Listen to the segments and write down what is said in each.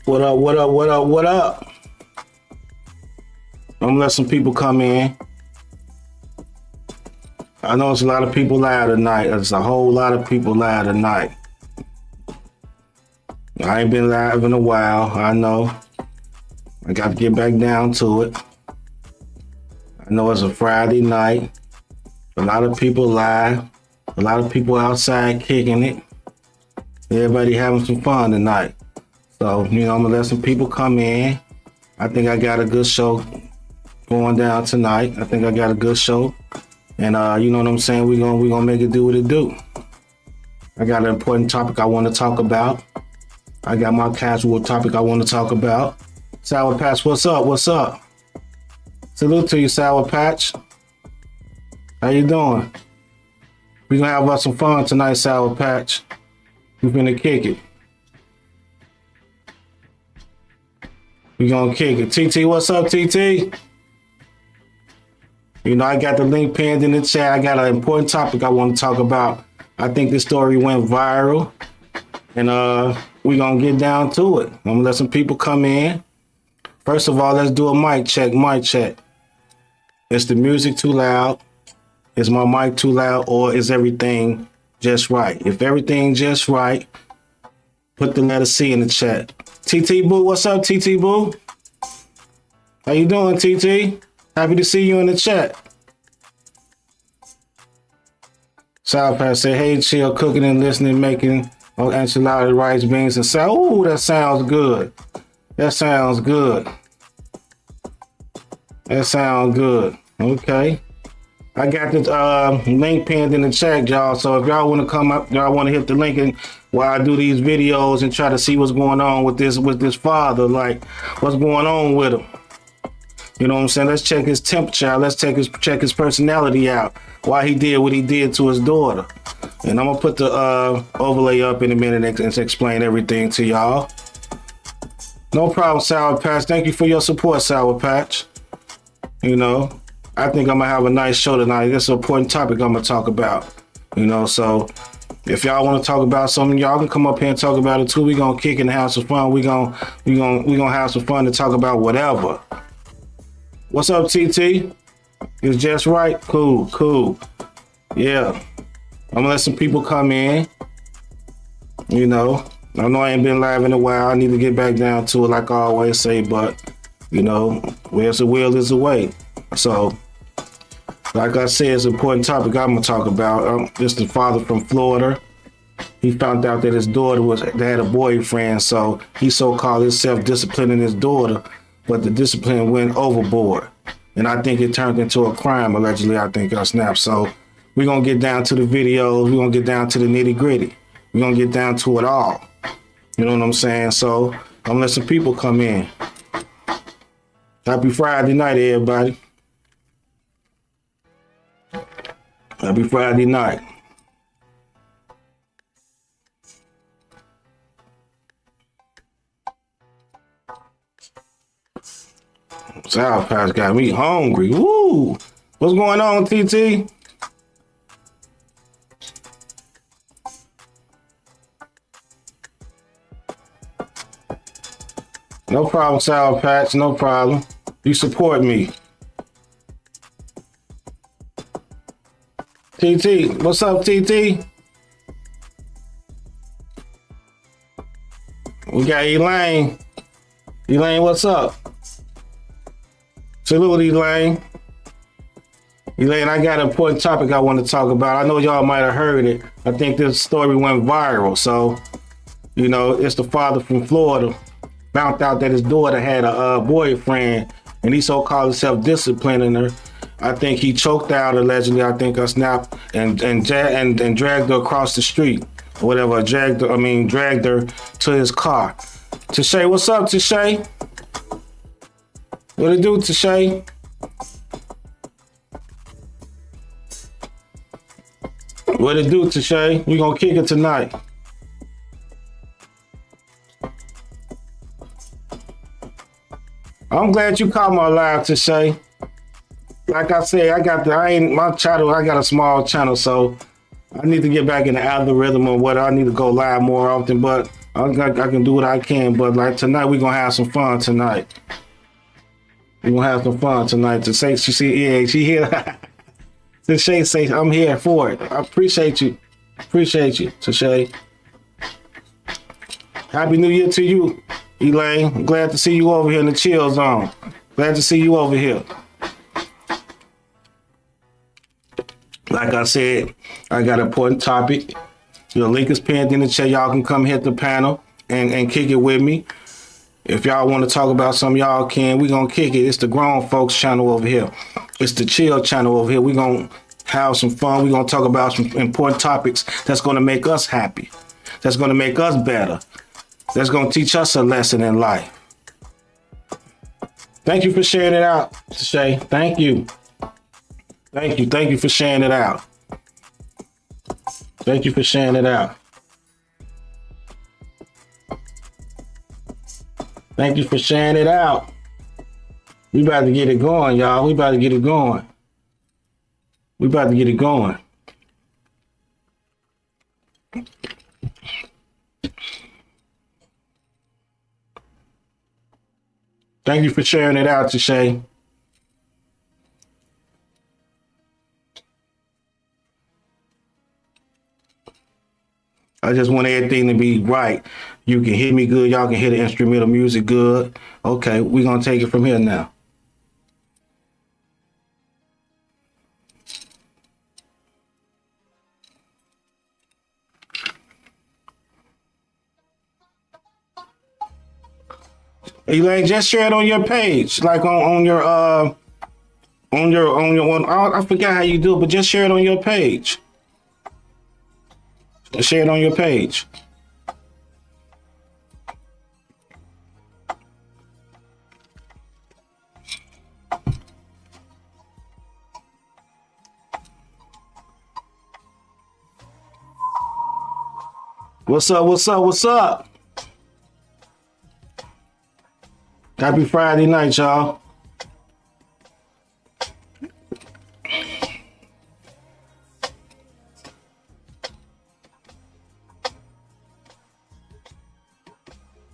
What up, what up, what up, what up? I'm gonna let some people come in. I know it's a lot of people live tonight. There's a whole lot of people live tonight. I ain't been live in a while, I know. I got to get back down to it. I know it's a Friday night. A lot of people live. A lot of people outside kicking it. Everybody having some fun tonight. So, I'm gonna let some people come in. I think I got a good show going down tonight. I think I got a good show. And you know what I'm saying? We're gonna make it do what it do. I got an important topic I want to talk about. I got my casual topic I want to talk about. Sour Patch, what's up? What's up? Salute to you, Sour Patch. How you doing? We're gonna have some fun tonight, Sour Patch. We're gonna kick it. We're gonna kick it. TT, what's up, TT? I got the link pinned in the chat. I got an important topic I want to talk about. I think this story went viral. And we're gonna get down to it. I'm gonna let some people come in. First of all, let's do a mic check, mic check. Is the music too loud? Is my mic too loud, or is everything just right? If everything just right, put the letter C in the chat. TT Boo, what's up, TT Boo? How you doing, TT? Happy to see you in the chat. Sour Patch said, hey, chill, cooking and listening, making enchilada, rice, beans, and salad. Ooh, that sounds good. That sounds good. That sounds good. Okay. I got this link pinned in the chat, y'all. So if y'all want to come up, y'all want to hit the link and while I do these videos and try to see what's going on with this father, like what's going on with him. You know what I'm saying? Let's check his temperature. Let's check his personality out. Why he did what he did to his daughter. And I'm gonna put the overlay up in a minute and explain everything to y'all. No problem, Sour Patch. Thank you for your support, Sour Patch. I think I'm gonna have a nice show tonight. This is an important topic I'm gonna talk about. So if y'all want to talk about something, y'all can come up here and talk about it too. We're gonna kick and have some fun. We're gonna have some fun to talk about whatever. What's up, TT? It's just right? Cool. Yeah. I'm gonna let some people come in. I know I ain't been live in a while. I need to get back down to it like I always say, but where's the will is the way. So, like I said, it's an important topic I'm gonna talk about. This the father from Florida. He found out that his daughter had a boyfriend, so he so-called himself disciplining his daughter, but the discipline went overboard. And I think it turned into a crime, allegedly, I think, snap. So we're gonna get down to the videos, we're gonna get down to the nitty-gritty. We're gonna get down to it all. You know what I'm saying? So I'm gonna let some people come in. Happy Friday night, everybody. Happy Friday night. Sour Patch got me hungry. Woo! What's going on, TT? No problem, Sour Patch. No problem. You support me. TT, what's up, TT? We got Elaine. Elaine, what's up? Salute, Elaine. Elaine, I got an important topic I want to talk about. I know y'all might have heard it. I think this story went viral. So, it's the father from Florida. Found out that his daughter had a boyfriend, and he so-called himself disciplining her. I think he choked out, allegedly. I think snapped and dragged her across the street, or whatever. Dragged her to his car. Tashay, what's up, Tashay? What it do, Tashay? What it do, Tashay? We gonna kick it tonight. I'm glad you caught my live, Tashay. Like I said, I got a small channel, so I need to get back in the algorithm or what. I need to go live more often, but I can do what I can, but like tonight, we're gonna have some fun tonight. We're gonna have some fun tonight. To say she see, yeah, she here. To Shay say, I'm here for it. I appreciate you. Appreciate you, Tashay. Happy New Year to you, Elaine. I'm glad to see you over here in the chill zone. Glad to see you over here. Like I said, I got an important topic. Your link is pinned in the chat. Y'all can come hit the panel and kick it with me. If y'all want to talk about something, y'all can. We're going to kick it. It's the grown folks channel over here. It's the chill channel over here. We're going to have some fun. We're going to talk about some important topics that's going to make us happy. That's going to make us better. That's going to teach us a lesson in life. Thank you for sharing it out, Shay. Thank you. Thank you. Thank you for sharing it out. Thank you for sharing it out. Thank you for sharing it out. We about to get it going, y'all. We about to get it going. We about to get it going. Thank you for sharing it out, Tashay. I just want everything to be right. You can hear me good. Y'all can hear the instrumental music good. Okay, we're going to take it from here now. Elaine, just share it on your page, like on your one. I forgot how you do it, but just share it on your page. Share it on your page. What's up? What's up? What's up? Happy Friday night, y'all.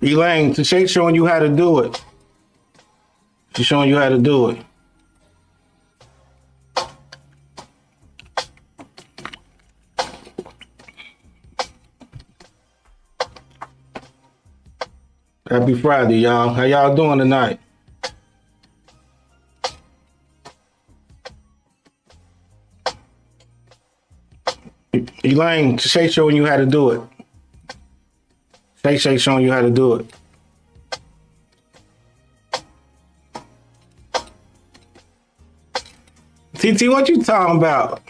Elaine, she's showing you how to do it. She's showing you how to do it. Happy Friday, y'all. How y'all doing tonight? Elaine, Shay showing you how to do it. Shay showing you how to do it. TT, what you talking about?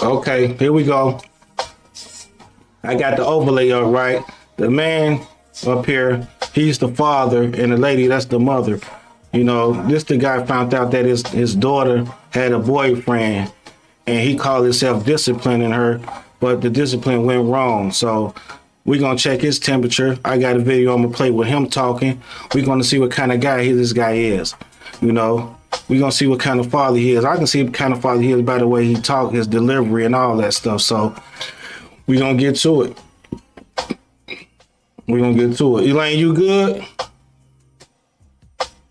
Okay, here we go. I got the overlay up right. The man up here, he's the father, and the lady, that's the mother. You know, the guy found out that his daughter had a boyfriend, and he called himself disciplining her, but the discipline went wrong. So we're going to check his temperature. I got a video I'm going to play with him talking. We're going to see what kind of guy this guy is, you know. We're going to see what kind of father he is. I can see what kind of father he is by the way he talk, his delivery and all that stuff. So we're going to get to it. We're going to get to it. Elaine, you good?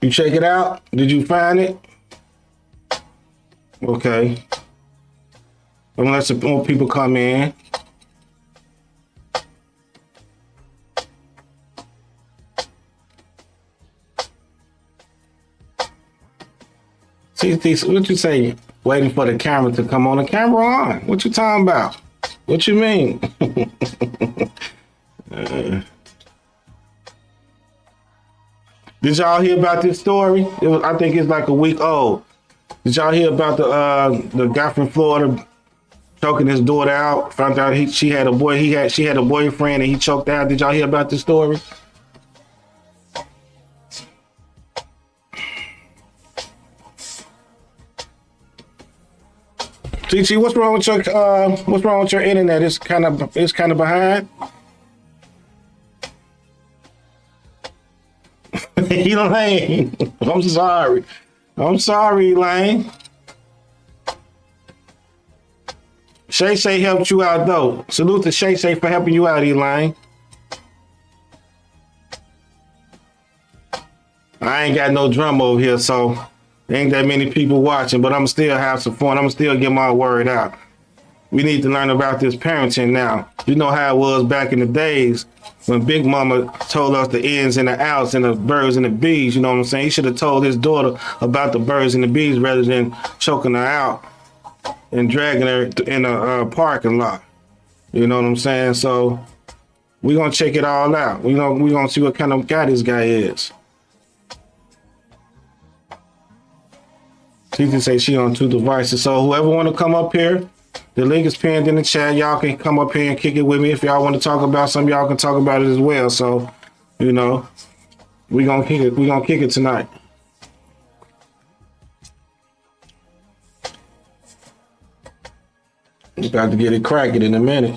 You check it out? Did you find it? Okay. I'm going to let some more people come in. See, what you say? Waiting for the camera to come on. The camera on. What you talking about? What you mean? Did y'all hear about this story? I think it's like a week old. Did y'all hear about the guy from Florida choking his daughter out? Found out she had a boyfriend and he choked out. Did y'all hear about this story? TT, what's wrong with your internet? It's kind of behind. Elaine, I'm sorry. I'm sorry, Elaine. Shay Shay helped you out though. Salute to Shay Shay for helping you out, Elaine. I ain't got no drum over here, so there ain't that many people watching, but I'm still have some fun. I'm still get my word out. We need to learn about this parenting now. You know how it was back in the days when Big Mama told us the ins and the outs and the birds and the bees. You know what I'm saying? He should have told his daughter about the birds and the bees rather than choking her out and dragging her in a parking lot. You know what I'm saying? So we're going to check it all out. We're going to see what kind of guy this guy is. She can say she on 2 devices. So whoever want to come up here, the link is pinned in the chat. Y'all can come up here and kick it with me. If y'all want to talk about something, y'all can talk about it as well. So, you know, we're going to kick it. We're going to kick it tonight. We're about to get it cracking in a minute.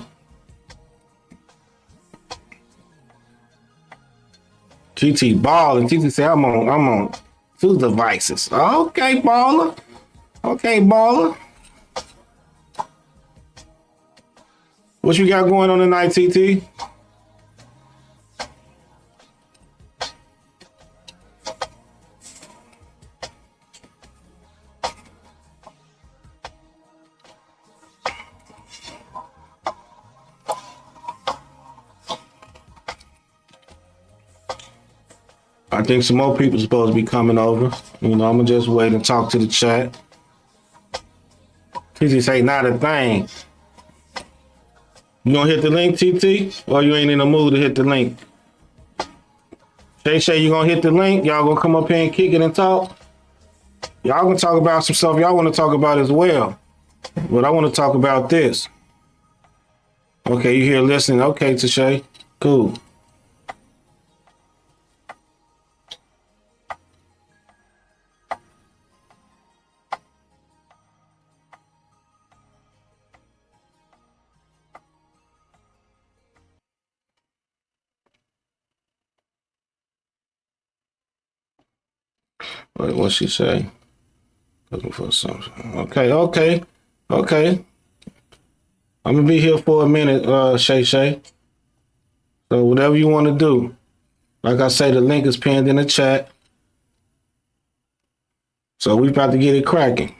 TT ball and TT say I'm on 2 devices. Okay, baller. Okay, baller. What you got going on tonight, TT? I think some more people supposed to be coming over. You know, I'm gonna just wait and talk to the chat. TT say not a thing. You gonna hit the link, TT? Or you ain't in the mood to hit the link? Shay Shay, you gonna hit the link? Y'all gonna come up here and kick it and talk? Y'all gonna talk about some stuff y'all wanna talk about as well. But I wanna talk about this. Okay, you here listening. Okay, Tashay. Cool. Wait, what's she say? Looking for something. Okay. I'm gonna be here for a minute, Shay Shay. So whatever you want to do. Like I say, the link is pinned in the chat. So we about to get it cracking.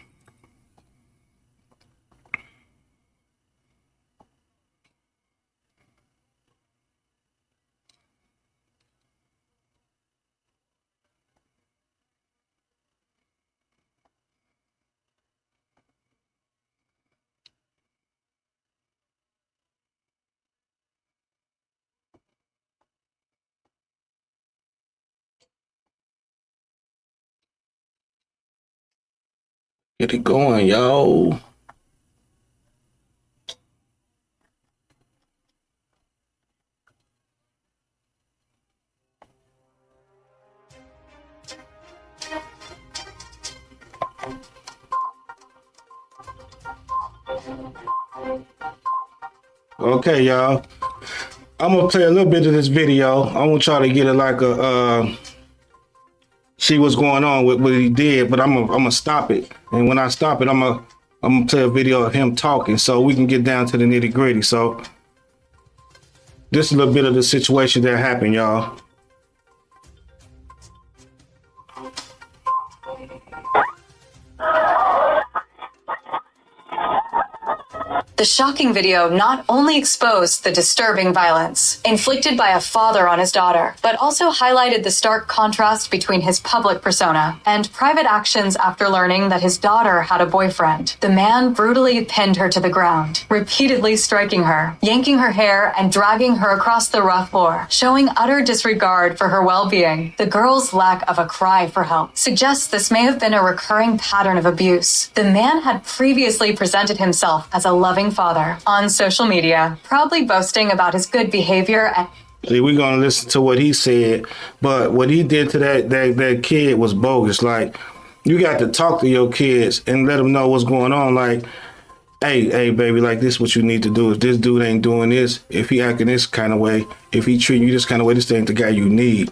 Get it going, yo. Okay, y'all. I'm gonna play a little bit of this video. I'm gonna try to get it like a see what's going on with what he did, but I'm gonna stop it. And when I stop it, I'm gonna play a video of him talking so we can get down to the nitty gritty. So this is a little bit of the situation that happened, y'all. The shocking video not only exposed the disturbing violence inflicted by a father on his daughter, but also highlighted the stark contrast between his public persona and private actions after learning that his daughter had a boyfriend. The man brutally pinned her to the ground, repeatedly striking her, yanking her hair, and dragging her across the rough floor, showing utter disregard for her well-being. The girl's lack of a cry for help suggests this may have been a recurring pattern of abuse. The man had previously presented himself as a loving father on social media, proudly boasting about his good behavior. And see, we're gonna listen to what he said, but what he did to that kid was bogus. Like, you got to talk to your kids and let them know what's going on. Like, hey, baby, like this what you need to do. If this dude ain't doing this, if he acting this kind of way, if he treating you this kind of way, this ain't the guy you need.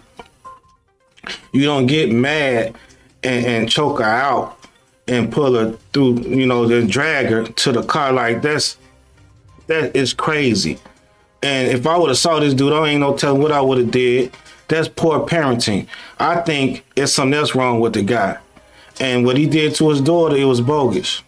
You don't get mad and choke her out and pull her through, then drag her to the car. Like that is crazy. And if I would have saw this dude, I ain't no telling what I would have did. That's poor parenting. I think it's something else wrong with the guy. And what he did to his daughter, it was bogus.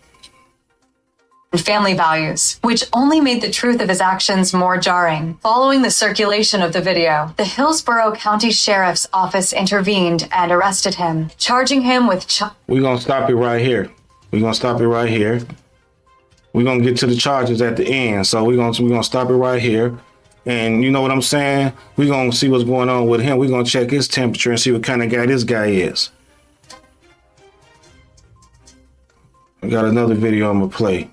Family values, which only made the truth of his actions more jarring. Following the circulation of the video, the Hillsborough County Sheriff's Office intervened and arrested him, charging him with We're going to stop it right here. We're going to get to the charges at the end. So we're going to stop it right here. And you know what I'm saying? We're going to see what's going on with him. We're going to check his temperature and see what kind of guy this guy is. I got another video I'm going to play.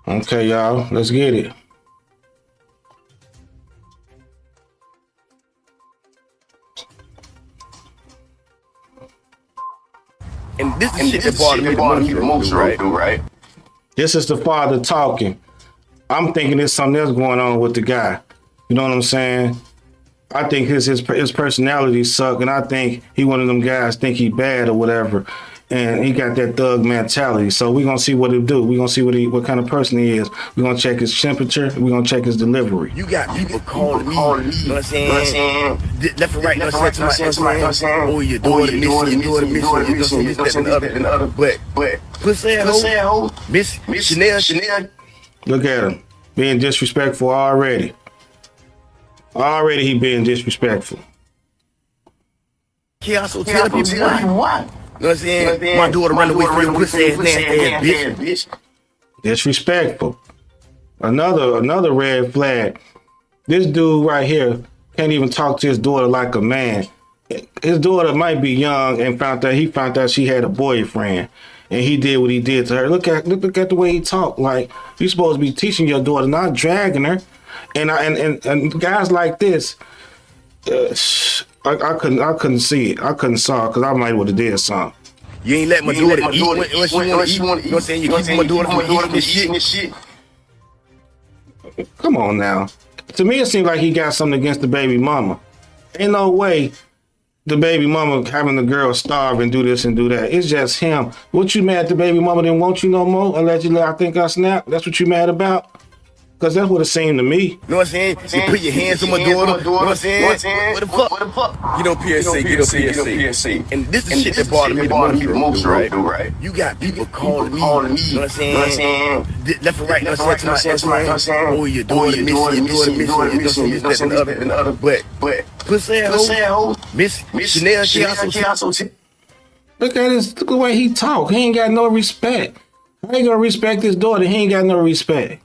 Okay, y'all, let's get it. And this is shit that bothered me the most, right? This is the father talking. I'm thinking there's something else going on with the guy. You know what I'm saying? I think his personality suck, and I think he one of them guys think he bad or whatever. And he got that thug mentality. So we're going to see what he'll do. We're going to see what kind of person he is. We're going to check his temperature. We're going to check his delivery. You got people calling me, you know what I'm saying? Left and right, you know what I'm saying? Oh, your daughter missing, this, that, and the other. But, pussy hoe, Miss Chanel. Look at him. Being disrespectful already. Already he being disrespectful. He also tell people why. You know what I'm saying? My daughter run away from your pussy ass nasty ass bitch. Disrespectful. Another red flag. This dude right here can't even talk to his daughter like a man. His daughter might be young and he found out she had a boyfriend, and he did what he did to her. Look at the way he talked. Like, you're supposed to be teaching your daughter, not dragging her. And guys like this, I couldn't see it. I couldn't saw it because I might would have did something. You ain't let my daughter eat when she want to eat. You know what I'm saying? You keep my daughter from eating this shit. Come on now. To me, it seems like he got something against the baby mama. Ain't no way the baby mama having the girl starve and do this and do that. It's just him. What you mad the baby mama didn't want you no more? Allegedly, I think I snapped. That's what you mad about? Because that's what it seemed to me. You know what I'm saying? You put your hands on my daughter. You know what I'm saying? What the fuck? Get on PSC. And this is shit that bothered me the most, right? You got people calling me. You know what I'm saying? Left and right, you know what I'm saying? Oh, your daughter missing, this, that, and the other. But pussy hoe, Miss Chanel, she also. Look at the way he talk. He ain't got no respect. I ain't gonna respect his daughter. He ain't got no respect.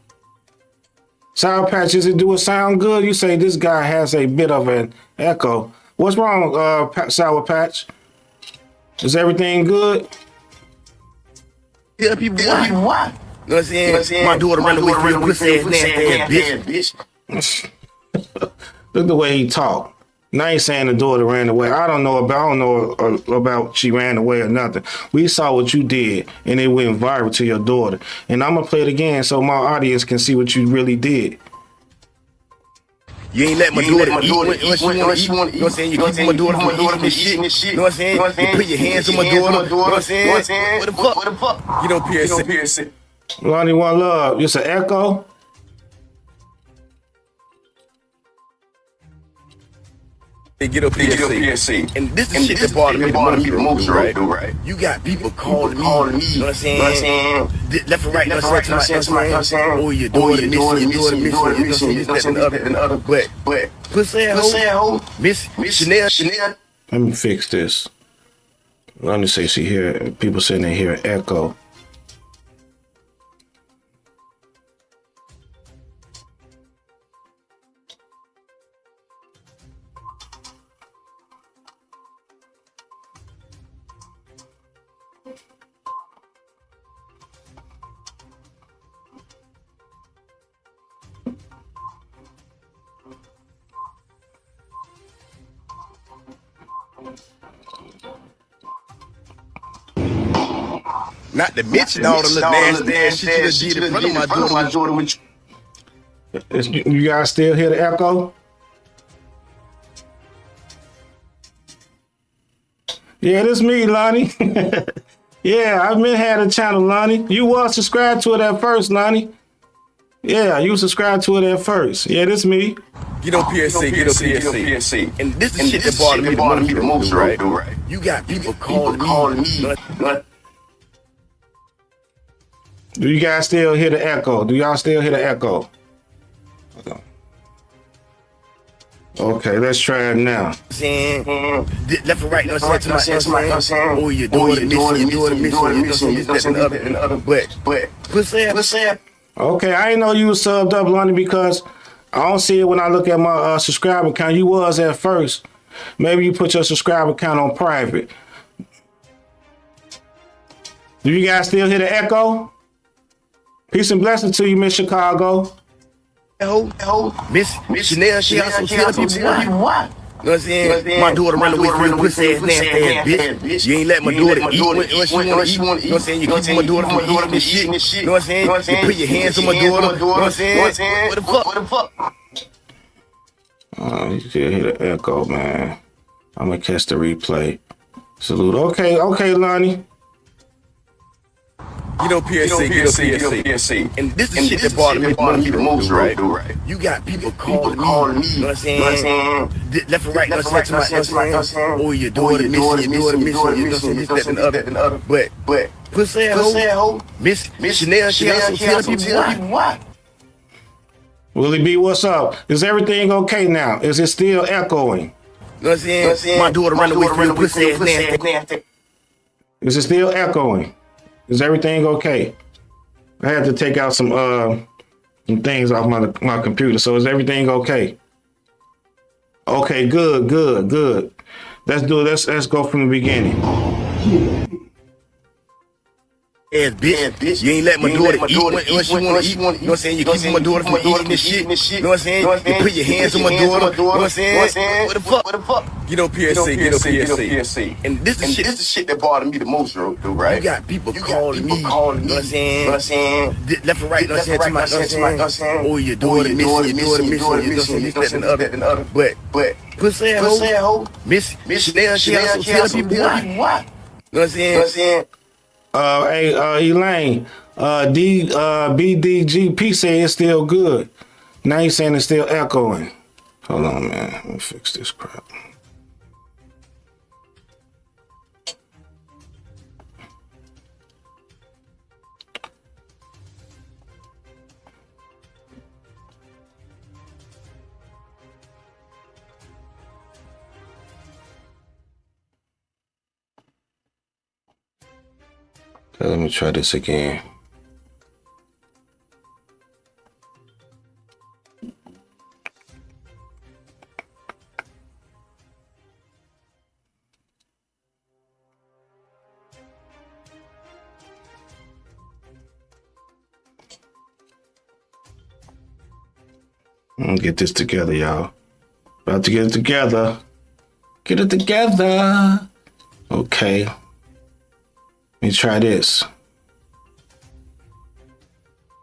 Sour Patch, do it sound good? You say this guy has a bit of an echo. What's wrong, Sour Patch? Is everything good? Tell people why. You know what I'm saying? My daughter run away from your pussy ass nasty ass bitch. Look the way he talk. Now he's saying the daughter ran away. I don't know about she ran away or nothing. We saw what you did, and it went viral to your daughter. And I'm gonna play it again so my audience can see what you really did. You ain't let my daughter eat when she want to eat. You know what I'm saying? You keep my daughter from eating this shit. You know what I'm saying? You put your hands on my daughter. You know what I'm saying? What the fuck? You know PSC. Lonnie One Love. It's an echo. Get up PSC. And this is shit that bothered me the most, right? You got people calling me. You know what I'm saying? Left and right, you know what I'm saying? Oh, your daughter missing, this, that, and the other. But pussy hoe, Miss Chanel. Let me fix this. Let me say, people saying they hear an echo. Not to mention all the little nasty ass shit you done did in front of my daughter. You guys still hear the echo? Yeah, this me, Lonnie. Yeah, I've been had a channel, Lonnie. You was subscribed to it at first, Lonnie. Yeah, you subscribed to it at first. Yeah, this me. Get on PSC, get on PSC. And this is shit that bothered me the most, right? You got people calling me. Do you guys still hear the echo? Do y'all still hear the echo? Okay, let's try it now. Left and right, no sense to my oh, you're doing it, but pussy. Okay, I didn't know you was subbed up, Lonnie, because I don't see it when I look at my subscriber count. You was at first. Maybe you put your subscriber count on private. Do you guys still hear the echo? Peace and blessings to you, Miss Chicago. Miss Chanel, she also tell people why. You know what I'm saying? My daughter run away from the pussy ass nasty ass bitch. You ain't let my daughter eat what she wanna eat. You know what I'm saying? You keep my daughter from eating this shit. You know what I'm saying? You put your hands on my daughter. You know what I'm saying? What the fuck? You still hear the echo, man. I'm gonna catch the replay. Salute. Okay, Lonnie. Get on PSC. And this is shit that bothered me the most, right? You got people calling me. You know what I'm saying? Left and right, no sense to my oh, your daughter missing, your daughter missing, this, that, and the other. But pussy hoe, Miss Chanel, she also tell people why. Willie B, what's up? Is everything okay now? Is it still echoing? You know what I'm saying? My daughter run away from the pussy ass nasty. Is it still echoing? Is everything okay? I had to take out some things off my computer. So is everything okay? Okay, good. Let's do it. Let's go from the beginning. Ass bitch. You ain't let my daughter eat what she wanna eat. You know what I'm saying? You keep my daughter from eating this shit. You know what I'm saying? You put your hands on my daughter. You know what I'm saying? What the fuck? Get on PSC. And this is shit that bothered me the most, right? You got people calling me. You know what I'm saying? Left and right, no sense to my oh, your daughter missing, your daughter missing, this, that, and the other. But pussy hoe, Miss Chanel, she also tell people why. You know what I'm saying? Hey, Elaine, BDGP say it's still good. Now he's saying it's still echoing. Hold on, man. Let me fix this crap. So let me try this again. I'm gonna get this together, y'all. About to get it together. Get it together. Okay. Let me try this.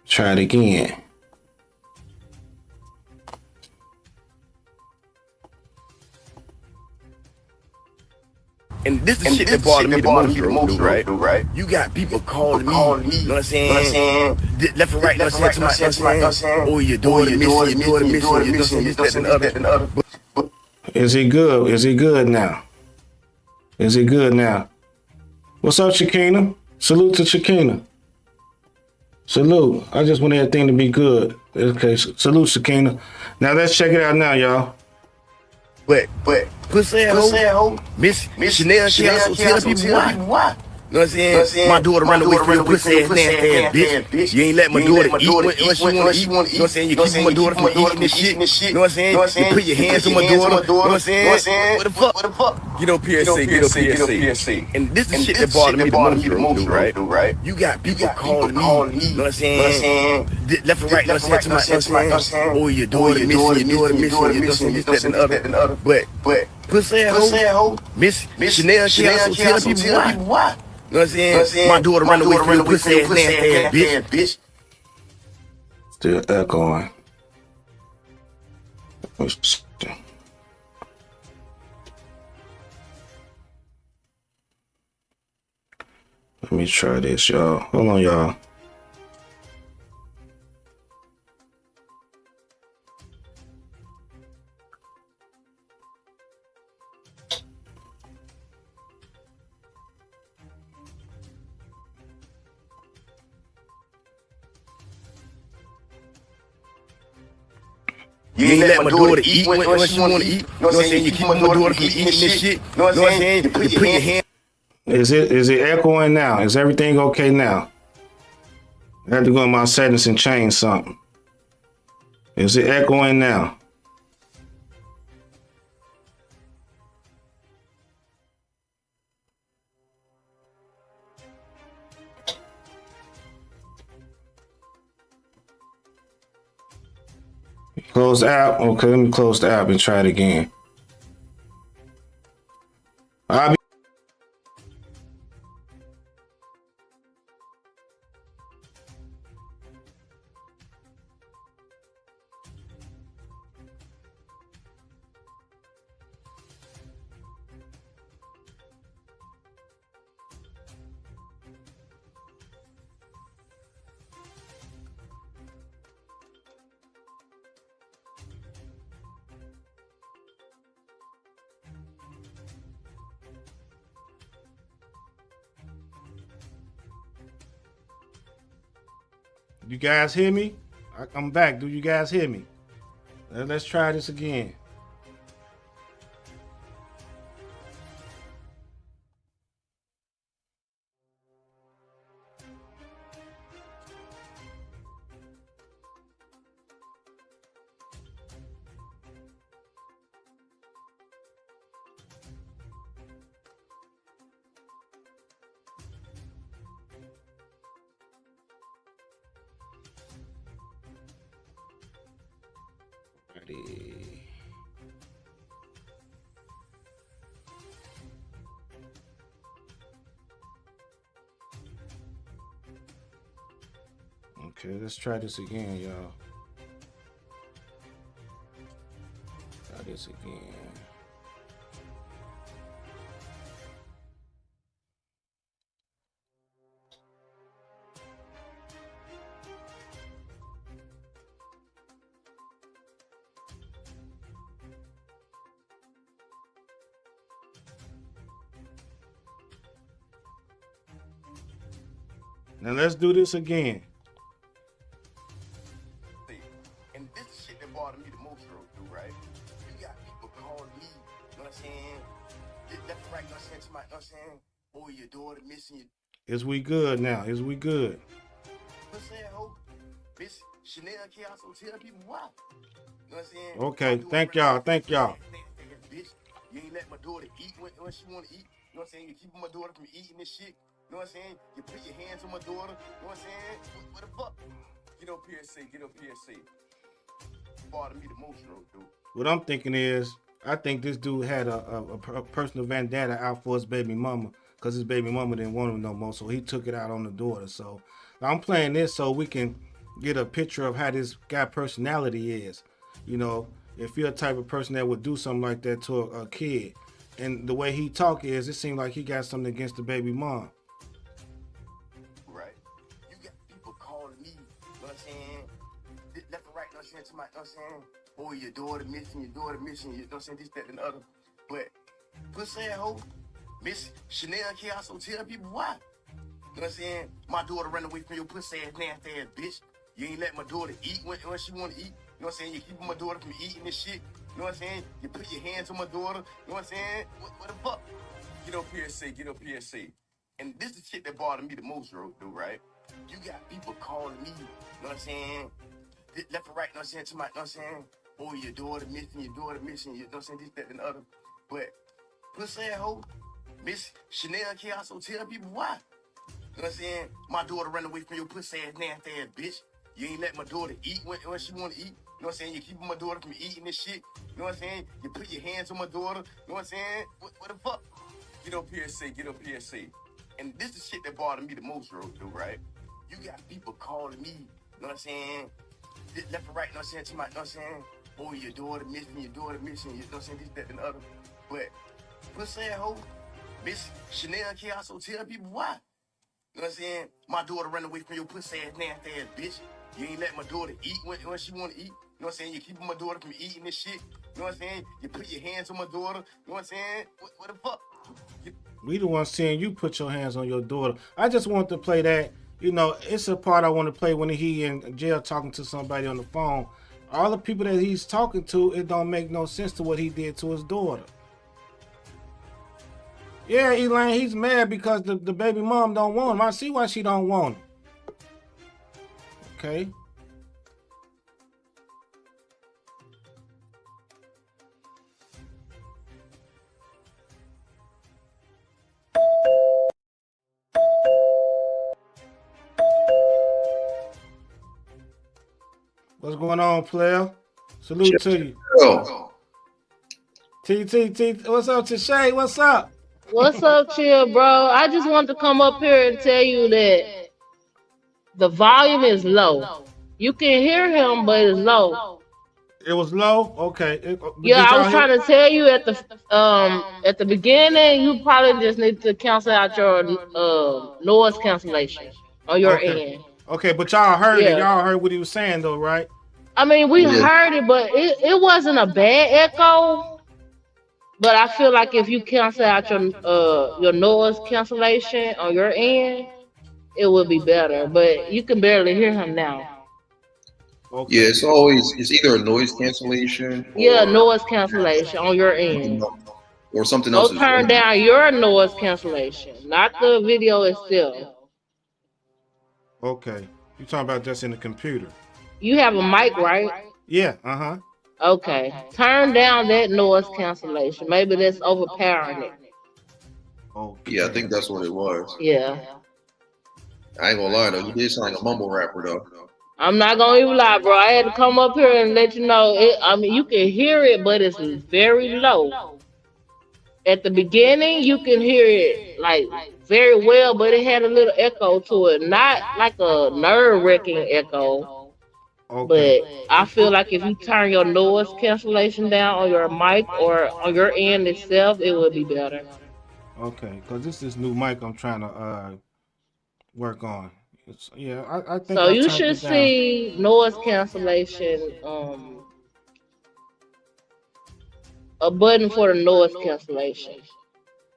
Try it again. And this is shit that bothered me the most, right? You got people calling me. You know what I'm saying? Left and right, no sense to my oh, your daughter missing, your daughter missing, this, that, and the other. Is he good? Is he good now? Is he good now? What's up, Shakina? Salute to Shakina. Salute. I just want everything to be good. Okay, salute, Shakina. Now let's check it out now, y'all. But pussy hoe, Miss Chanel, she also tell people why. You know what I'm saying? My daughter run away from the pussy ass nasty ass bitch. You ain't let my daughter eat what she wanna eat. You know what I'm saying? You keep my daughter from eating this shit. You know what I'm saying? You put your hands on my daughter. You know what I'm saying? What the fuck? Get on PSC. And this is shit that bothered me the most, right? You got people calling me. You know what I'm saying? Left and right, no sense to my oh, your daughter missing, your daughter missing, this, that, and the other. But Pussy ass hoe. Miss Chanel Chaos, so tell people why. You know what I'm saying? My daughter run away from your pussy ass nasty ass bitch. Still echoing. Let me try this, y'all. Hold on, y'all. You ain't let my daughter eat when she want to eat. You know what I'm saying? You keep my daughter from eating this shit. You know what I'm saying? You put your hand. Is it echoing now? Is everything okay now? I had to go in my settings and change something. Is it echoing now? Close the app. Okay, let me close the app and try it again. I'll be You guys hear me? I'm back. Do you guys hear me? Let's try this again. Ready. Okay, let's try this again, y'all. Try this again. Now let's do this again. And this is shit that bothered me the most, though, right? You got people calling me, you know what I'm saying? Left and right, you know what I'm saying? To my, you know what I'm saying? Boy, your daughter missing you. Is we good now? Is we good? What's that, ho? Miss Chanel Chaos, so tell people why. You know what I'm saying? Okay, thank y'all. Thank y'all. Bitch, you ain't let my daughter eat when she want to eat. You know what I'm saying? You keep my daughter from eating this shit. You know what I'm saying? You put your hands on my daughter. You know what I'm saying? What the fuck? Get on PSA. Get on PSA. Bothered me the most, though, dude. What I'm thinking is, I think this dude had a personal vendetta out for his baby mama because his baby mama didn't want him no more, so he took it out on the daughter. So I'm playing this so we can get a picture of how this guy personality is. You know, if you're a type of person that would do something like that to a kid, and the way he talk is, it seemed like he got something against the baby mom. Right. You got people calling me, you know what I'm saying? Left and right, you know what I'm saying? To my, you know what I'm saying? Boy, your daughter missing, you know what I'm saying? This, that, and the other. But, pussy ass hoe, Miss Chanel Chaos, so tell people why. You know what I'm saying? My daughter run away from your pussy ass, nasty ass bitch. You ain't let my daughter eat when she want to eat. You know what I'm saying? You keeping my daughter from eating this shit. You know what I'm saying? You put your hands on my daughter. You know what I'm saying? What the fuck? Get on PSA, get on PSA. And this is the shit that bothered me the most, dude, right? You got people calling me, you know what I'm saying? Left and right, you know what I'm saying? To my, you know what I'm saying? Boy, your daughter missing, you know what I'm saying? This, that, and the other. But, pussy ass hoe, Miss Chanel Chaos, so tell people why. You know what I'm saying? My daughter run away from your pussy ass, nasty ass bitch. You ain't let my daughter eat when she want to eat. You know know what I'm saying? You keeping my daughter from eating this shit. You know what I'm saying? You put your hands on my daughter. You know what I'm saying? What the fuck? Get on PSA, get on PSA. And this is the shit that bothered me the most, dude, right? You got people calling me, you know what I'm saying? Left and right, you know what I'm saying? To my, you know what I'm saying? Oh, your daughter missing, you know what I'm saying? This, that, and the other. But, what's saying, ho? Miss Chanel can also tell people why. You know what I'm saying? My daughter run away from your pussy ass, nasty ass bitch. You ain't let my daughter eat when she want to eat. You know what I'm saying? You keeping my daughter from eating this shit. You know what I'm saying? You put your hands on my daughter. You know what I'm saying? What the fuck? We the ones seeing you put your hands on your daughter. I just want to play that. You know, it's a part I want to play when he in jail talking to somebody on the phone. All the people that he's talking to, it don't make no sense to what he did to his daughter. Yeah, Elaine, he's mad because the baby mom don't want him. I see why she don't want him. Okay. What's going on, player? Salute to you. Oh. T. What's up, Tashay? What's up? What's up, Chill, bro? I just wanted to come up here and tell you that the volume is low. You can hear him, but it's low. It was low? Okay. Yeah, I was trying to tell you at the beginning, you probably just need to cancel out your noise cancellation on your end. Okay, but y'all heard it. Y'all heard what he was saying, though, right? I mean, we heard it, but it wasn't a bad echo. But I feel like if you cancel out your noise cancellation on your end, it would be better. But you can barely hear him now. Okay. Yeah, it's either a noise cancellation. Yeah, noise cancellation on your end. Or something else. Go turn down your noise cancellation, not the video itself. Okay. You talking about just in the computer? You have a mic, right? Yeah. Uh-huh. Okay. Turn down that noise cancellation. Maybe that's overpowering it. Okay. Yeah, I think that's what it was. Yeah. I ain't gonna lie though, you did sound like a mumble rapper though. I'm not gonna even lie, bro. I had to come up here and let you know. I mean, you can hear it, but it's very low. At the beginning, you can hear it like very well, but it had a little echo to it. Not like a nerve-wracking echo. Okay. But I feel like if you turn your noise cancellation down on your mic or on your end itself, it would be better. Okay, because this is new mic I'm trying to work on. I think so. You should see noise cancellation, a button for the noise cancellation.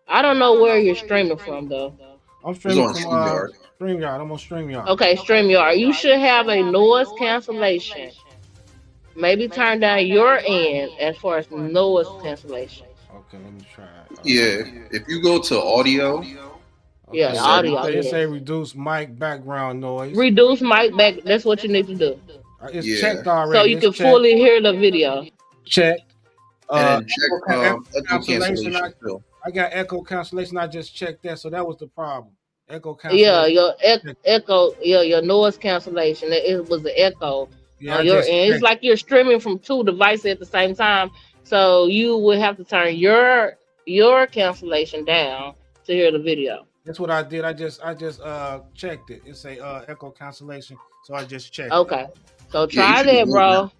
I don't know where you're streaming from though. I'm streaming from StreamYard. I'm on StreamYard. Okay, StreamYard. You should have a noise cancellation. Maybe turn down your end as far as noise cancellation. Okay, let me try. Yeah, if you go to audio. Yeah, audio. They say reduce mic background noise. Reduce mic back. That's what you need to do. It's checked already. So you can fully hear the video. Check. And check echo cancellation. I got echo cancellation. I just checked that, so that was the problem. Echo cancellation. Yeah, your echo. Yeah, your noise cancellation. It was the echo on your end. It's like you're streaming from two devices at the same time. So you would have to turn your cancellation down to hear the video. That's what I did. I just checked it. It say echo cancellation, so I just checked. Okay, so try that, bro.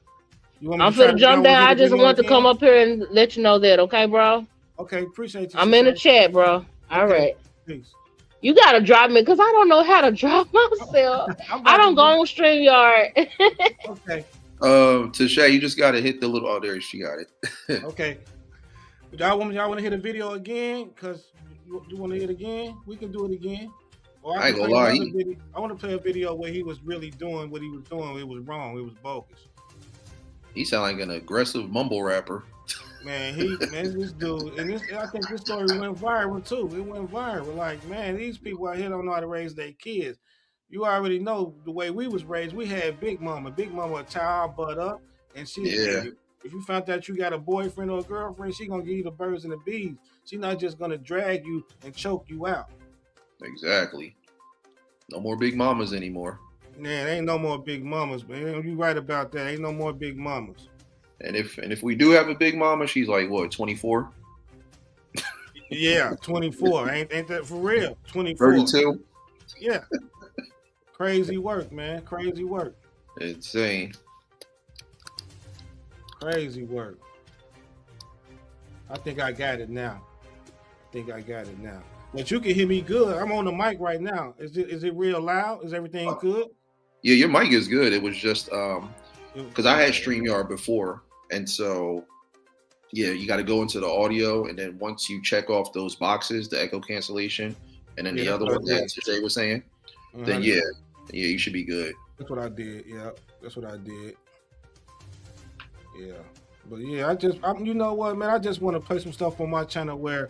I'm finna jump down. I just want to come up here and let you know that, okay, bro? Okay, appreciate you. I'm in the chat, bro. All right. Peace. You gotta drop me because I don't know how to drop myself. I don't go on StreamYard. Okay. Tashay, you just gotta hit the little. Oh, there she got it. Okay. Y'all want to hit a video again? Cause you want to hit it again? We can do it again. Or I ain't gonna lie. I want to play a video where he was really doing what he was doing. It was wrong. It was bogus. He sound like an aggressive mumble rapper. Man, this dude, and I think this story went viral too. It went viral. Like, man, these people out here don't know how to raise their kids. You already know the way we was raised. We had Big Mama. Big Mama would tie our butt up, and she. Yeah. If you found out you got a boyfriend or a girlfriend, she gonna give you the birds and the bees. She's not just gonna drag you and choke you out. Exactly. No more big mamas anymore. Man, ain't no more big mamas, man. You right about that. Ain't no more big mamas. And if we do have a big mama, she's like what, 24? Yeah, 24. Ain't that for real? 24. 32? Yeah. Crazy work, man. Crazy work. Insane. Crazy work. I think I got it now. But you can hear me good. I'm on the mic right now. Is it real loud? Is everything good? Yeah, your mic is good. It was just because I had StreamYard before, and so yeah, you got to go into the audio, and then once you check off those boxes, the echo cancellation, and then the other one that Jay was saying, then yeah, you should be good. That's what I did. Yeah, that's what I did. Yeah, but yeah, you know what, man? I just want to play some stuff on my channel where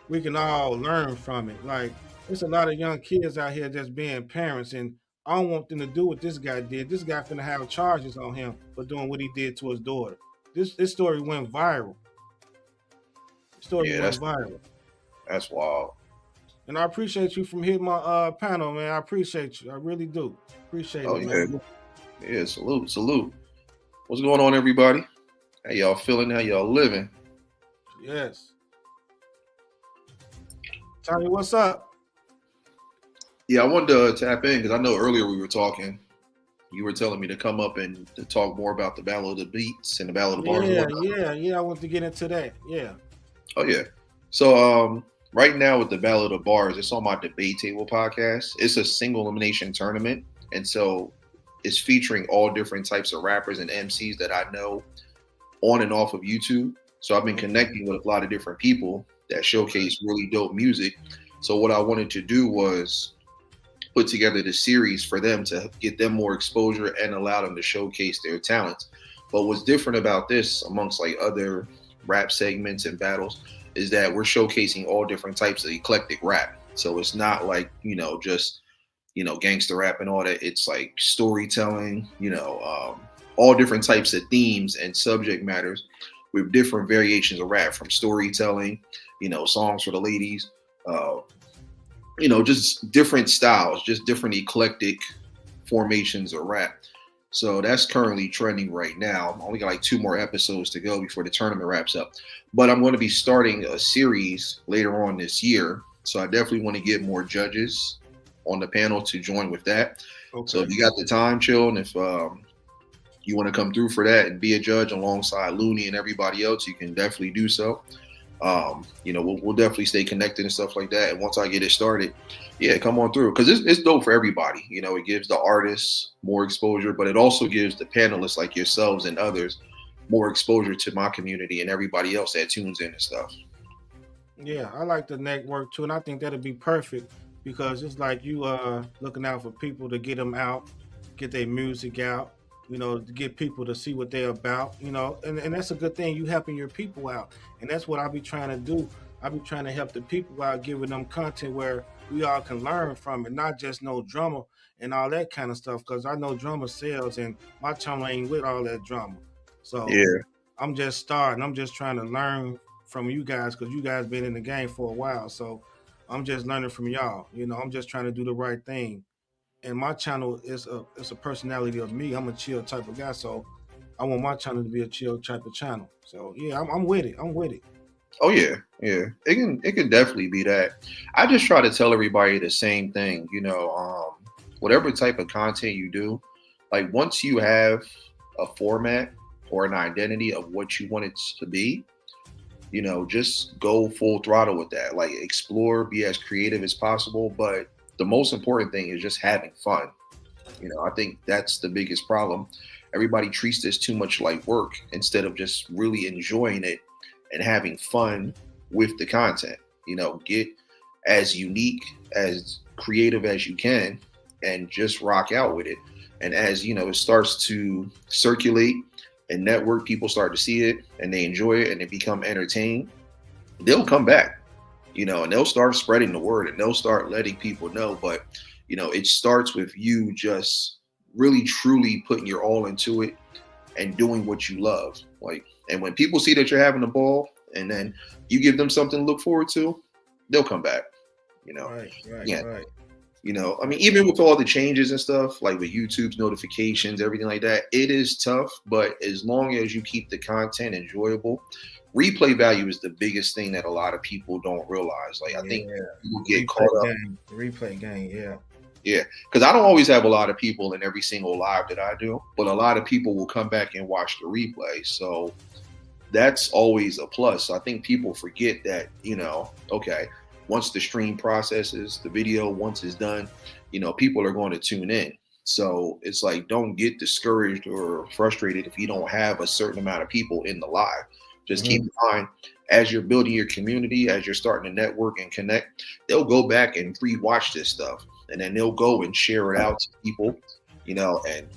we can all learn from it. Like, there's a lot of young kids out here just being parents, and I don't want them to do what this guy did. This guy finna have charges on him for doing what he did to his daughter. This story went viral. Viral. That's wild. And I appreciate you from hitting my panel, man. I appreciate you. I really do. Appreciate it, man. Yeah, salute. What's going on, everybody? How y'all feeling? How y'all living? Yes. Tommy, what's up? Yeah, I wanted to tap in because I know earlier we were talking. You were telling me to come up and to talk more about the Battle of the Beats and the Battle of the Bars. Yeah. I want to get into that. Yeah. Oh yeah. So right now with the Battle of the Bars, it's on my Debate Table podcast. It's a single elimination tournament, and so it's featuring all different types of rappers and MCs that I know on and off of YouTube. So I've been connecting with a lot of different people that showcase really dope music. So what I wanted to do was put together the series for them to get them more exposure and allow them to showcase their talents. But what's different about this amongst like other rap segments and battles is that we're showcasing all different types of eclectic rap. So it's not like, just, gangster rap and all that. It's like storytelling, all different types of themes and subject matters with different variations of rap, from storytelling, songs for the ladies, just different styles, just different eclectic formations of rap. So that's currently trending right now. I only got like 2 more episodes to go before the tournament wraps up. But I'm going to be starting a series later on this year. So I definitely want to get more judges on the panel to join with that. Okay. So if you got the time, chill, and if you want to come through for that and be a judge alongside Looney and everybody else, you can definitely do so. We'll definitely stay connected and stuff like that. And once I get it started, yeah, come on through, because it's dope for everybody. It gives the artists more exposure, but it also gives the panelists like yourselves and others more exposure to my community and everybody else that tunes in and stuff. Yeah, I like the network too, and I think that'll be perfect because it's like you looking out for people to get them out, get their music out, to get people to see what they're about, and that's a good thing. You helping your people out. And that's what I be trying to do. I be trying to help the people out, giving them content where we all can learn from it, not just no drama and all that kind of stuff. Because I know drama sells, and my channel ain't with all that drama. So yeah, I'm just starting. I'm just trying to learn from you guys because you guys been in the game for a while. So I'm just learning from y'all. I'm just trying to do the right thing. And my channel is a personality of me. I'm a chill type of guy, so I want my channel to be a chill type of channel. So yeah, I'm with it. Oh yeah. It can definitely be that. I just try to tell everybody the same thing. Whatever type of content you do, like once you have a format or an identity of what you want it to be, just go full throttle with that. Like explore, be as creative as possible, but the most important thing is just having fun. I think that's the biggest problem. Everybody treats this too much like work instead of just really enjoying it and having fun with the content. Get as unique, as creative as you can, and just rock out with it. And as it starts to circulate and network, people start to see it and they enjoy it and they become entertained, they'll come back. And they'll start spreading the word and they'll start letting people know. But, it starts with you just really, truly putting your all into it and doing what you love. And when people see that you're having a ball and then you give them something to look forward to, they'll come back, Right. You know, I mean, even with all the changes and stuff, like with YouTube's notifications, everything like that, it is tough. But as long as you keep the content enjoyable, replay value is the biggest thing that a lot of people don't realize. Like, I think people get caught up. The replay game, yeah. Yeah, because I don't always have a lot of people in every single live that I do, but a lot of people will come back and watch the replay. So that's always a plus. I think people forget that, you know, okay, once the stream processes, the video, once it's done, you know, people are going to tune in. So it's like, don't get discouraged or frustrated if you don't have a certain amount of people in the live. Just keep in mind, as you're building your community, as you're starting to network and connect, they'll go back and re-watch this stuff. And then they'll go and share it out to people, you know, and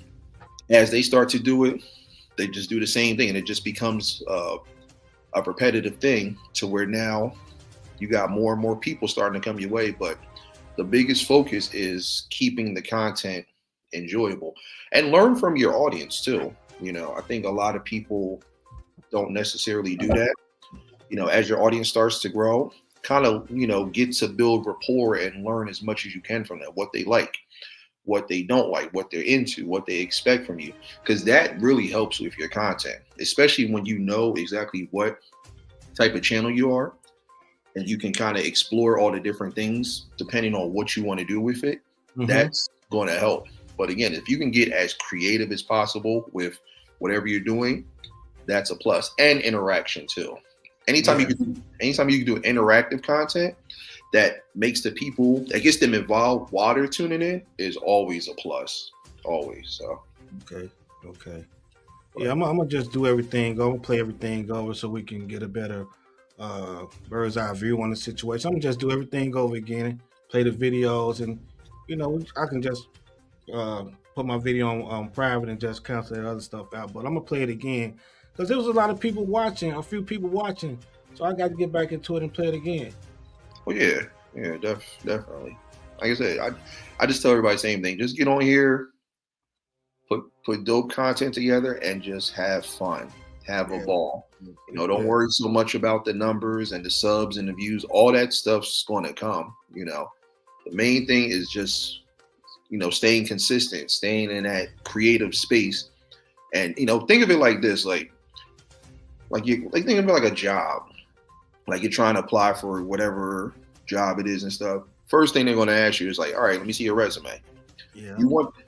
as they start to do it, they just do the same thing. And it just becomes a repetitive thing to where now you got more and more people starting to come your way. But the biggest focus is keeping the content enjoyable and learn from your audience too. You know, I think a lot of people don't necessarily do that. You know, as your audience starts to grow, kind of, you know, get to build rapport and learn as much as you can from them, what they like, what they don't like, what they're into, what they expect from you, because that really helps with your content, especially when you know exactly what type of channel you are and you can kind of explore all the different things depending on what you want to do with it. That's going to help. But again, if you can get as creative as possible with whatever you're doing, that's a plus. And interaction too. Anytime you can do interactive content that makes the people, that gets them involved while they're tuning in, is always a plus. Always. So Okay. Yeah, I'm gonna just do everything over, play everything over, so we can get a better bird's eye view on the situation. I'm gonna just do everything over again, play the videos, and you know, I can just put my video on private and just cancel that other stuff out. But I'm gonna play it again because there was a lot of people watching, a few people watching, so I got to get back into it and play it again. Well, yeah, definitely. Like I said, I just tell everybody the same thing. Just get on here, put dope content together, and just have fun, have a ball. You know, don't worry so much about the numbers and the subs and the views. All that stuff's going to come. You know, the main thing is just, you know, staying consistent, staying in that creative space, and you know, think of it like this, think of it like a job. Like you're trying to apply for whatever job it is and stuff. First thing they're going to ask you is like, all right, let me see your resume. Yeah.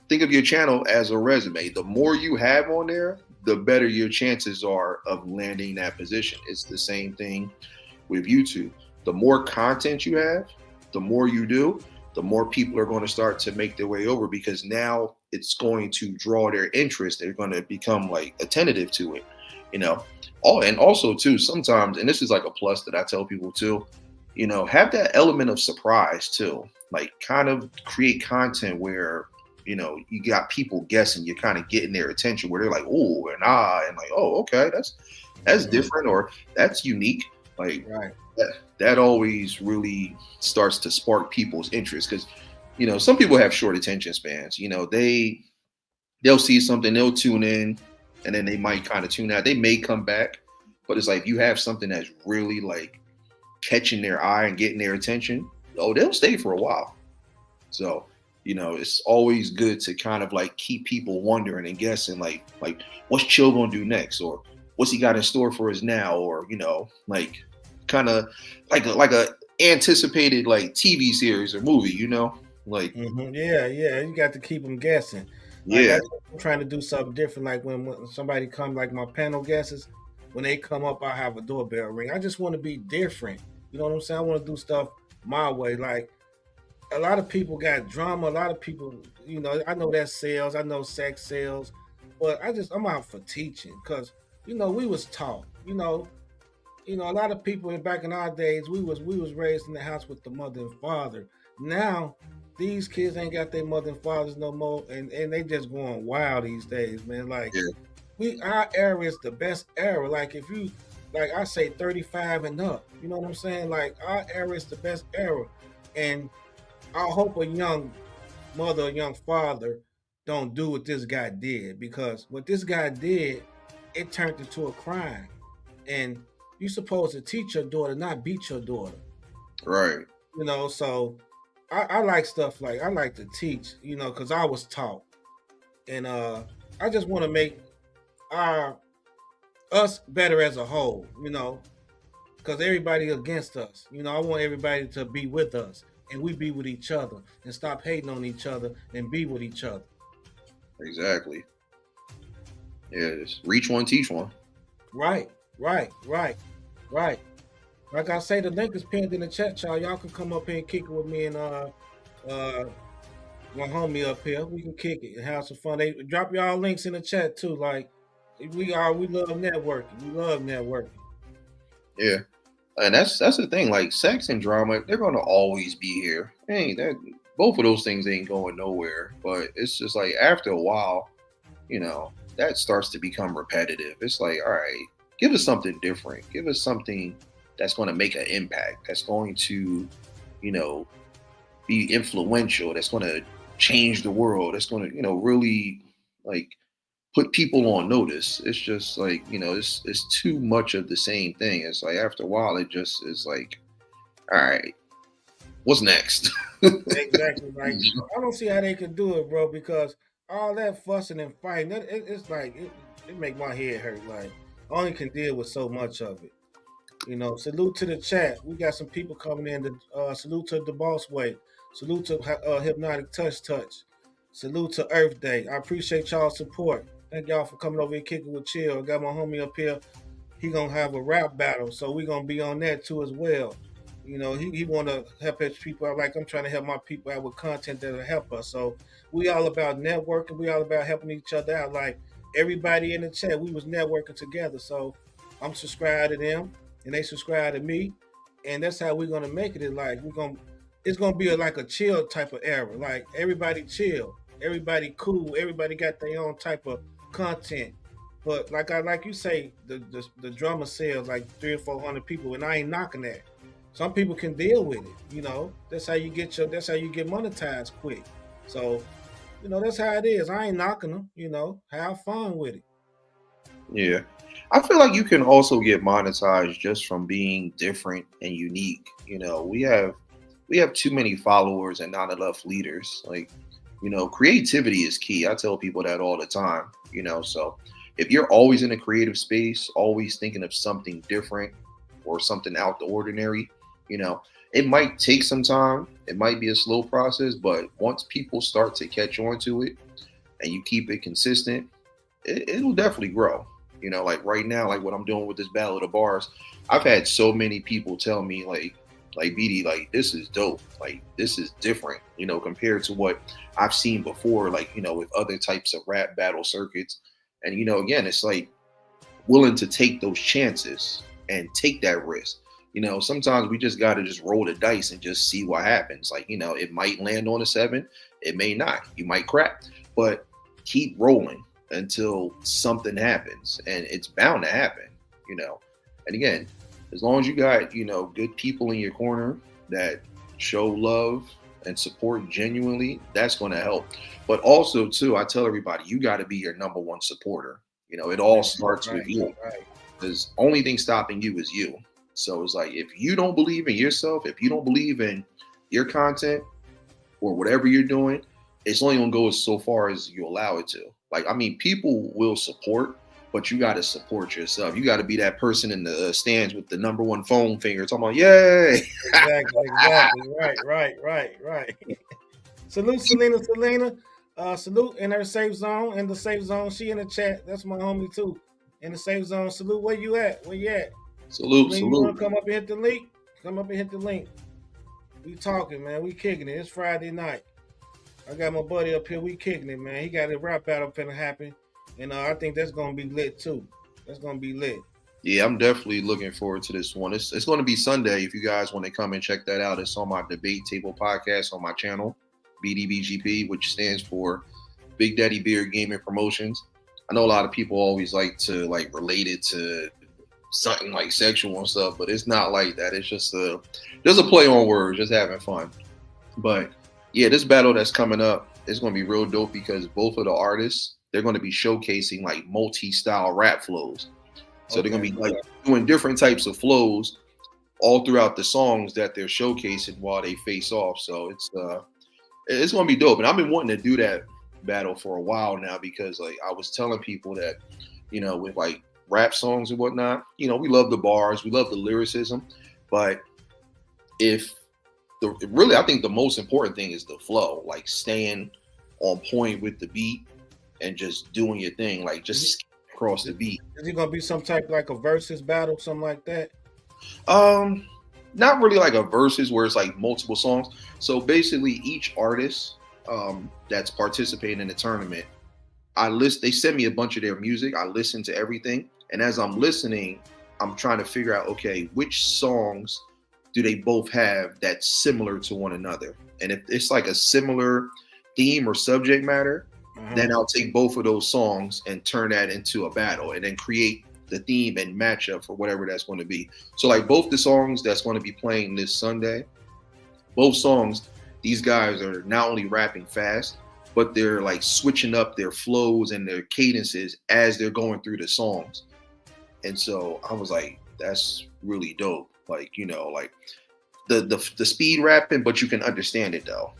Think of your channel as a resume. The more you have on there, the better your chances are of landing that position. It's the same thing with YouTube. The more content you have, the more you do, the more people are going to start to make their way over, because now it's going to draw their interest. They're going to become like attentive to it, you know. Oh, and also too, sometimes, and this is like a plus that I tell people too, you know, have that element of surprise too. Like kind of create content where, you know, you got people guessing, you're kind of getting their attention where they're like, oh, and and like, oh, okay, that's different, or that's unique. Like that always really starts to spark people's interest, because, you know, some people have short attention spans. You know, they'll see something, they'll tune in, and then they might kind of tune out. They may come back, but it's like if you have something that's really like catching their eye and getting their attention, they'll stay for a while. So, you know, it's always good to kind of like keep people wondering and guessing, like what's Chill gonna do next, or what's he got in store for us now, or, you know, like kind of like a anticipated like TV series or movie, you know, like yeah, you got to keep them guessing. Yeah, I'm trying to do something different. Like when somebody come, like my panel guesses, when they come up, I have a doorbell ring. I just want to be different. You know what I'm saying? I want to do stuff my way. Like a lot of people got drama. A lot of people, you know, I know that sales. I know sex sales, but I'm out for teaching, because, you know, we was taught. You know, a lot of people back in our days, we was raised in the house with the mother and father. Now these kids ain't got their mother and fathers no more, and they just going wild these days, man. Like our era is the best era. Like if you, like I say 35 and up, you know what I'm saying? Like our era is the best era. And I hope a young mother, a young father don't do what this guy did, because what this guy did, it turned into a crime. And you're supposed to teach your daughter, not beat your daughter. right. You know, so I like stuff like I like to teach, you know, because I was taught, and I just want to make our us better as a whole, you know, because everybody against us. You know, I want everybody to be with us, and we be with each other, and stop hating on each other, and be with each other. Exactly. Yeah, just reach one, teach one. Right, right, right, right. Like I say, the link is pinned in the chat, y'all. Y'all can come up here and kick it with me and uh my homie up here. We can kick it and have some fun. They drop y'all links in the chat too. Like we love networking. We love networking. Yeah. And that's the thing. Like sex and drama, they're gonna always be here. Hey, that both of those things ain't going nowhere. But it's just like after a while, you know, that starts to become repetitive. It's like, all right, give us something different. Give us something that's going to make an impact. That's going to, you know, be influential. That's going to change the world. That's going to, you know, really like put people on notice. It's just like, you know, it's too much of the same thing. It's like after a while, it just is like, all right, what's next? Exactly. Like I don't see how they can do it, bro, because all that fussing and fighting, it's like it make my head hurt. Like I only can deal with so much of it. You know, salute to the chat. We got some people coming in. Salute to the Boss Way. Salute to Hypnotic Touch. Salute to Earth Day. I appreciate y'all's support. Thank y'all for coming over here kicking with chill. I got my homie up here. He gonna have a rap battle, so we gonna be on that too as well. You know, he want to help his people out. Like I'm trying to help my people out with content that'll help us. So we all about networking. We all about helping each other out. Like everybody in the chat, we was networking together. So I'm subscribed to them, and they subscribe to me, and that's how we're gonna make it. It's like it's gonna be like a chill type of era. Like everybody chill, everybody cool, everybody got their own type of content. But like you say, the drummer sells like 300 or 400 people, and I ain't knocking that. Some people can deal with it, you know. That's how you get monetized quick. So, you know, that's how it is. I ain't knocking them, you know. Have fun with it. Yeah. I feel like you can also get monetized just from being different and unique. You know, we have too many followers and not enough leaders. Like, you know, creativity is key. I tell people that all the time, you know. So if you're always in a creative space, always thinking of something different or something out the ordinary, you know, it might take some time. It might be a slow process, but once people start to catch on to it and you keep it consistent, it'll definitely grow. You know, like right now, like what I'm doing with this Battle of the Bars, I've had so many people tell me like BD, like this is dope, like this is different, you know, compared to what I've seen before, like, you know, with other types of rap battle circuits. And, you know, again, it's like willing to take those chances and take that risk. You know, sometimes we just got to just roll the dice and just see what happens. Like, you know, it might land on a 7, it may not, you might crack, but keep rolling until something happens, and it's bound to happen, you know. And again, as long as you got, you know, good people in your corner that show love and support genuinely, that's going to help. But also too, I tell everybody, you got to be your number one supporter. You know, it all starts with you, because only thing stopping you is you. So it's like, if you don't believe in yourself, if you don't believe in your content or whatever you're doing, it's only going to go so far as you allow it to. Like, I mean, people will support, but you got to support yourself. You got to be that person in the stands with the number one phone finger talking about, yay. Exactly. Right. Salute, Selena. Salute in her safe zone. In the safe zone, she in the chat. That's my homie too. In the safe zone. Salute. Where you at? Salute. You want to come up and hit the link? Come up and hit the link. We talking, man. We kicking it. It's Friday night. I got my buddy up here. We kicking it, man. He got a rap battle finna happen, and I think that's gonna be lit too. That's gonna be lit. Yeah, I'm definitely looking forward to this one. It's going to be Sunday. If you guys want to come and check that out, it's on my Debate Table podcast on my channel, BDBGP, which stands for Big Daddy Beard Gaming Promotions. I know a lot of people always like to like relate it to something like sexual and stuff, but it's not like that. It's just there's a play on words, just having fun. But yeah, this battle that's coming up is going to be real dope, because both of the artists, they're going to be showcasing like multi-style rap flows. So they're going to be like doing different types of flows, all throughout the songs that they're showcasing while they face off. So it's gonna be dope. And I've been wanting to do that battle for a while now because like I was telling people that, with like rap songs and whatnot, we love the bars, we love the lyricism, but if I think the most important thing is the flow, like staying on point with the beat and just doing your thing, like just across the beat. Is it gonna be some type like a versus battle, something like that? Not really like a versus where it's like multiple songs. So basically each artist that's participating in the tournament, they send me a bunch of their music. I listen to everything. And as I'm listening, I'm trying to figure out, okay, which songs do they both have that's similar to one another? And if it's like a similar theme or subject matter, then I'll take both of those songs and turn that into a battle and then create the theme and matchup for whatever that's going to be. So like both the songs that's going to be playing this Sunday, both songs, these guys are not only rapping fast, but they're like switching up their flows and their cadences as they're going through the songs. And so I was like, that's really dope. Like, like the speed rapping, but you can understand it though.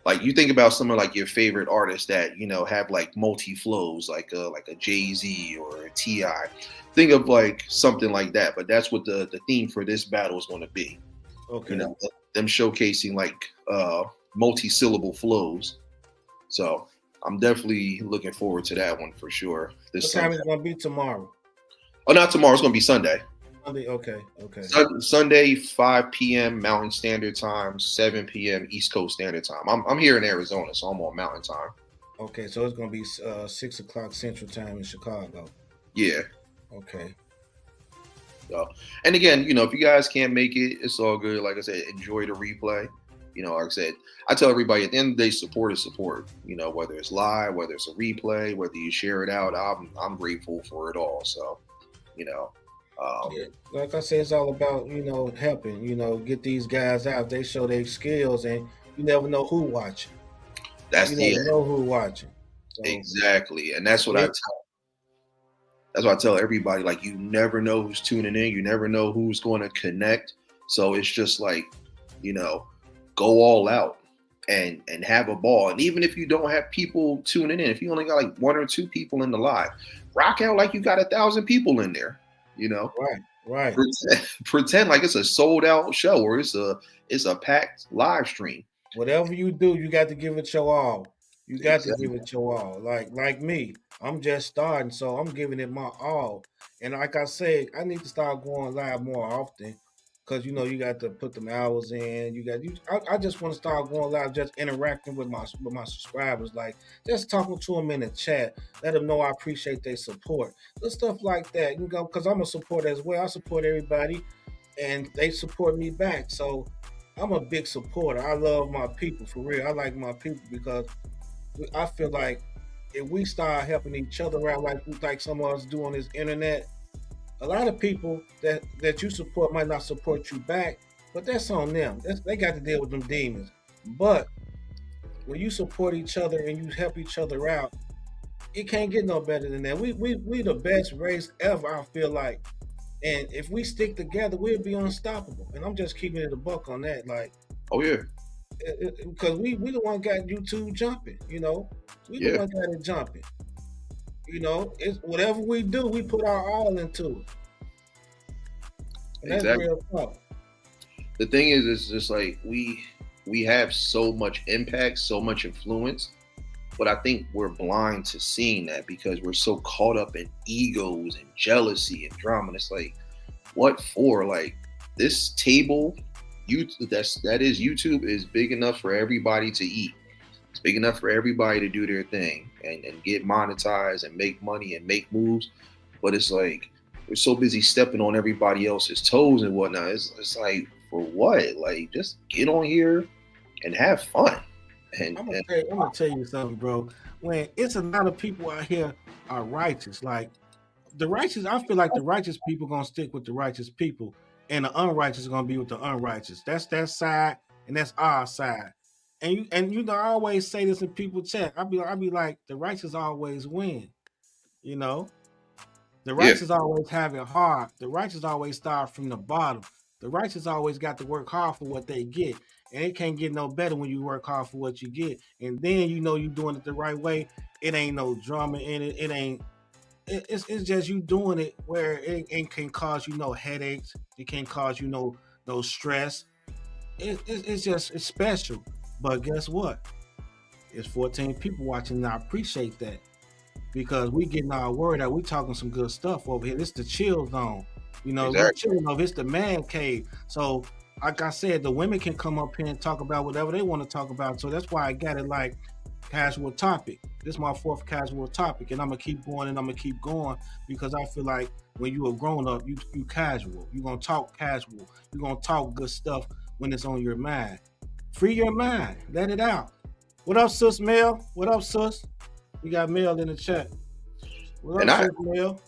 Like you think about some of like your favorite artists that, have like multi flows, like a Jay-Z or a T.I. Think of like something like that. But that's what the theme for this battle is going to be. Okay. Them showcasing like multi-syllable flows. So I'm definitely looking forward to that one for sure. What time is it going to be tomorrow? Oh, not tomorrow. It's going to be Sunday. Okay. Sunday, 5 p.m. Mountain Standard Time, 7 p.m. East Coast Standard Time. I'm here in Arizona, so I'm on Mountain Time. Okay, so it's going to be 6 o'clock Central Time in Chicago. Yeah. Okay. So, and again, if you guys can't make it, it's all good. Like I said, enjoy the replay. Like I said, I tell everybody at the end of the day, support is support. Whether it's live, whether it's a replay, whether you share it out, I'm grateful for it all. So, like I said, it's all about helping. Get these guys out. They show their skills, and you never know who watching. That's you never know who watching. So, exactly, and that's what I tell everybody. Like, you never know who's tuning in. You never know who's going to connect. So it's just like, go all out and have a ball. And even if you don't have people tuning in, if you only got like 1 or 2 people in the live, rock out like you got 1,000 people in there. Right. Pretend like it's a sold out show or it's a packed live stream. Whatever you do, you got to give it your all. You got to give it your all. Like me, I'm just starting, so I'm giving it my all. And like I said, I need to start going live more often because you got to put them hours in. I just want to start going live, just interacting with my subscribers, like just talking to them in the chat, let them know I appreciate their support, good stuff like that. Because I'm a supporter as well. I support everybody, and they support me back. So I'm a big supporter. I love my people for real. I like my people because I feel like if we start helping each other out like some of us do on this internet, a lot of people that you support might not support you back, but that's on them. They got to deal with them demons. But when you support each other and you help each other out, it can't get no better than that. We the best race ever, I feel like. And if we stick together, we'll be unstoppable. And I'm just keeping it a buck on that. Like, oh yeah, because we the one got YouTube jumping. We the one got it jumping. It's whatever we do, we put our all into it. And that's real tough. The thing is, it's just like we have so much impact, so much influence, but I think we're blind to seeing that because we're so caught up in egos and jealousy and drama. And it's like, what for? Like, this table, that is YouTube, is big enough for everybody to eat. It's big enough for everybody to do their thing and get monetized and make money and make moves. But it's like, we're so busy stepping on everybody else's toes and whatnot. It's like, for what? Like, just get on here and have fun. And I'm gonna tell you something, bro. When it's a lot of people out here are righteous, like the righteous, I feel like the righteous people gonna stick with the righteous people, and the unrighteous are gonna be with the unrighteous. That's their side, and that's our side. And I always say this in people chat. I be like, the righteous always win. The righteous always have it hard. The righteous always start from the bottom. The righteous always got to work hard for what they get. And it can't get no better when you work hard for what you get. And then you know you doing it the right way. It ain't no drama in it. It ain't. It's just you doing it where it can cause you no headaches. It can't cause you no stress. It's just it's special. But guess what? It's 14 people watching. And I appreciate that because we getting our word out. We talking some good stuff over here. This the chill zone. You know, we're chilling over. It's the man cave. So, like I said, the women can come up here and talk about whatever they want to talk about. So that's why I got it like casual topic. This is my fourth casual topic, and I'm gonna keep going and I'm gonna keep going because I feel like when you a grown up, you casual. You gonna talk casual. You gonna talk good stuff when it's on your mind. Free your mind. Let it out. What up, sis Mel? What up, sis? We got Mel in the chat. What up, sis Mel?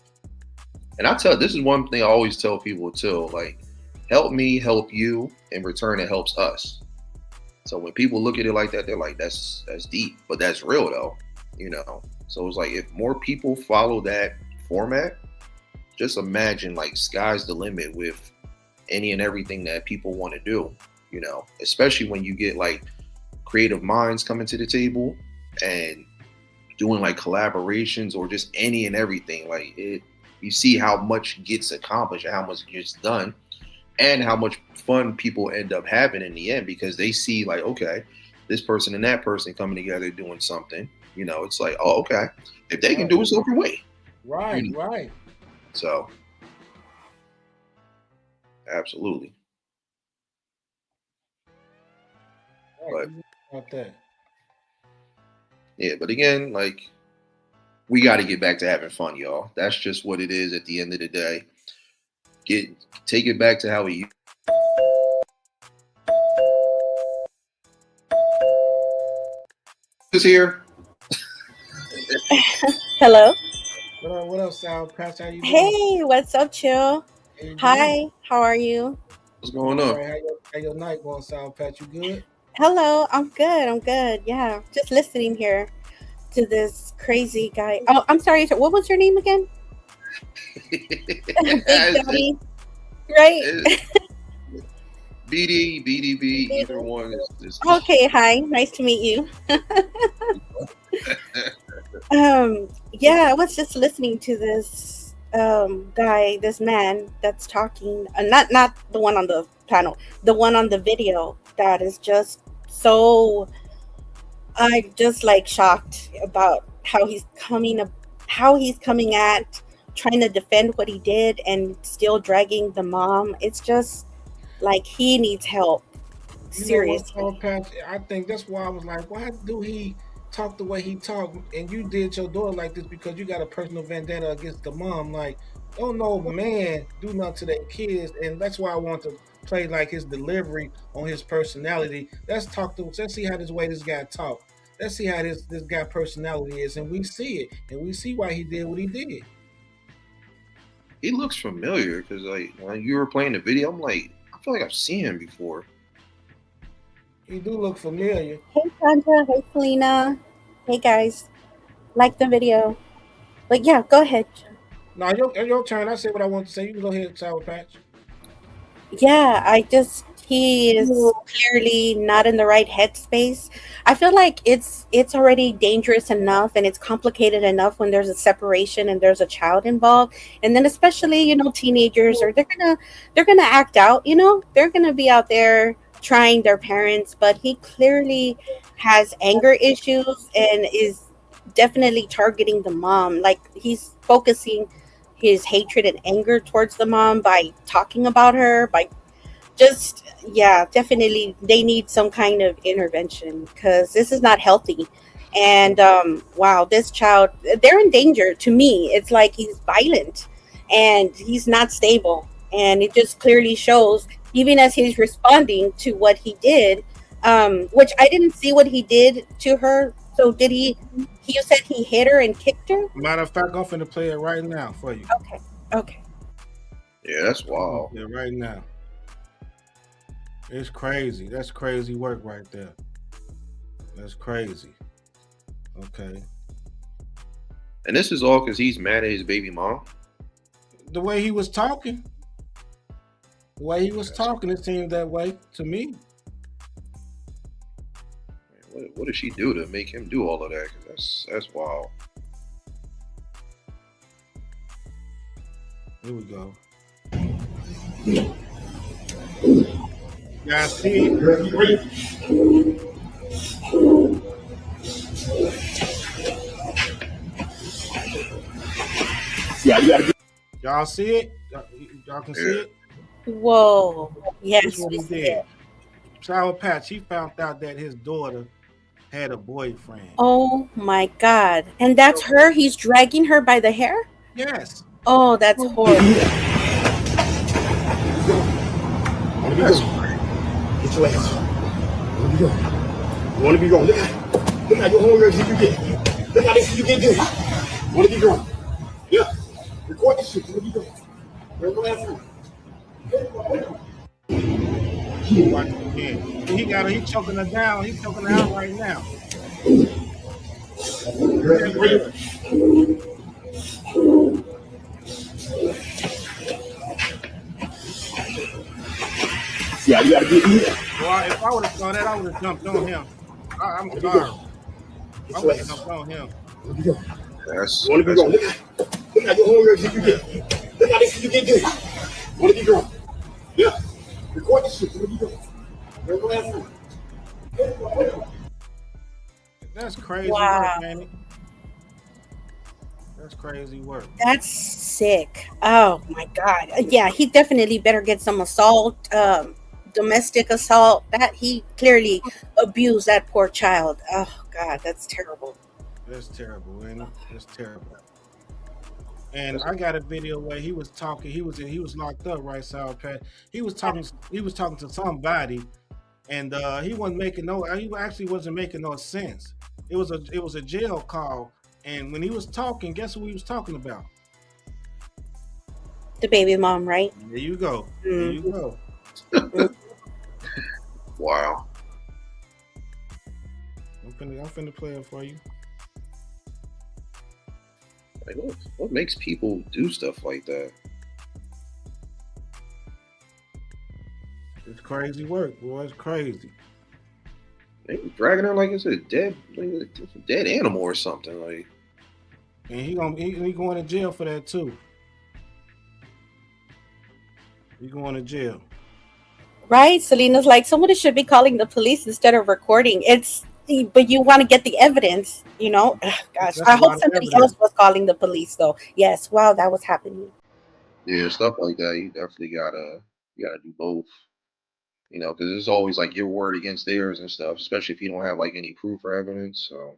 And I tell, this is one thing I always tell people too, like, help me help you, in return it helps us. So when people look at it like that, they're like, that's deep, but that's real though, you know? So it's like, if more people follow that format, just imagine like sky's the limit with any and everything that people want to do, you know, especially when you get like creative minds coming to the table and doing like collaborations or just any and everything. Like you see how much gets accomplished and how much gets done and how much fun people end up having in the end because they see like, okay, this person and that person coming together doing something, you know, it's like, oh, okay, if they can do it, so can we. Right, you know? right. So, absolutely. Right. But, yeah, but again, like, we got to get back to having fun, y'all. That's just what it is at the end of the day. Take it back to how we is here. Hello. What up, Sour Patch? How you doing? Hey, what's up, Chill? Hi, how are you? What's going on? Right, how your night going, Sour Patch? You good? Hello, I'm good. Yeah, just listening here to this crazy guy. Oh, I'm sorry. What was your name again? Big Daddy, right? BDB, either one is Okay, hi. Nice to meet you. Yeah, I was just listening to this guy, this man that's talking, not the one on the panel, the one on the video that is just so, I'm just like shocked about how he's coming at trying to defend what he did and still dragging the mom. It's just like he needs help. Seriously. I think that's why I was like, why do he talk the way he talked? And you did your daughter like this because you got a personal vendetta against the mom. Like, don't no man do nothing to their kids, and that's why I want to play like his delivery on his personality. Let's see how this guy talk. Let's see how this guy personality is, and we see it, and we see why he did what he did. He looks familiar because like when you were playing the video, I'm like, I feel like I've seen him before. He do look familiar. Hey Sandra, hey Selena. Hey guys. Like the video. But yeah, go ahead. No, your turn. I said what I want to say. You can go ahead, Sour Patch. Yeah, he is clearly not in the right headspace. I feel like it's already dangerous enough and it's complicated enough when there's a separation and there's a child involved. And then especially, teenagers, or they're gonna act out, they're gonna be out there trying their parents, but he clearly has anger issues and is definitely targeting the mom. Like he's focusing his hatred and anger towards the mom by talking about her, by definitely they need some kind of intervention because this is not healthy. And wow, this child, they're in danger. To me, it's like he's violent and he's not stable, and it just clearly shows even as he's responding to what he did, which I didn't see what he did to her. So did he? You said he hit her and kicked her? Matter of fact, I'm finna play it right now for you. Okay. Yeah, that's wild. Yeah, right now. It's crazy. That's crazy work right there. That's crazy. Okay. And this is all because he's mad at his baby mom? The way he was talking, it seemed that way to me. What did she do to make him do all of that? 'Cause that's wild. Here we go. Y'all see it? Y'all see it? Y'all can see Yeah. it? Whoa. This Yes, is what we he see did. it. Sour Patch, he found out that his daughter had a boyfriend. Oh my God. And that's her? He's dragging her by the hair? Yes. Oh, that's horrible. That's get your ass. Where you going? You want to be going? Look how your homegirls you get. Look how this you get good. Want to be going? Yeah. Record this shit. Where you going? Where's the last one? Watch it again. He got her. He choking her down. He's choking her out right now. Yeah, you gotta get in here. Boy, if I would have saw that, I would have jumped on him. I'm sorry. I would have jumped on him. Where you going? That's You want to be going? Look how your homegirls you get. Look how this you get good. Want to be going? Yeah. Record this shit. Where you going? Where's the last one? That's crazy Wow. work, ain't it? That's crazy work. That's sick. Oh my God. Yeah, he definitely better get some assault, domestic assault. That he clearly abused that poor child. Oh God, that's terrible. That's terrible, ain't it? That's terrible. And I got a video where he was talking. He was locked up, right, Sour Patch? He was talking. He was talking to somebody, and he wasn't making no. He actually wasn't making no sense. It was a jail call, and when he was talking, guess who he was talking about? The baby mom, right? There you go. There you go. wow. I'm finna play it for you. Like, what makes people do stuff like that? It's crazy work, boy. It's crazy. They dragging her like it's a dead animal or something. Like, And he going to jail for that too. He going to jail. Right? Selena's like, somebody should be calling the police instead of recording. But you want to get the evidence, you know? Ugh, gosh, That's I a hope lot of somebody evidence. else was calling the police, though. Yes, wow, that was happening. yeah, stuff like that. You definitely gotta do both. You know, because it's always like your word against theirs and stuff, especially if you don't have like any proof or evidence. So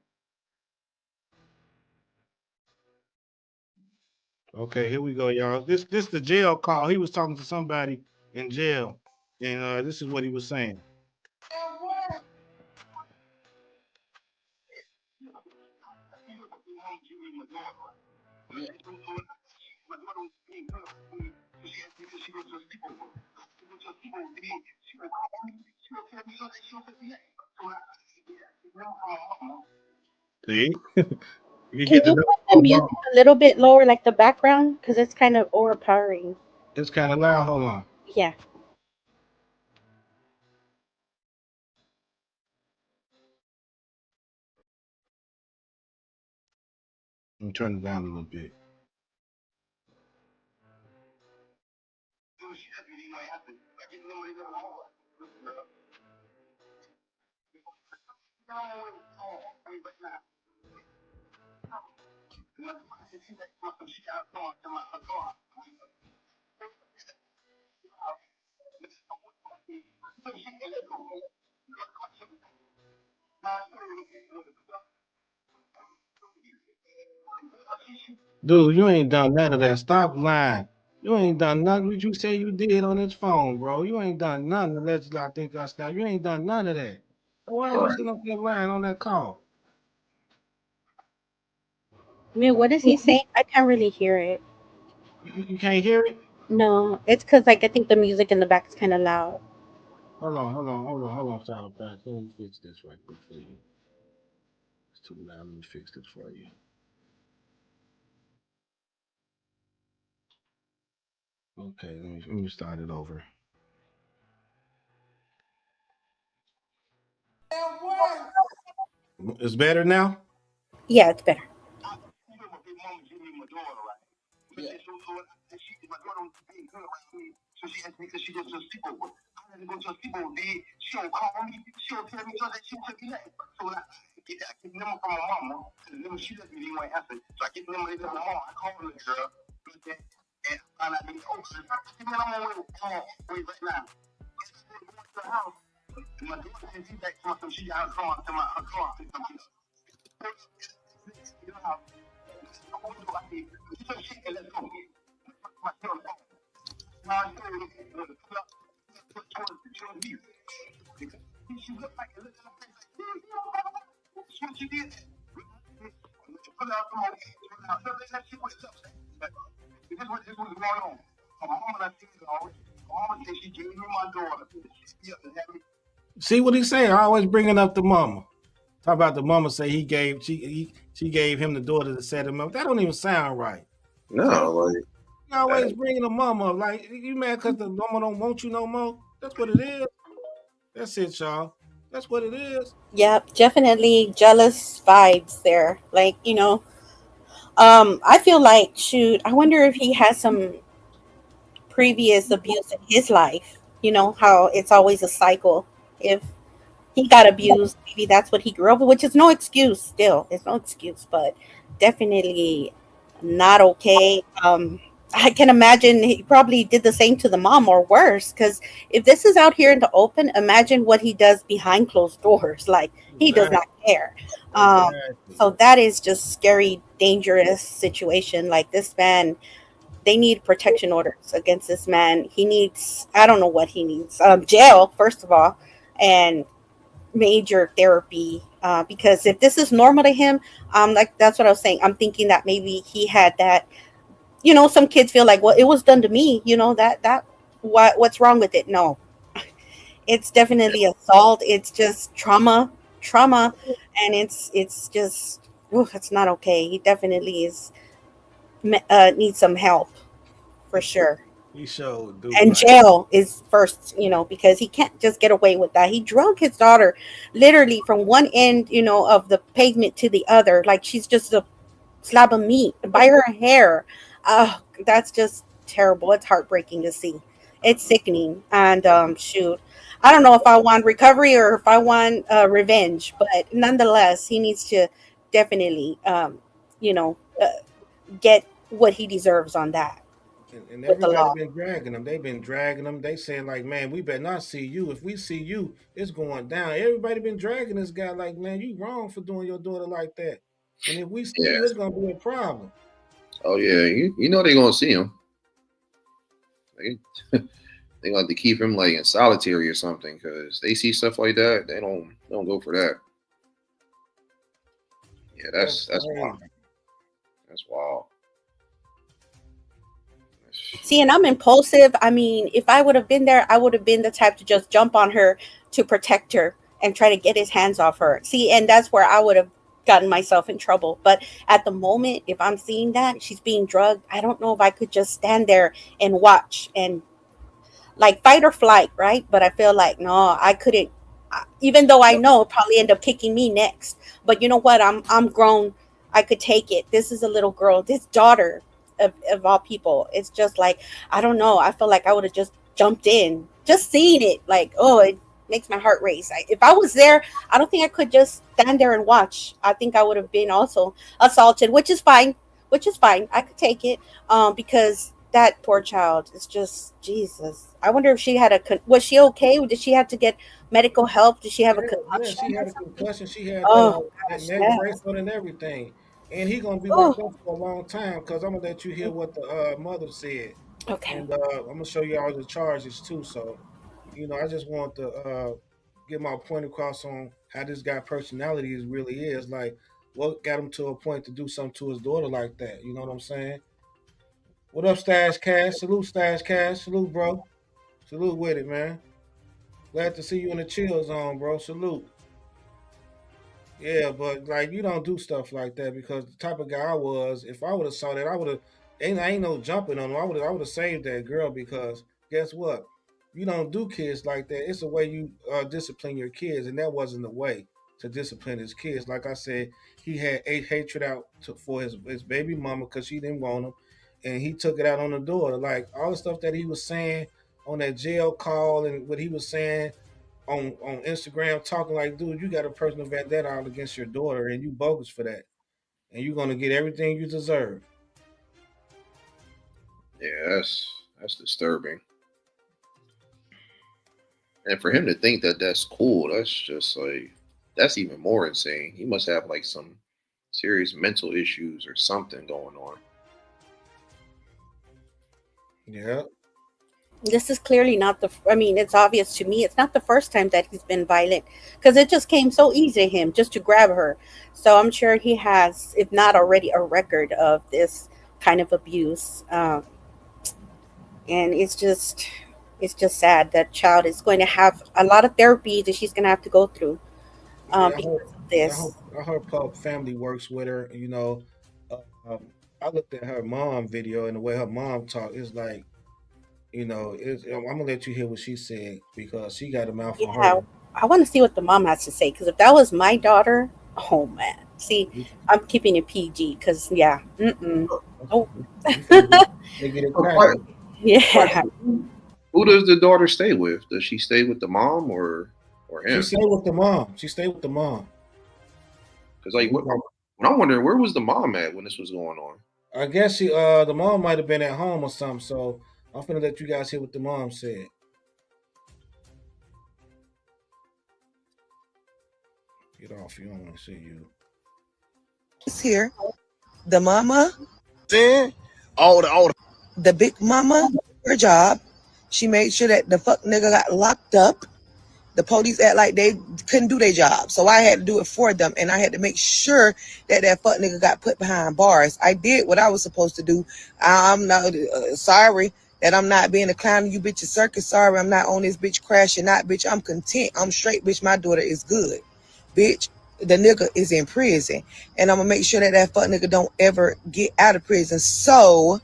Okay, here we go, y'all. This the jail call. He was talking to somebody in jail, and this is what he was saying. See, you Can get to you know. put the music a little bit lower, like the background? Because it's kind of overpowering. It's kind of loud. Hold on. Yeah. Let me turn it down a little bit. Dude, you ain't done none of that. Stop lying. You ain't done nothing what you say you did on this phone, bro. You ain't done nothing unless I think I stopped. You ain't done none of that. Why are you sitting up there lying on that call? I mean, what is he saying? I can't really hear it. You can't hear it? No, it's because, like, I think the music in the back is kind of loud. Hold on, Sour Patch. Let me fix this right quick for you. It's too loud. Let me fix this for you. Okay, let me start it over. It's better now? Yeah, it's better. See what he's saying? Always bringing up the mama. Talk about the mama say she gave him the daughter to set him up. That don't even sound right. No, So like you always bringing the mama up. Like you mad because the mama don't want you no more? That's what it is. That's it, y'all. That's what it is. Yep, definitely jealous vibes there. Like, I feel like, shoot, I wonder if he has some previous abuse in his life. You know, how it's always a cycle. If he got abused, maybe that's what he grew up with, which is no excuse still. It's no excuse, but definitely not okay. I can imagine he probably did the same to the mom or worse, because if this is out here in the open, imagine what he does behind closed doors. Like, he does Exactly. not care. Exactly. So that is just scary, dangerous situation. Like, this man, they need protection orders against this man. He needs, I don't know what he needs. Jail, first of all, and major therapy. Because if this is normal to him, like, that's what I was saying. I'm thinking that maybe he had that. Some kids feel like, well, it was done to me. What's wrong with it? No, it's definitely assault. It's just trauma, and it's just, it's not okay. He definitely needs some help for sure. He showed do And like jail is first, because he can't just get away with that. He drug his daughter literally from one end, of the pavement to the other, like she's just a slab of meat by her hair. Oh, that's just terrible. It's heartbreaking to see. It's sickening. And shoot, I don't know if I want recovery or if I want revenge, but nonetheless, he needs to definitely, you know, uh, get what he deserves on that and with the everybody law. been dragging them. They've been dragging them. They saying like, man, we better not see you. If we see you, it's going down. Everybody been dragging this guy like, man, you wrong for doing your daughter like that. And if we see yeah. you, it's gonna be a problem. Oh yeah, you know they gonna see him. They they gonna have to keep him like in solitary or something because they see stuff like that. They don't go for that. Yeah, That's that's wild. crazy. That's wild. See, and I'm impulsive. I mean, if I would have been there, I would have been the type to just jump on her to protect her and try to get his hands off her. See, and that's where I would have gotten myself in trouble. But at the moment, if I'm seeing that she's being drugged, I don't know if I could just stand there and watch and, like, fight or flight, right? But I feel like, no, I couldn't. Even though I know it'll probably end up kicking me next, but you know what? I'm grown. I could take it. This is a little girl. This daughter of all people. It's just like, I don't know. I feel like I would have just jumped in, just seeing it. Like, oh, it makes my heart race. If I was there, I don't think I could just stand there and watch. I think I would have been also assaulted, which is fine. Which is fine. I could take it. Because that poor child is just Jesus. I wonder if she had was she okay? Did she have to get medical help? Did she have a Yeah, concussion she or had a something? concussion. She had Oh that gosh, neck yeah. bracelet and everything. And he gonna be locked Oh, up for a long time because I'm gonna let you hear what the mother said. okay. And I'm gonna show you all the charges too. So, I just want to get my point across on how this guy personality really is. Like, what got him to a point to do something to his daughter like that? You know what I'm saying? What up, Stash Cash? Salute, Stash Cash. Salute, bro. Salute with it, man. Glad to see you in the chill zone, bro. Salute. Yeah, but like you don't do stuff like that because the type of guy I was, if I would have saw that, I would have ain't no jumping on them. I would have saved that girl because guess what? You don't do kids like that. It's the way you discipline your kids, and that wasn't the way to discipline his kids. Like I said, he had a hatred out for his baby mama because she didn't want him, and he took it out on the daughter. Like all the stuff that he was saying on that jail call and what he was saying on Instagram, talking like, dude, you got a personal vendetta out against your daughter, and you bogus for that, and you're gonna get everything you deserve. Yeah, that's disturbing. And for him to think that that's cool, that's just like that's even more insane. He must have like some serious mental issues or something going on. Yeah. This is clearly not the, I mean, it's obvious to me, it's not the first time that he's been violent because it just came so easy to him just to grab her. So I'm sure he has, if not already, a record of this kind of abuse. And it's just sad that child is going to have a lot of therapy that she's going to have to go through Yeah, because of this. I hope her family works with her. Uh, um, I looked at her mom video and the way her mom talked. It's like, I'm gonna let you hear what she said because she got a mouth on Yeah, her. I want to see what the mom has to say because if that was my daughter, oh man. See, We, I'm keeping it PG because yeah, oh we finna get, they get it cracking. yeah. Question: who does the daughter stay with? Does she stay with the mom or She him? stayed with the mom. She stayed with the mom. Because So like, we got, when I'm wondering where was the mom at when this was going on? I guess the mom might have been at home or something. So I'm finna let you guys hear what the mom said. Get off. You don't want to see you. Is here. The mama, Saying all the the big mama, her job. She made sure that the fuck nigga got locked up. The police act like they couldn't do their job. So I had to do it for them. And I had to make sure that that fuck nigga got put behind bars. I did what I was supposed to do. I'm not sorry that I'm not being a clown in you bitches circus. Sorry, I'm not on this bitch crashing. Not bitch, I'm content. I'm straight, bitch. My daughter is good. Bitch, the nigga is in prison. And I'm gonna make sure that that fuck nigga don't ever get out of prison. So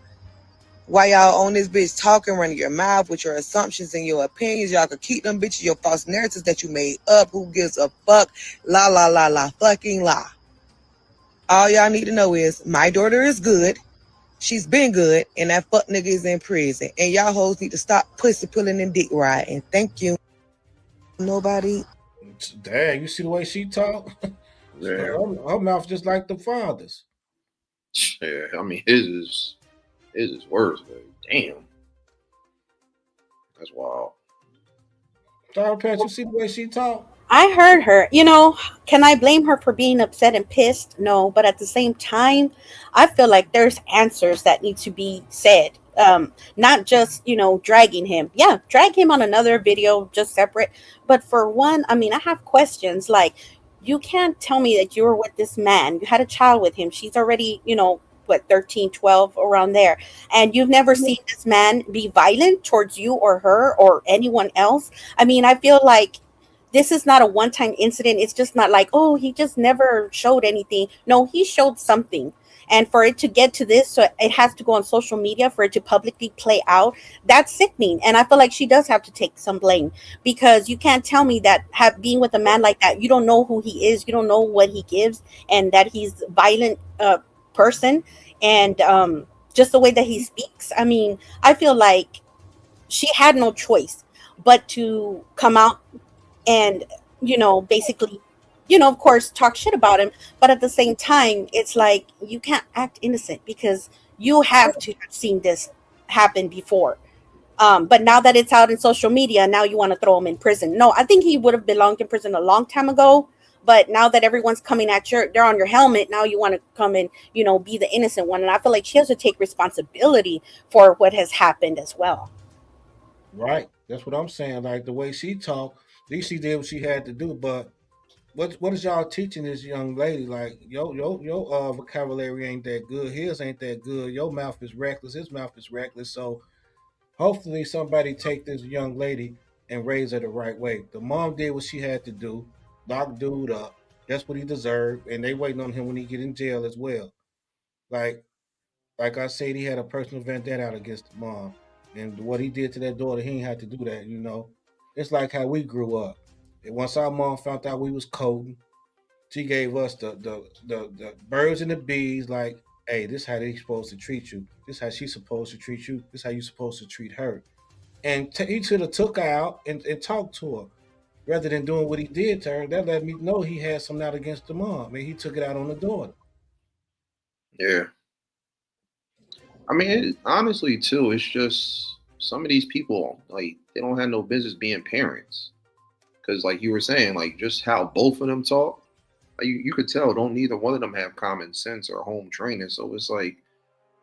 while y'all on this bitch talking, running your mouth with your assumptions and your opinions, y'all could keep them bitches, your false narratives that you made up. Who gives a fuck? La la la la fucking la. All y'all need to know is my daughter is good. She's been good, and that fuck nigga is in prison. And y'all hoes need to stop pussy pulling and dick riding. Thank you. Nobody. Dad, you see the way she talk? Yeah, Her mouth just like the father's. yeah. I mean, his is worse, but damn, that's wild. Sour Patch, you see the way she talk? I heard her. Can I blame her for being upset and pissed? No, but at the same time, I feel like there's answers that need to be said. Not just, dragging him. Yeah, drag him on another video, just separate. But for one, I mean, I have questions like, you can't tell me that you were with this man. You had a child with him. She's already, what, 13, 12, around there. And you've never seen this man be violent towards you or her or anyone else. I mean, I feel like this is not a one-time incident. It's just not like, oh, he just never showed anything. No, he showed something. And for it to get to this, so it has to go on social media for it to publicly play out. That's sickening. And I feel like she does have to take some blame because you can't tell me that being with a man like that, you don't know who he is, you don't know what he gives, and that he's a violent person. And just the way that he speaks. I mean, I feel like she had no choice but to come out and basically of course talk shit about him, but at the same time it's like you can't act innocent because you have to have seen this happen before. But now that it's out in social media, now you want to throw him in prison. No, I think he would have belonged in prison a long time ago, but now that everyone's coming at they're on your helmet, now you want to come and be the innocent one, and I feel like she has to take responsibility for what has happened as well. Right. That's what I'm saying. Like the way she talked, at least she did what she had to do. But what is y'all teaching this young lady? Like your vocabulary ain't that good. His ain't that good. Your mouth is reckless. His mouth is reckless. So hopefully somebody take this young lady and raise her the right way. The mom did what she had to do. Lock dude up. That's what he deserved. And they waiting on him when he get in jail as well. Like like I said, he had a personal vendetta out against the mom, and what he did to that daughter, he ain't had to do that. It's like how we grew up. And once our mom found out we was coding, she gave us the birds and the bees. Like, hey, this how they supposed to treat you. This how she's supposed to treat you. This how you supposed to treat her. And he should have took her out and talked to her rather than doing what he did to her. That let me know he had something out against the mom, and he took it out on the daughter. Yeah. I mean, honestly, too, it's just some of these people, like, they don't have no business being parents. Because, like you were saying, like, just how both of them talk, like, you could tell, don't neither one of them have common sense or home training. So it's like,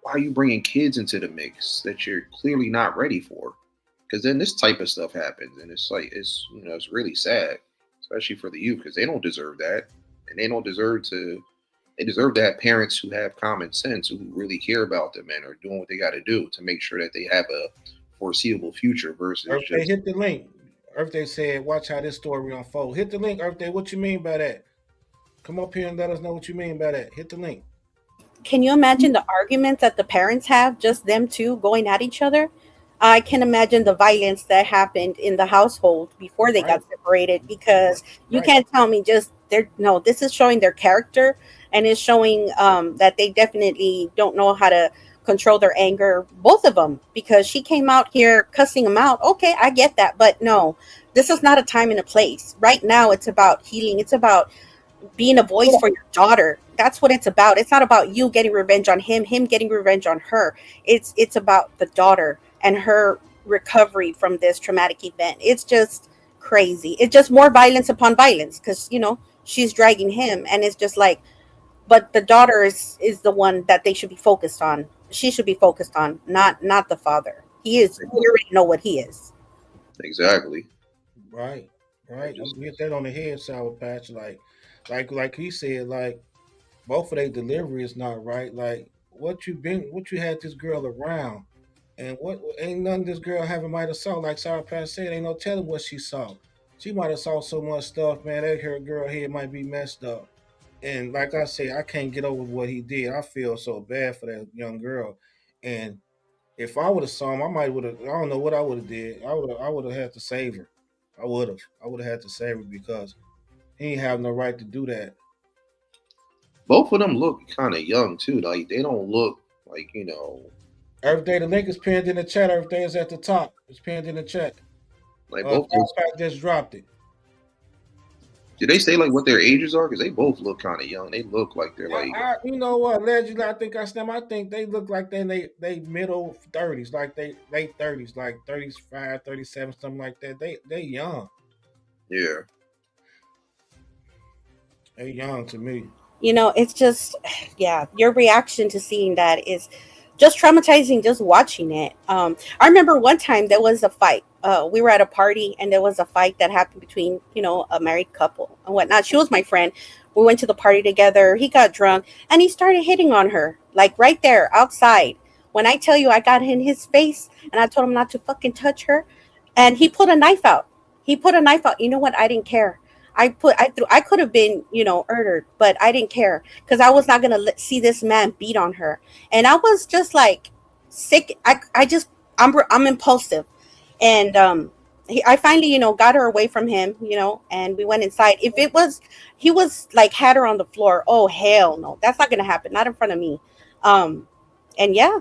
why are you bringing kids into the mix that you're clearly not ready for? Because then this type of stuff happens, and it's like, it's really sad, especially for the youth, because they don't deserve that, and they don't deserve to. They deserve to have parents who have common sense, who really care about them and are doing what they got to do to make sure that they have a foreseeable future versus Earth Day, just. hit the link. Earth Day said, watch how this story unfold. Hit the link, Earth Day. What you mean by that? Come up here and let us know what you mean by that. Hit the link. Can you imagine the arguments that the parents have, just them two going at each other? I can imagine the violence that happened in the household before they Right, got separated, because you right. can't tell me just they're no, this is showing their character, and it's showing that they definitely don't know how to control their anger, both of them, because she came out here cussing them out. Okay, I get that, but no, this is not a time and a place. Right now, it's about healing. It's about being a voice for your daughter. That's what it's about. It's not about you getting revenge on him getting revenge on her. It's about the daughter and her recovery from this traumatic event. It's just crazy. It's just more violence upon violence, because she's dragging him, and it's just like, but the daughter is the one that they should be focused on. She should be focused on, not the father. He is. We already know what he is. Exactly. Right, I right. just You hit that on the head, Sour Patch. Like he said, like both of their delivery is not right. Like what you had this girl around, and what ain't none this girl having might have saw. Like Sour Patch said, ain't no telling what she saw. She might have saw so much stuff, man. That her girl head might be messed up. And like I say, I can't get over what he did. I feel so bad for that young girl. And if I would have saw him, I might would have. I don't know what I would have did. I would have had to save her. I would have. I would have had to save her because he ain't have no right to do that. both of them look kind of young too. Like they don't look like Every day the link is pinned in the chat. Every day is at the top. It's pinned in the chat. like both those. Southpack just dropped it. Did they say like what their ages are? Because they both look kind of young. They look like they're like. You know what? Allegedly, I think I snap. I think they look like they middle 30s, like they late 30s, like 35, 37, something like that. They young. Yeah. They young to me. It's just, yeah, your reaction to seeing that is just traumatizing, just watching it. I remember one time there was a fight. We were at a party, and there was a fight that happened between a married couple and whatnot. She was my friend. We went to the party together. He got drunk, and he started hitting on her, like right there outside. When I tell you, I got in his face and I told him not to fucking touch her, and he put a knife out. You know what? I didn't care. I could have been, murdered, but I didn't care, because I was not gonna see this man beat on her, and I was just like sick. I'm impulsive, and I finally, got her away from him, and we went inside. If it was, he was like had her on the floor. Oh hell no, that's not gonna happen. Not in front of me. Um, and yeah,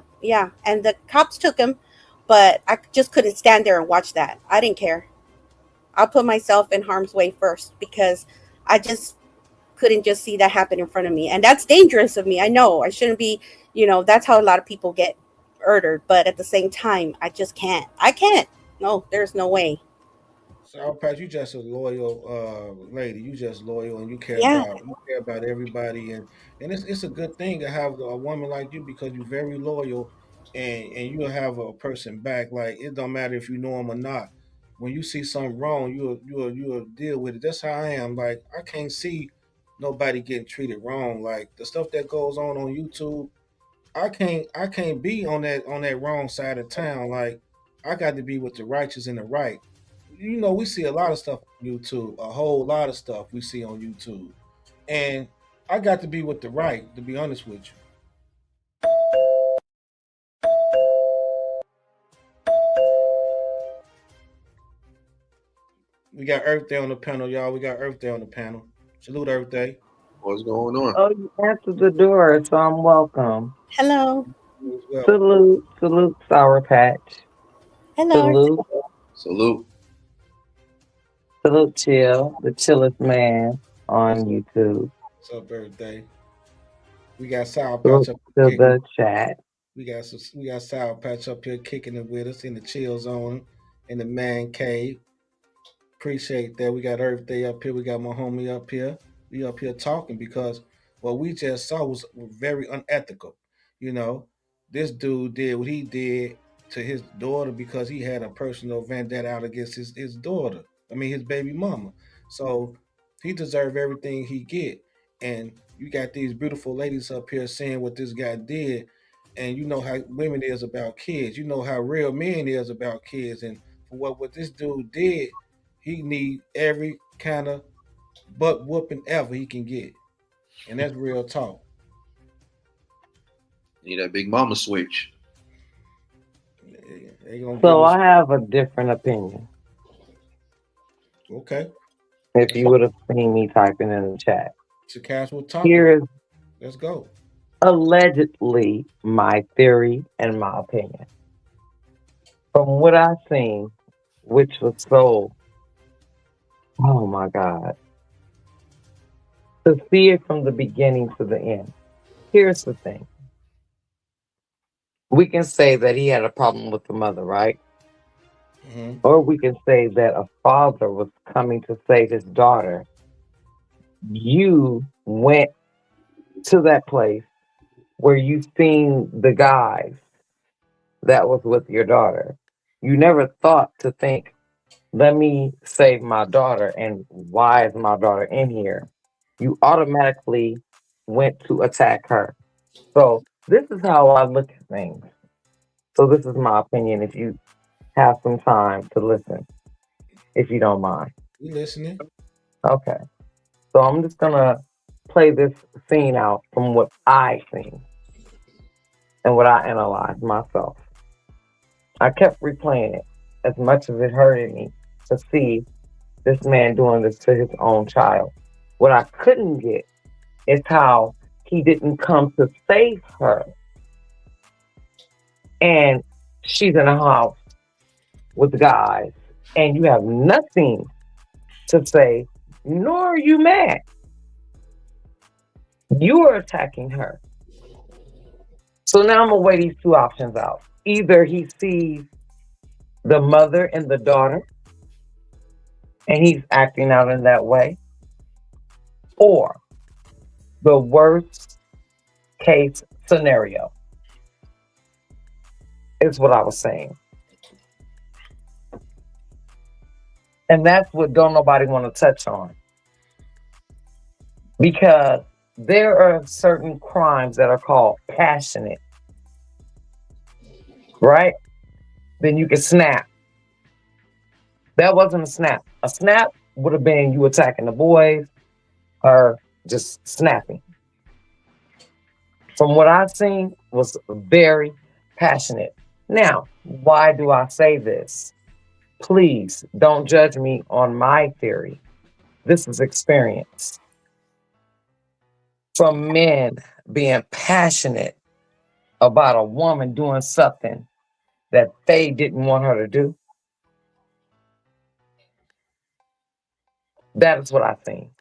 and the cops took him, but I just couldn't stand there and watch that. I didn't care. I'll put myself in harm's way first, because I just couldn't just see that happen in front of me. And that's dangerous of me. I know I shouldn't be, that's how a lot of people get murdered. But at the same time, I just can't. I can't. No, there's no way. Sour Patch, you just a loyal lady. You just loyal, and Yeah. you care about everybody, and it's a good thing to have a woman like you, because you're very loyal, and you have a person back. Like, it don't matter if you know him or not. When you see something wrong, you'll deal with it. That's how I am. Like, I can't see nobody getting treated wrong. Like the stuff that goes on YouTube, I can't be on that wrong side of town. Like, I got to be with the righteous and the right. We see a lot of stuff on YouTube, a whole lot of stuff we see on YouTube. And I got to be with the right, to be honest with you. We got Earth Day on the panel, y'all. We got Earth Day on the panel. Salute Earth Day. What's going on? Oh, you answered the door, so I'm welcome. Hello. You as well. Salute, Sour Patch. Hello. Salute, Salute. Chill, the chillest man on YouTube. What's up, Earth Day? We got Sour Salute Patch up to kicking. the chat. We got Sour Patch up here kicking it with us in the chill zone in the man cave. Appreciate that. We got Earth Day up here. We got my homie up here. We up here talking because what we just saw was very unethical. You know, this dude did what he did to his daughter because he had a personal vendetta out against his daughter. I mean, his baby mama. So he deserved everything he get. And you got these beautiful ladies up here saying what this guy did. And you know how women is about kids. You know how real men is about kids. And for what this dude did, he need every kind of butt whooping ever he can get. And that's real talk. Need that big mama switch. They gonna So give I have a different opinion. okay. If you would have seen me typing in the chat. It's a casual topic. Here is Let's go. allegedly my theory and my opinion. From what I've seen, which was so, oh my God, to see it from the beginning to the end. Here's the thing. We can say that he had a problem with the mother, right? Mhm. Or we can say that a father was coming to save his daughter. You went to that place where you seen the guys that was with your daughter. You never thought to think, let me save my daughter, and why is my daughter in here? You automatically went to attack her. So this is how I look at things. So this is my opinion if you have some time to listen, if you don't mind. We listening. Okay. So I'm just gonna play this scene out from what I seen and what I analyzed myself. I kept replaying it as much as it hurted me to see this man doing this to his own child. What I couldn't get is how he didn't come to save her. And she's in a house with guys, and you have nothing to say, nor are you mad. You are attacking her. So now I'm gonna weigh these two options out. Either he sees the mother and the daughter, and he's acting out in that way, or the worst case scenario is what I was saying. And that's what don't nobody want to touch on. Because there are certain crimes that are called passionate, right? Then you can snap. That wasn't a snap. A snap would have been you attacking the boys or just snapping. From what I've seen, was very passionate. Now, why do I say this? Please don't judge me on my theory. This is experience. From men being passionate about a woman doing something that they didn't want her to do. That is what I think.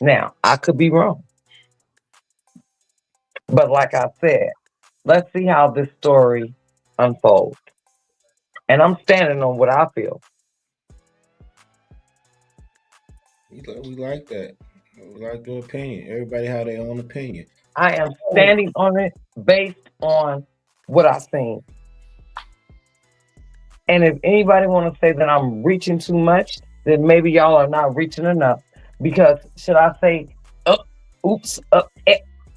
Now, I could be wrong. But like I said, let's see how this story unfolds. And I'm standing on what I feel. We like that. We like your opinion. Everybody have their own opinion. I am standing on it based on what I've seen. And if anybody want to say that I'm reaching too much, then maybe y'all are not reaching enough. Because should I say,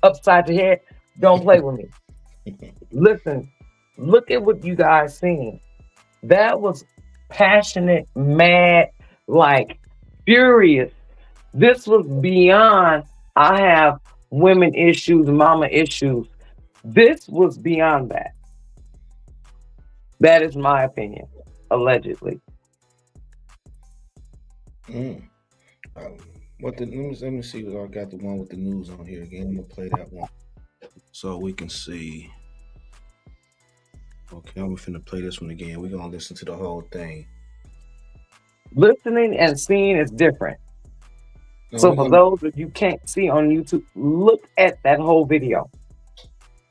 upside your head? Don't play with me. Listen, look at what you guys seen. That was passionate, mad, like furious. This was beyond, I have women issues, mama issues. This was beyond that. That is my opinion, allegedly. Mm. Um, let me see what I got the one with the news on here again. I'm gonna play that one so we can see. Okay, I'm finna play this one again. We're gonna listen to the whole thing. Listening and seeing is different. No, So we're for gonna those that you can't see on YouTube, look at that whole video.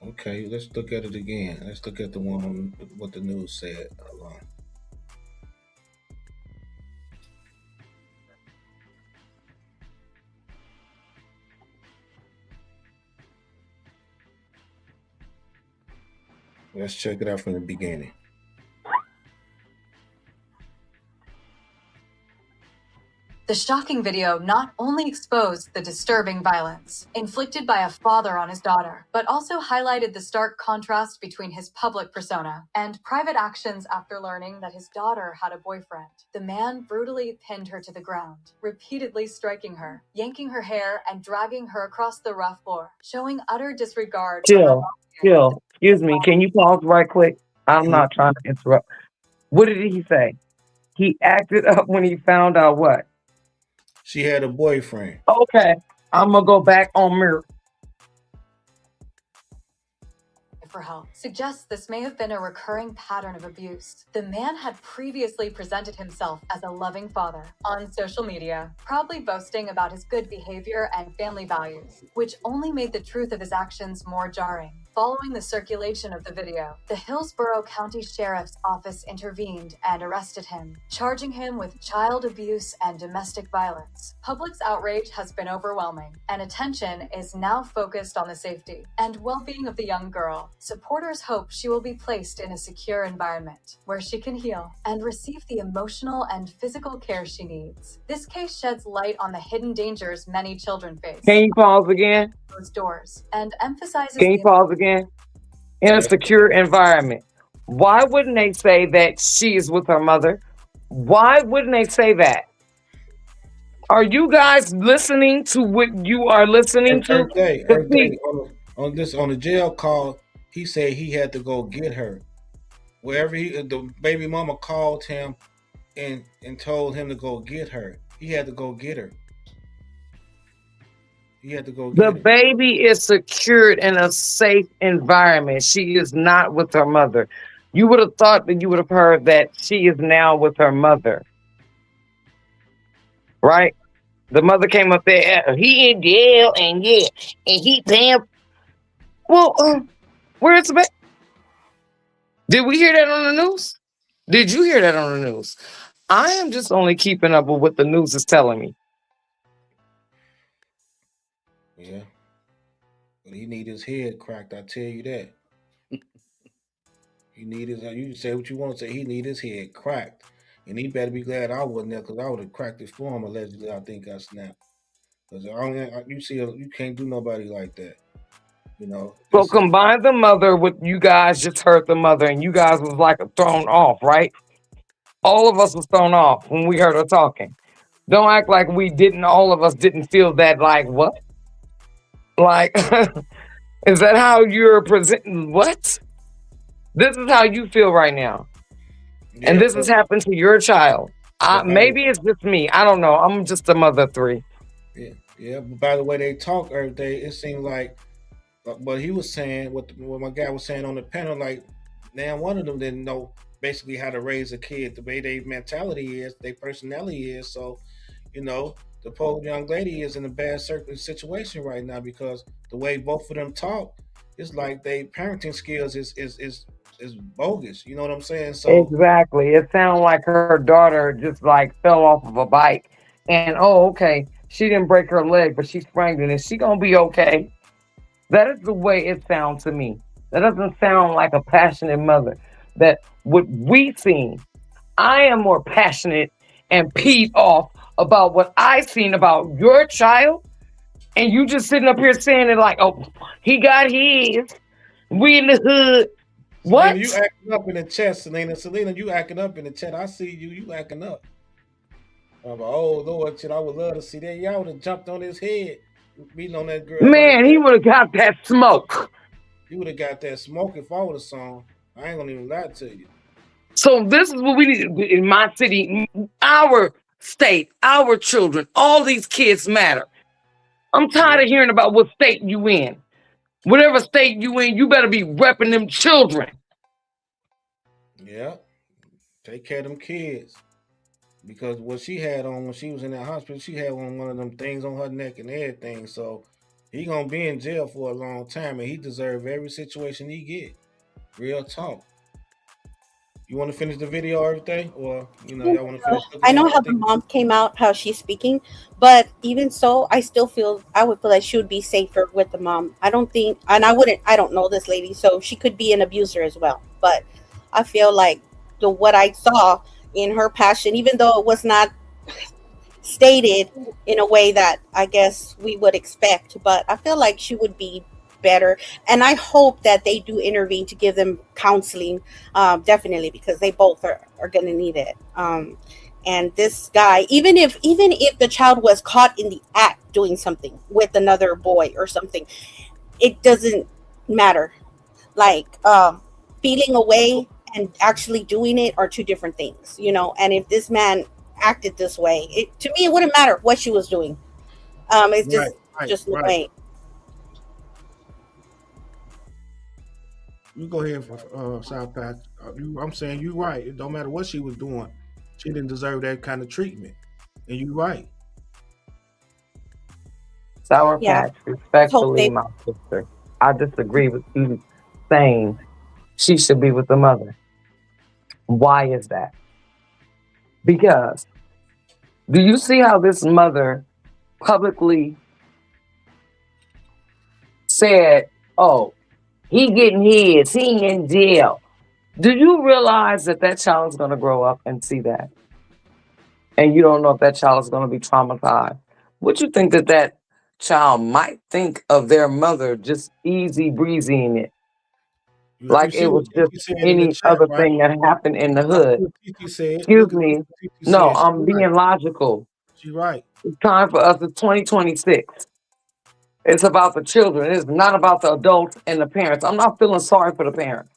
okay. Let's look at it again. Let's look at the one on what the news said. Hold on. Let's check it out from the beginning. The shocking video not only exposed the disturbing violence inflicted by a father on his daughter, but also highlighted the stark contrast between his public persona and private actions after learning that his daughter had a boyfriend. The man brutally pinned her to the ground, repeatedly striking her, yanking her hair, and dragging her across the rough floor, showing utter disregard for her Chill, chill. Excuse me. Can you pause right quick? I'm not trying to interrupt. What did he say? He acted up when he found out what? She had a boyfriend. Okay, I'm gonna go back on mirror. for help suggests this may have been a recurring pattern of abuse. The man had previously presented himself as a loving father on social media, proudly boasting about his good behavior and family values, which only made the truth of his actions more jarring. Following the circulation of the video, the Hillsborough County Sheriff's Office intervened and arrested him, charging him with child abuse and domestic violence. Public's outrage has been overwhelming, and attention is now focused on the safety and well-being of the young girl. Supporters hope she will be placed in a secure environment where she can heal and receive the emotional and physical care she needs. This case sheds light on the hidden dangers many children face. Can you pause again? Those doors and emphasizes Can you pause again? In a secure environment. Why wouldn't they say that she is with her mother? Why wouldn't they say that? Are you guys listening to what you are listening to? On the jail call, he said he had to go get her. Wherever the baby mama called him and told him to go get her. He had to go get her. He had to go get The her. baby is secured in a safe environment. She is not with her mother. You would have thought that you would have heard that she is now with her mother. Right? The mother came up there, he in jail, and yeah, and he damn. Well, where's the baby? Did we hear that on the news? Did you hear that on the news? I am just only keeping up with what the news is telling me. Yeah. But he need his head cracked, I tell you that. He need his, you can say what you want to say, he need his head cracked. And he better be glad I wasn't there, because I would have cracked it for him, allegedly. I think I snapped. Because you can't do nobody like that. You know. So combine the mother with you guys just heard the mother, and you guys was like thrown off, right? All of us was thrown off when we heard her talking. Don't act like we didn't. All of us didn't feel that. Like what? Like, is that how you're presenting? What? This is how you feel right now, Yeah, and this has happened to your child. Maybe it's just me. I don't know. I'm just a mother of three. Yeah. But by the way they talk every day, it seemed like what he was saying, what my guy was saying on the panel, like now one of them didn't know basically how to raise a kid, the way their mentality is, their personality is. So, you know, the poor young lady is in a bad situation right now, because the way both of them talk, it's like their parenting skills is bogus. You know what I'm saying? So Exactly. It sounded like her daughter just like fell off of a bike, and okay, she didn't break her leg, but she sprained it. Is she gonna be okay? That is the way it sounds to me. That doesn't sound like a passionate mother. That what we seen, I am more passionate and peed off about what I seen about your child, and you just sitting up here saying it like, oh, he got his. We in the hood. What? Selena, you acting up in the chat, Selena, you acting up in the chat. I see you acting up. I'm like, oh Lord, shit, I would love to see that. Y'all would have jumped on his head, beating on that girl. Man, like he would have got that smoke. You would have got that smoke if I would have saw him. I ain't gonna even lie to you. So this is what we need in my city. Our state, our children, all these kids matter. I'm tired of hearing about what state you in. Whatever state you in, you better be repping them children. Yeah. Take care of them kids. Because what she had on when she was in that hospital, she had on one of them things on her neck and everything. So he gonna be in jail for a long time, and he deserve every situation he get. Real talk. You want to finish the video or everything, or y'all want to finish? I know how the mom came out, how she's speaking, but even so, I would feel like she would be safer with the mom. I don't think, and I don't know this lady, so she could be an abuser as well. But I feel like what I saw in her passion, even though it was not stated in a way that I guess we would expect, but I feel like she would be better, and I hope that they do intervene to give them counseling, definitely, because they both are going to need it. And this guy, even if the child was caught in the act doing something with another boy or something, it doesn't matter. Like feeling away and actually doing it are two different things, and if this man acted this way, to me it wouldn't matter what she was doing. It's just the way. You go ahead for South Pack. I'm saying you're right. It don't matter what she was doing. She didn't deserve that kind of treatment. And you're right. Sour Patch, respectfully, my sister, I disagree with you saying she should be with the mother. Why is that? Because do you see how this mother publicly said, oh, he getting his, he in jail. Do you realize that child is going to grow up and see that? And you don't know if that child is going to be traumatized. Would you think that child might think of their mother just easy breezying it? Like it was just any other thing that happened in the hood. Excuse me. No, I'm being logical. She's right. It's time for us. It's 2026. It's about the children. It's not about the adults and the parents. I'm not feeling sorry for the parents.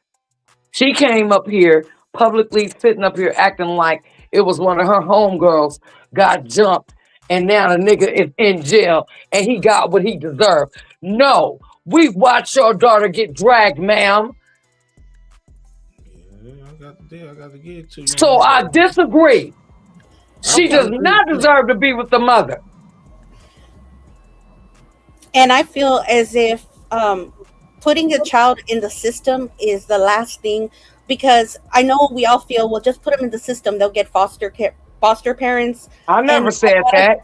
She came up here publicly sitting up here acting like it was one of her homegirls got jumped and now the nigga is in jail and he got what he deserved. No, we watched your daughter get dragged, ma'am. I got to get it to you. So I disagree. She does not deserve to be with the mother. And I feel as if putting a child in the system is the last thing, because I know we all feel, well, just put them in the system, they'll get foster parents. I never said that.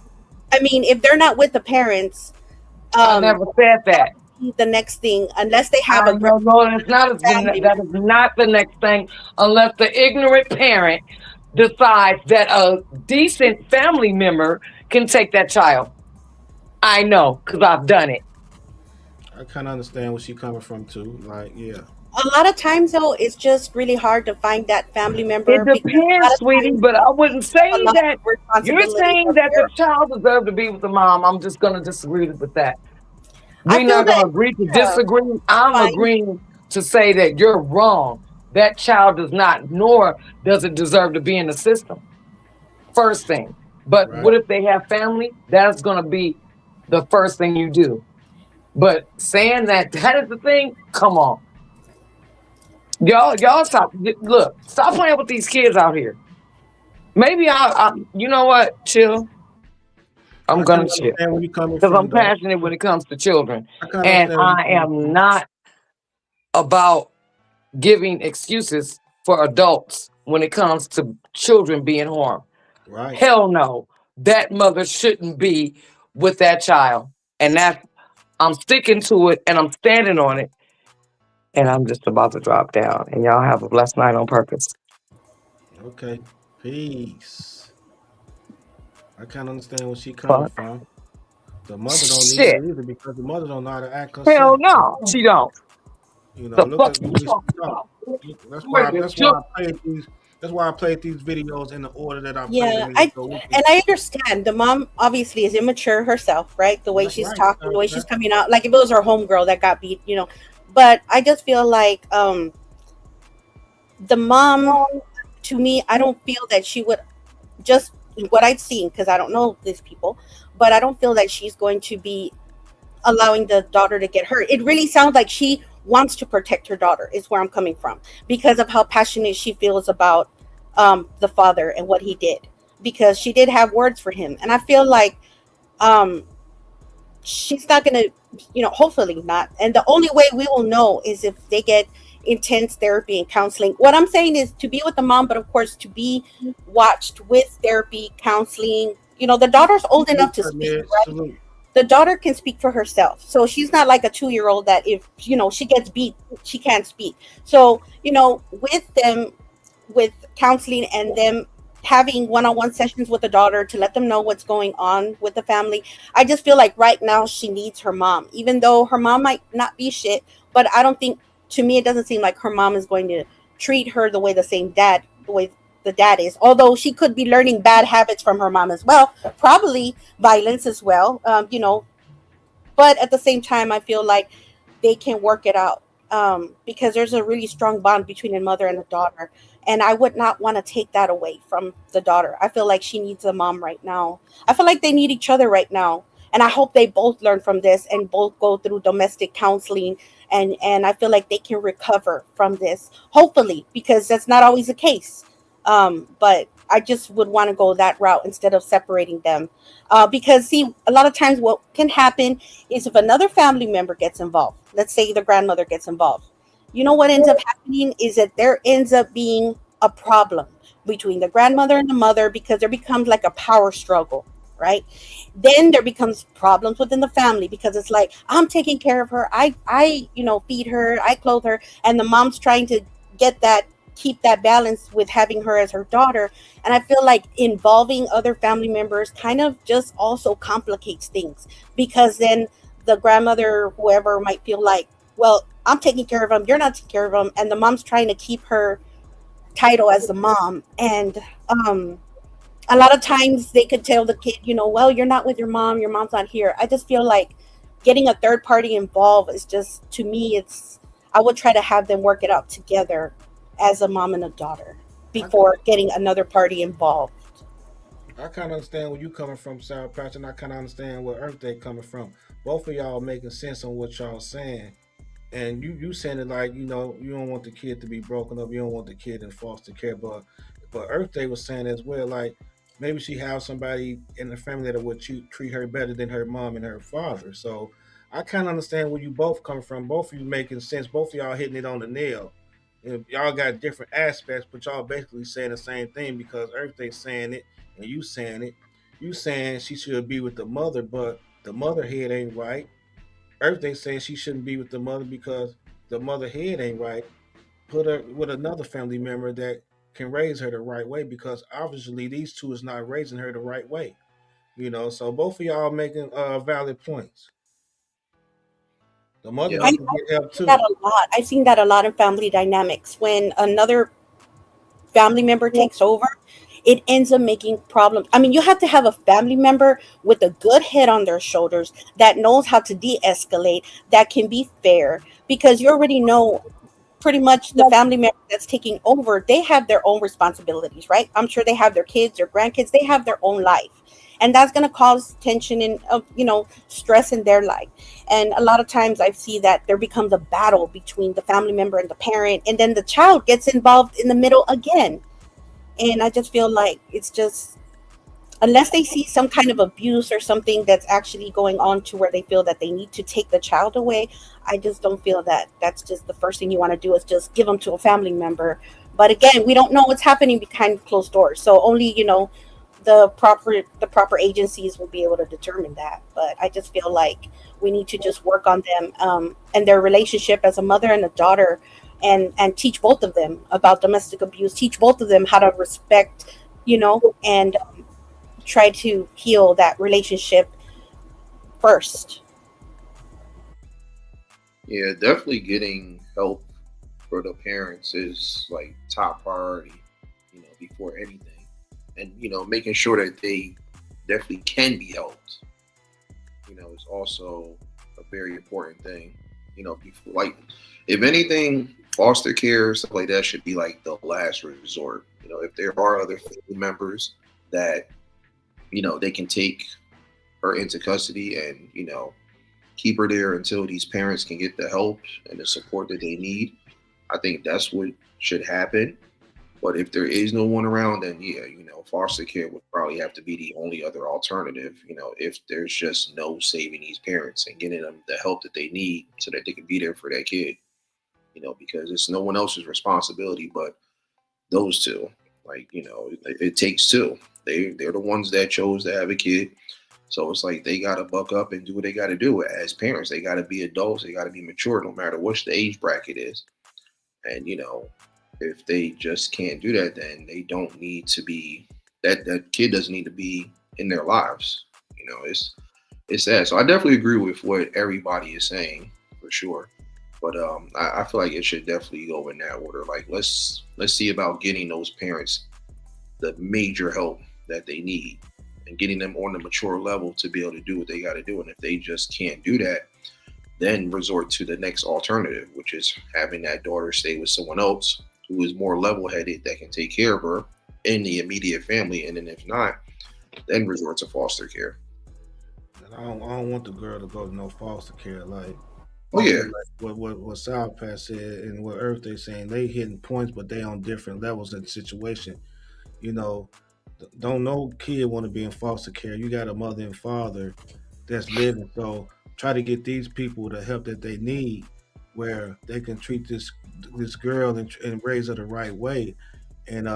I mean, if they're not with the parents, I never said that. The next thing, unless they have no, it's not. That is not the next thing, unless the ignorant parent decides that a decent family member can take that child. I know, because I've done it. I kind of understand where she's coming from too. Like, yeah. A lot of times, though, it's just really hard to find that family member. It depends, sweetie, but I wouldn't say that. You're saying that the child deserves to be with the mom. I'm just going to disagree with that. We're not going to agree to disagree. I'm agreeing to say that you're wrong. That child does not, nor does it deserve to be in the system. First thing. But what if they have family? That's going to be the first thing you do. But saying that is the thing, come on. Y'all stop. Look, stop playing with these kids out here. Maybe you know what? Chill. I'm going to chill. Because I'm passionate when it comes to children. And I am not about giving excuses for adults when it comes to children being harmed. Right. Hell no. That mother shouldn't be with that child. And I'm sticking to it and I'm standing on it. And I'm just about to drop down. And y'all have a blessed night on purpose. Okay. Peace. I can't understand where she coming from. The mother don't need it either, because the mother don't know how to act herself. Hell no, she don't. You know, look at that's why I played these videos in the order that I played them. And I understand the mom obviously is immature herself, right? The way she's talking, the way she's coming out. Like if it was her homegirl that got beat, But I just feel like the mom, to me, I don't feel that she would just what I've seen, because I don't know these people, but I don't feel that she's going to be allowing the daughter to get hurt. It really sounds like she wants to protect her daughter, is where I'm coming from, because of how passionate she feels about the father and what he did, because she did have words for him. And I feel like um, she's not going to, hopefully not. And the only way we will know is if they get intense therapy and counseling. What I'm saying is to be with the mom, but of course to be watched with therapy, counseling. The daughter's old enough to speak, right? The daughter can speak for herself. So she's not like a 2-year-old that if, she gets beat, she can't speak. So, with them, with counseling and them having one-on-one sessions with the daughter to let them know what's going on with the family. I just feel like right now she needs her mom, even though her mom might not be shit, but I don't think, to me, it doesn't seem like her mom is going to treat her the way the way the dad is, although she could be learning bad habits from her mom as well, probably violence as well, but at the same time, I feel like they can work it out, because there's a really strong bond between a mother and a daughter. And I would not want to take that away from the daughter. I feel like she needs a mom right now. I feel like they need each other right now. And I hope they both learn from this and both go through domestic counseling. And I feel like they can recover from this, hopefully, because that's not always the case. But I just would want to go that route instead of separating them. Because, see, a lot of times what can happen is if another family member gets involved, let's say the grandmother gets involved, what ends up happening is that there ends up being a problem between the grandmother and the mother, because there becomes like a power struggle, right? Then there becomes problems within the family, because it's like, I'm taking care of her. I feed her, I clothe her. And the mom's trying to keep that balance with having her as her daughter. And I feel like involving other family members kind of just also complicates things, because then the grandmother, whoever, might feel like, well, I'm taking care of him, you're not taking care of him. And the mom's trying to keep her title as the mom. And a lot of times they could tell the kid, well, you're not with your mom's not here. I just feel like getting a third party involved is just, to me, I would try to have them work it out together as a mom and a daughter before getting another party involved. I kind of understand where you coming from, Sarah Patch, and I kind of understand where Earth Day coming from. Both of y'all making sense on what y'all saying. And you saying it like, you don't want the kid to be broken up, you don't want the kid in foster care, but Earth Day was saying as well, like maybe she have somebody in the family that would treat her better than her mom and her father. So I kind of understand where you both come from. Both of you making sense. Both of y'all hitting it on the nail. Y'all got different aspects, but y'all basically saying the same thing, because Earth Day saying it and you saying it. You saying she should be with the mother, but the mother head ain't right. Earth Day saying she shouldn't be with the mother because the mother head ain't right. Put her with another family member that can raise her the right way, because obviously these two is not raising her the right way. So both of y'all making valid points. The mother Yeah. I, needs to get help I've too. seen that a lot. I've seen that a lot in family dynamics. When another family member takes over, it ends up making problems. I mean, you have to have a family member with a good head on their shoulders that knows how to de-escalate, that can be fair, because you already know pretty much the family member that's taking over, they have their own responsibilities, right? I'm sure they have their kids, their grandkids, they have their own life. And that's going to cause tension and, stress in their life. And a lot of times I see that there becomes a battle between the family member and the parent, and then the child gets involved in the middle again. And I just feel like it's just, unless they see some kind of abuse or something that's actually going on to where they feel that they need to take the child away, I just don't feel that that's just the first thing you want to do is just give them to a family member. But again, we don't know what's happening behind closed doors. So only, the proper agencies will be able to determine that. But I just feel like we need to just work on them and their relationship as a mother and a daughter, and teach both of them about domestic abuse, teach both of them how to respect, and try to heal that relationship first. Yeah, definitely getting help for the parents is like top priority, before anything. And, making sure that they definitely can be helped, is also a very important thing. Before, like, if anything, foster care, stuff like that should be like the last resort. If there are other family members that they can take her into custody and, keep her there until these parents can get the help and the support that they need. I think that's what should happen. But if there is no one around, then yeah, foster care would probably have to be the only other alternative, if there's just no saving these parents and getting them the help that they need so that they can be there for that kid, because it's no one else's responsibility but those two. Like, it takes two. They're the ones that chose to have a kid. So it's like they got to buck up and do what they got to do as parents. They got to be adults. They got to be mature no matter what the age bracket is. And, if they just can't do that, then they don't need to be, that kid doesn't need to be in their lives. It's sad. So I definitely agree with what everybody is saying for sure. But I feel like it should definitely go in that order. Like, let's see about getting those parents the major help that they need and getting them on the mature level to be able to do what they got to do. And if they just can't do that, then resort to the next alternative, which is having that daughter stay with someone else who is more level-headed that can take care of her in the immediate family. And then if not, then resort to foster care. And I don't want the girl to go to no foster care. Like, Oh yeah, like what South Pass said and what Earth they saying, they hitting points, but they on different levels in the situation. You know, don't no kid want to be in foster care. You got a mother and father that's living. So try to get these people the help that they need, where they can treat this girl and raise her the right way. And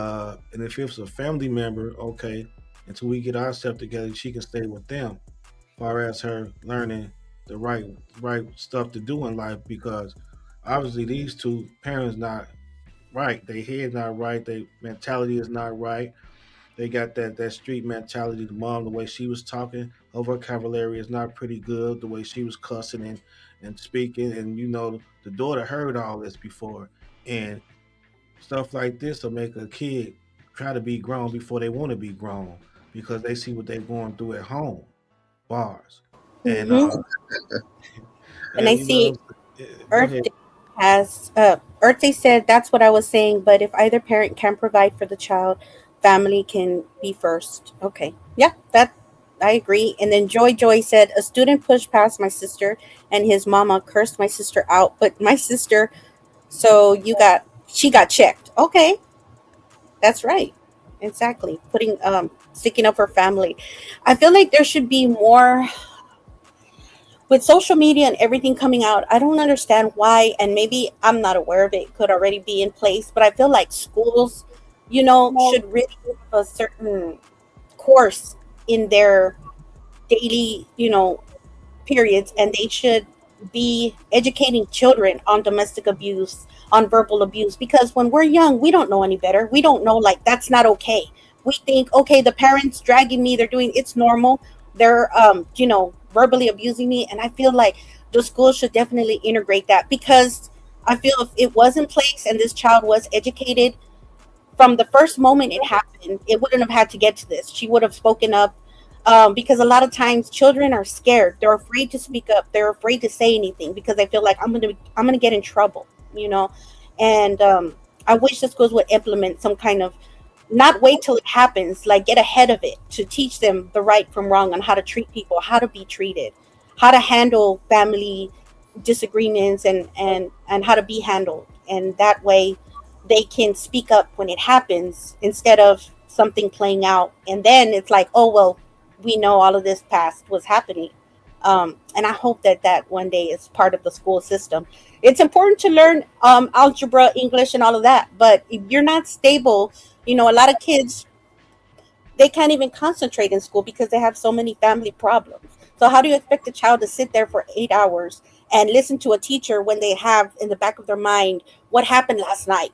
if it's a family member, okay, until we get ourselves together, she can stay with them, far as her learning the right stuff to do in life. Because obviously these two parents not right. Their head not right. Their mentality is not right. They got that street mentality. The mom, the way she was talking, her vocabulary is not pretty good. The way she was cussing and speaking, and the daughter heard all this before, and stuff like this will make a kid try to be grown before they want to be grown because they see what they're going through at home, bars, and Hmm. And I and see go Earth ahead. Day has Earth Day said that's what I was saying, but if either parent can provide for the child, family can be first. Okay. Yeah, that I agree. And then Joy said a student pushed past my sister and his mama cursed my sister out, but my sister so she got checked. Okay, that's right. Exactly. Putting sticking up for family. I feel like there should be more with social media and everything coming out. I don't understand why, and maybe I'm not aware of it, could already be in place, but I feel like schools, should really have a certain course in their daily, periods, and they should be educating children on domestic abuse, on verbal abuse, because when we're young, we don't know any better. We don't know, like, that's not okay. We think, okay, the parents dragging me, they're doing it's normal. They're verbally abusing me, and I feel like the school should definitely integrate that, because I feel if it was in place and this child was educated from the first moment it happened, it wouldn't have had to get to this. She would have spoken up, because a lot of times children are scared. They're afraid to speak up. They're afraid to say anything because they feel like I'm gonna get in trouble. And I wish the schools would implement some kind of, not wait till it happens, like get ahead of it to teach them the right from wrong on how to treat people, how to be treated, how to handle family disagreements, and how to be handled. And that way they can speak up when it happens instead of something playing out and then it's like, oh well, we know all of this past was happening. And I hope that one day is part of the school system. It's important to learn algebra, English, and all of that, but if you're not stable, a lot of kids, they can't even concentrate in school because they have so many family problems. So how do you expect a child to sit there for 8 hours and listen to a teacher when they have in the back of their mind what happened last night?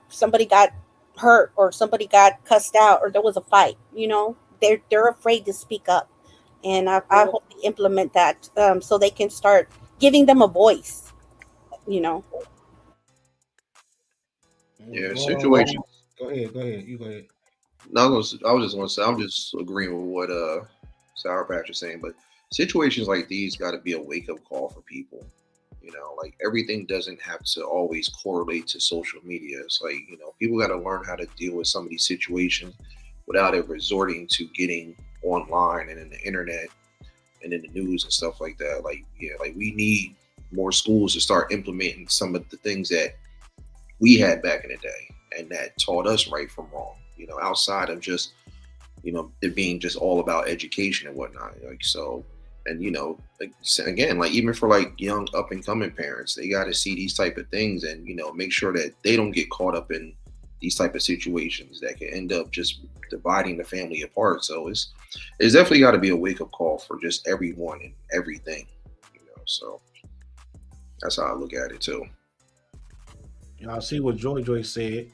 Somebody got hurt or somebody got cussed out or there was a fight. They're afraid to speak up, and I hope they implement that, so they can start giving them a voice. You know. Yeah, Going situation. along. Go ahead. Go ahead. You go ahead. No, I was just going to say, I'm just agreeing with what Sour Patch is saying, but situations like these got to be a wake up call for people. Like everything doesn't have to always correlate to social media. It's like, people got to learn how to deal with some of these situations without it resorting to getting online and in the internet and in the news and stuff like that. Like, yeah, like we need more schools to start implementing some of the things that we had back in the day and that taught us right from wrong, you know, outside of just, you know, it being just all about education and whatnot. Like, so, and, you know, like, again, like even for like young up and coming parents, they got to see these type of things and, you know, make sure that they don't get caught up in these type of situations that can end up just dividing the family apart. So it's definitely got to be a wake up call for just everyone and everything, you know. So that's how I look at it too. Y'all see what Joy said.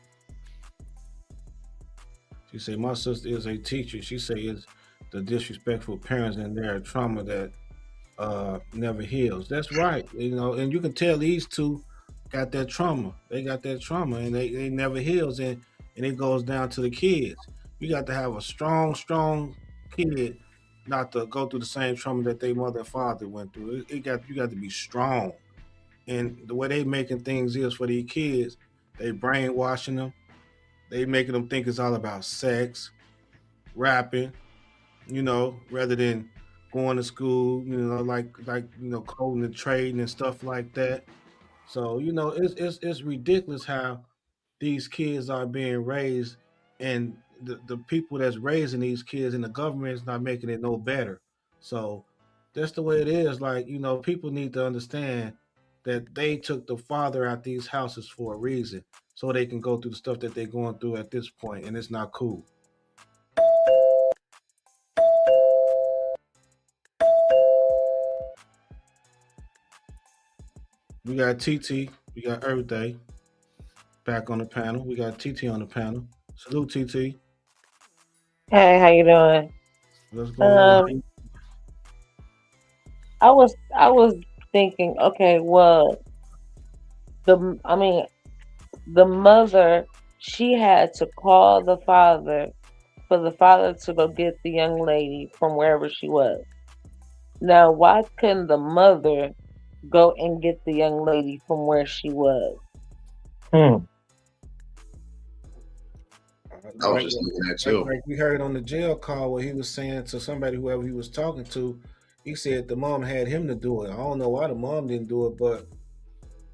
She said, my sister is a teacher. She said it's the disrespectful parents and their trauma that never heals. That's right. You know, and you can tell these two got that trauma. They got that trauma and they never heals, and it goes down to the kids. You got to have a strong kid not to go through the same trauma that their mother and father went through. You got to be strong. And the way they making things is for these kids, they brainwashing them. They making them think it's all about sex, rapping, you know, rather than going to school, you know, like you know, coding and trading and stuff like that. So, you know, it's ridiculous how these kids are being raised, and the people that's raising these kids and the government is not making it no better. So that's the way it is. Like, you know, people need to understand that they took the father out these houses for a reason, so they can go through the stuff that they're going through at this point, and it's not cool. We got TT, we got Earth Day back on the panel. We got TT on the panel. Salute, TT. Hey, how you doing? What's going on? I was thinking, okay, well, the mother, she had to call the father for the father to go get the young lady from wherever she was. Now, why couldn't the mother go and get the young lady from where she was? I was just thinking that too. Like we heard on the jail call where he was saying to somebody, whoever he was talking to, he said the mom had him to do it. I don't know why the mom didn't do it, but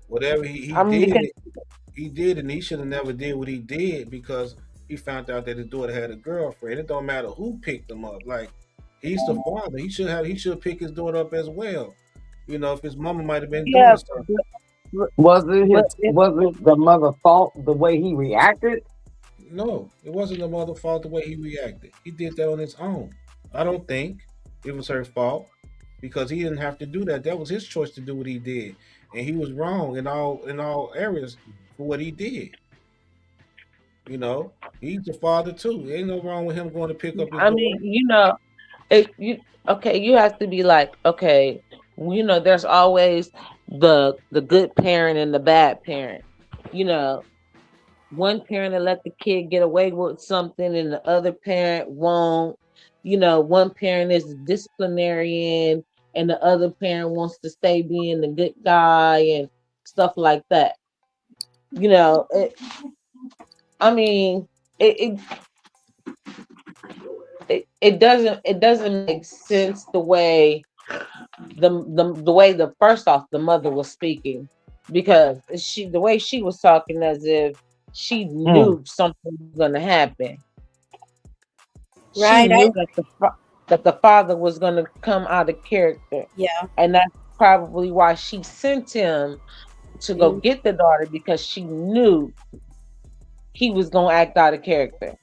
whatever he did, and he should have never did what he did because he found out that his daughter had a girlfriend. It don't matter who picked him up. Like, he's the father. He should pick his daughter up as well. You know, if his mama might have been doing something. Was it the mother's fault the way he reacted? No, it wasn't the mother's fault the way he reacted. He did that on his own. I don't think it was her fault because he didn't have to do that. That was his choice to do what he did, and he was wrong in all areas for what he did. You know, he's the father too. There ain't no wrong with him going to pick up his daughter. You know, you have to be like, okay, you know, there's always the good parent and the bad parent. You know, one parent will let the kid get away with something and the other parent won't. You know, one parent is a disciplinarian and the other parent wants to stay being the good guy and stuff like that. You know, it doesn't make sense the way the first off the mother was speaking, because the way she was talking as if she knew something was going to happen. Right. She knew that the father was going to come out of character. Yeah. And that's probably why she sent him to go get the daughter, because she knew he was going to act out of character.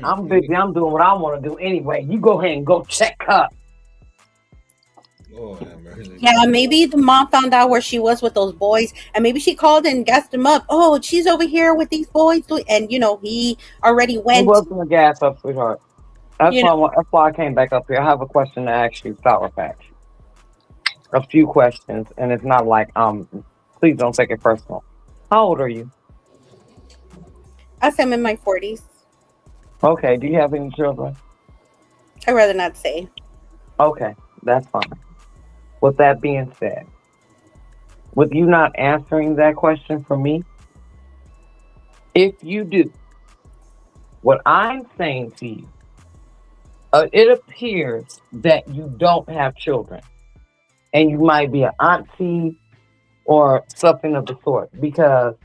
I'm busy. I'm doing what I want to do anyway. You go ahead and go check her. Yeah, maybe the mom found out where she was with those boys, and maybe she called and gassed him up. Oh, she's over here with these boys, and you know he already went. He wasn't a gas up, sweetheart. That's why I came back up here. I have a question to ask you, Sour Patch. A few questions, and it's not like please don't take it personal. How old are you? I'm in my 40s. Okay. Do you have any children? I'd rather not say. Okay, that's fine. With that being said, with you not answering that question for me, if you do, what I'm saying to you It appears that you don't have children, and you might be an auntie or something of the sort, because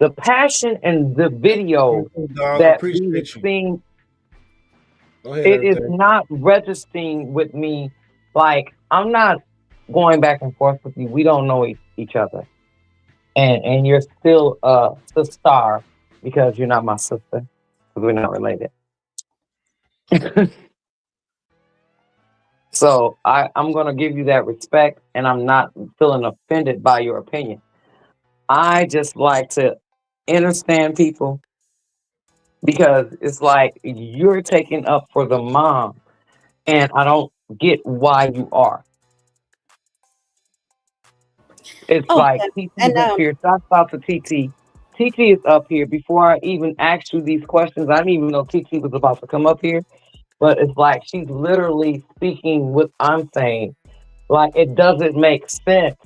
the passion in the video Dog, that we have appreciate you. seen, Go ahead, it is everything. not registering with me. Like, I'm not going back and forth with you. We don't know each other, and you're still the star because you're not my sister, because we're not related. So I'm gonna give you that respect, and I'm not feeling offended by your opinion. I just like to understand people, because it's like you're taking up for the mom, and I don't get why you are. It's Oh, like yeah. TT And is up here. Shout out to TT. TT is up here. Before I even asked you these questions, I didn't even know TT was about to come up here. But it's like she's literally speaking what I'm saying. Like, it doesn't make sense.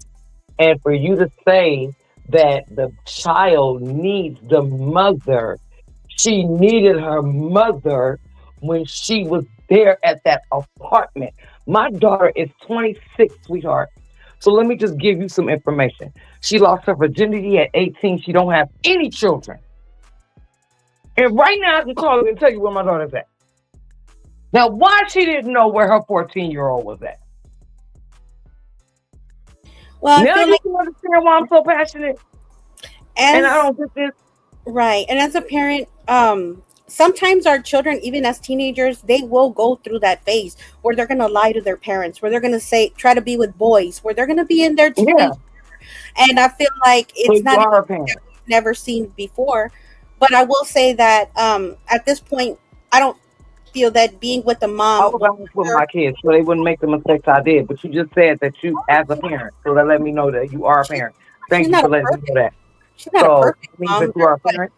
And for you to say that the child needs the mother, she needed her mother when she was there at that apartment. My daughter is 26, sweetheart. So let me just give you some information. She lost her virginity at 18. She don't have any children. And right now I can call you and tell you where my daughter's at. Now, why she didn't know where her 14-year-old was at? well, I Now feel you like can understand why I'm so passionate. And I as don't get this. right, and as a parent, sometimes our children, even as teenagers, they will go through that phase where they're gonna lie to their parents, where they're gonna try to be with boys, where they're gonna be in their Yeah. teenage. And I feel like So it's you not are a anything that parent. we've never seen before. But I will say that at this point, I don't feel that being with the I mom was will honest with hurt. my kids so they wouldn't make the mistakes I did. But you just said that you, as a parent, so that let me know that you are a parent. Thank She's you not for a letting me know perfect. that. She's not a So perfect it means mom. that you are a But parent.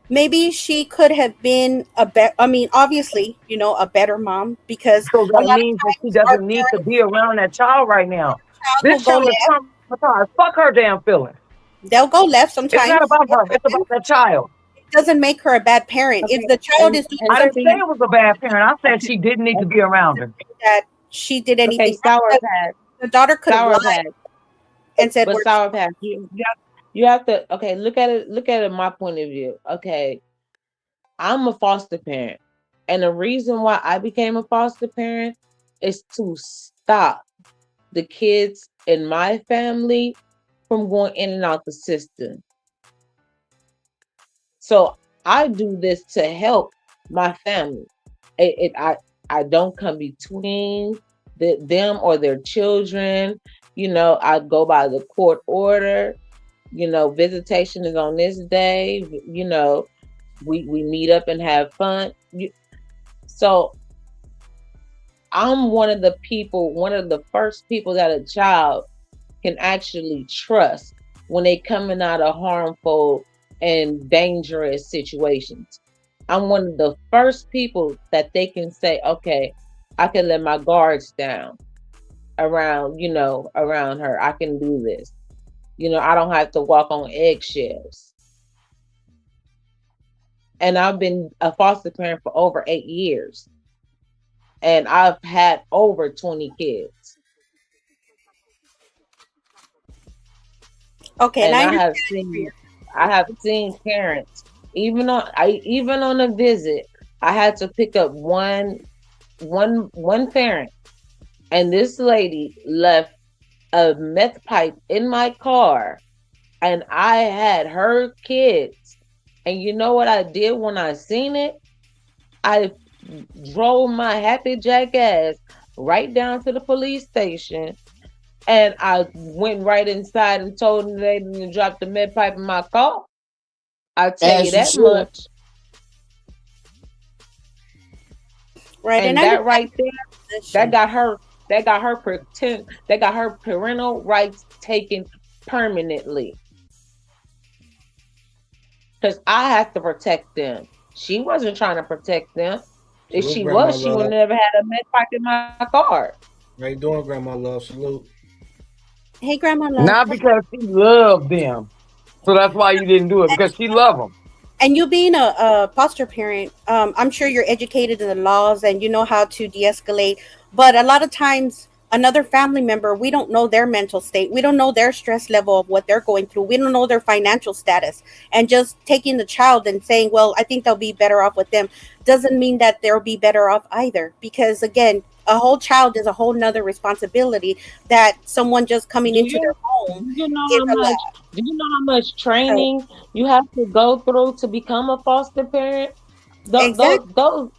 maybe she could have been a better. I mean, obviously, a better mom, because So a that lot of means that she times our doesn't need to be around that child right now. child will This go child is left. traumatized. Fuck her damn feelings. They'll go left It's sometimes. not about her. It's about that child. It doesn't make her a bad parent. If Okay, the child is and doing I didn't say something it was a bad parent. I said she didn't need to be around her. that she did okay, anything Sour wrong, Patch, the daughter could have Sour lied Patch, and said, but "We're Sour Patch, you have to, okay, look at it my point of view. Okay, I'm a foster parent, and the reason why I became a foster parent is to stop the kids in my family from going in and out the system. So I do this to help my family. I don't come between them or their children. I go by the court order. Visitation is on this day. We meet up and have fun. So I'm one of the first people that a child can actually trust when they coming out of harmful and dangerous situations. I'm one of the first people that they can say, okay, I can let my guards down around her. I can do this. I don't have to walk on eggshells. And I've been a foster parent for over 8 years. And I've had over 20 kids. okay." And And I I have seen parents, even on a visit, I had to pick up one parent, and this lady left a meth pipe in my car, and I had her kids. And you know what I did when I seen it? I drove my happy jackass right down to the police station, and I went right inside and told the lady to drop the meth pipe in my car. I'll tell As you you that should. much. right, And and I that right there, that understand. got her parental rights taken permanently. Because I have to protect them. She wasn't trying to protect them. If Salute, she Grandma was, she would Love. never had a meth pipe in my car. How you doing, Grandma Love? Salute. Hey, Grandma Love. Not because she loved them. So that's why you didn't do it, because she loved them. And you being a foster parent, I'm sure you're educated in the laws and you know how to de-escalate. But a lot of times, another family member, we don't know their mental state. We don't know their stress level of what they're going through. We don't know their financial status. And just taking the child and saying, well, I think they'll be better off with them, doesn't mean that they'll be better off either. Because again, a whole child is a whole nother responsibility that someone just coming Do into you their home do you know is how a lot. much do you know how much So, training you have to go through to become a foster parent? exactly. Those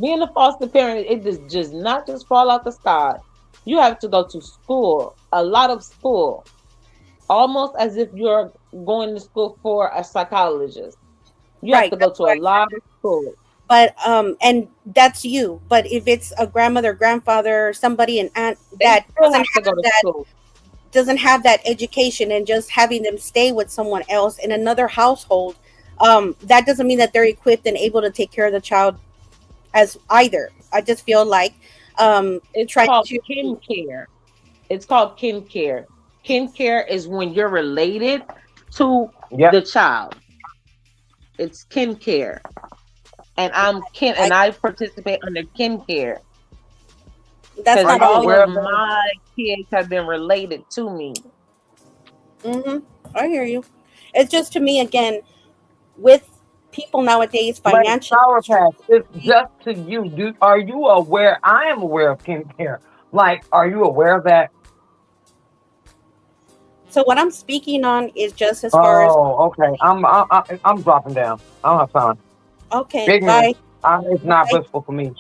being a foster parent, it just not just fall out the sky. You have to go to school, a lot of school, almost as if you're going to school for a psychologist. You have Right. to go That's to why a I said lot of school. but and that's you. But if it's a grandmother, grandfather, somebody, an aunt They that still have to go to school. doesn't have that education, and just having them stay with someone else in another household, that doesn't mean that they're equipped and able to take care of the child as either. I just feel like It's trying called to kin care. It's called kin care. Kin care is when you're related to Yep. the child. It's kin care. And I'm kin I and I participate under kin care that's because Are not you always all aware of of that? my kids have been related to me. hmm I hear you. It's just to me again with people nowadays But financially Sour Patch, it's struggling. just to you. Are you aware? I am aware of kin care. Like, are you aware of that? So what I'm speaking on is just as far as Oh, okay. I'm dropping down. I don't have time. okay, Ignorance. bye. It's not blissful for me.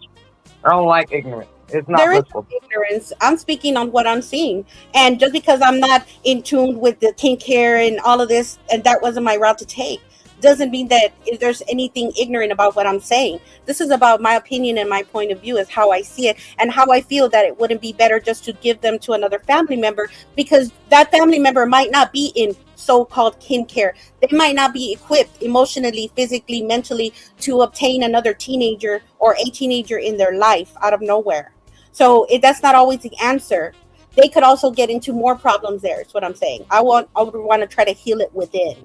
I don't like ignorance. It's not There is blissful. no ignorance. I'm speaking on what I'm seeing. And just because I'm not in tune with the kink hair and all of this, and that wasn't my route to take, doesn't mean that if there's anything ignorant about what I'm saying. This is about my opinion and my point of view is how I see it and how I feel that it wouldn't be better just to give them to another family member because that family member might not be in so-called kin care. They might not be equipped emotionally, physically, mentally to obtain another teenager or a teenager in their life out of nowhere. So that's not always the answer. They could also get into more problems there. Is what I'm saying. I would want to try to heal it within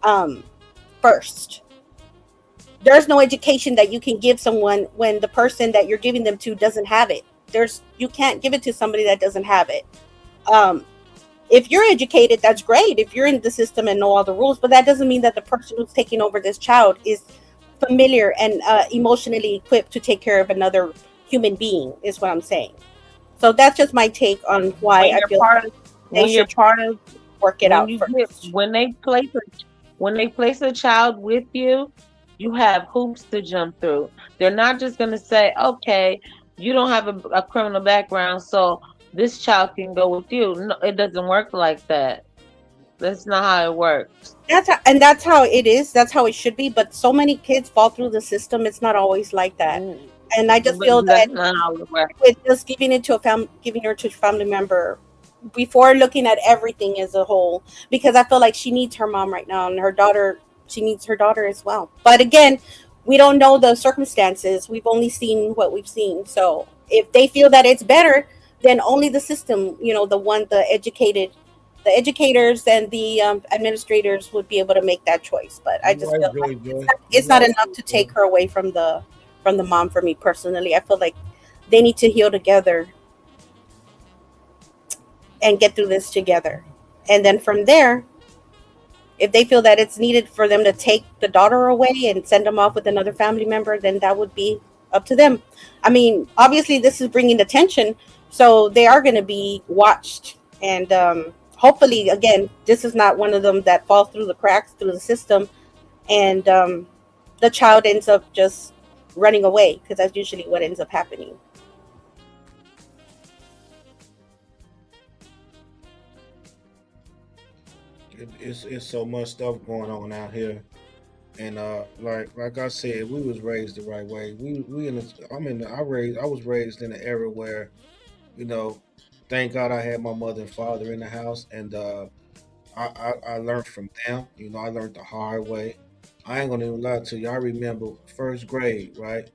um, first. There's no education that you can give someone when the person that you're giving them to doesn't have it. You can't give it to somebody that doesn't have it. Um, if you're educated, that's great. If you're in the system and know all the rules, but that doesn't mean that the person who's taking over this child is familiar and emotionally equipped to take care of another human being. Is what I'm saying. So that's just my take on why When I you're feel part of they when you're should try part to of work it when out you get first. when they place a child with you, you have hoops to jump through. They're not just gonna say, okay, you don't have a criminal background, so this child can go with you. No, it doesn't work like that. That's not how it works. That's how it is. That's how it should be. But so many kids fall through the system. It's not always like that. Mm, And I just But feel that that's not how it works. with just giving her to a family member before looking at everything as a whole, because I feel like she needs her mom right now, and her daughter. She needs her daughter as well. But again, we don't know the circumstances. We've only seen what we've seen. So if they feel that it's better, then only the system, the educators and the administrators would be able to make that choice. But I You just right, feel Joy like Joy. it's You not right. enough to take her away from the mom. For me personally, I feel like they need to heal together and get through this together. And then from there, if they feel that it's needed for them to take the daughter away and send them off with another family member, then that would be up to them. I mean, obviously, this is bringing attention, so they are going to be watched. And hopefully, again, this is not one of them that falls through the cracks through the system, and the child ends up just running away because that's usually what ends up happening. It's so much stuff going on out here, and like I said, we was raised the right way. We in the, I'm in the, I was raised in an era where, you know, thank God I had my mother and father in the house, and I learned from them. You know, I learned the hard way. I ain't gonna even lie to you. I remember first grade, right?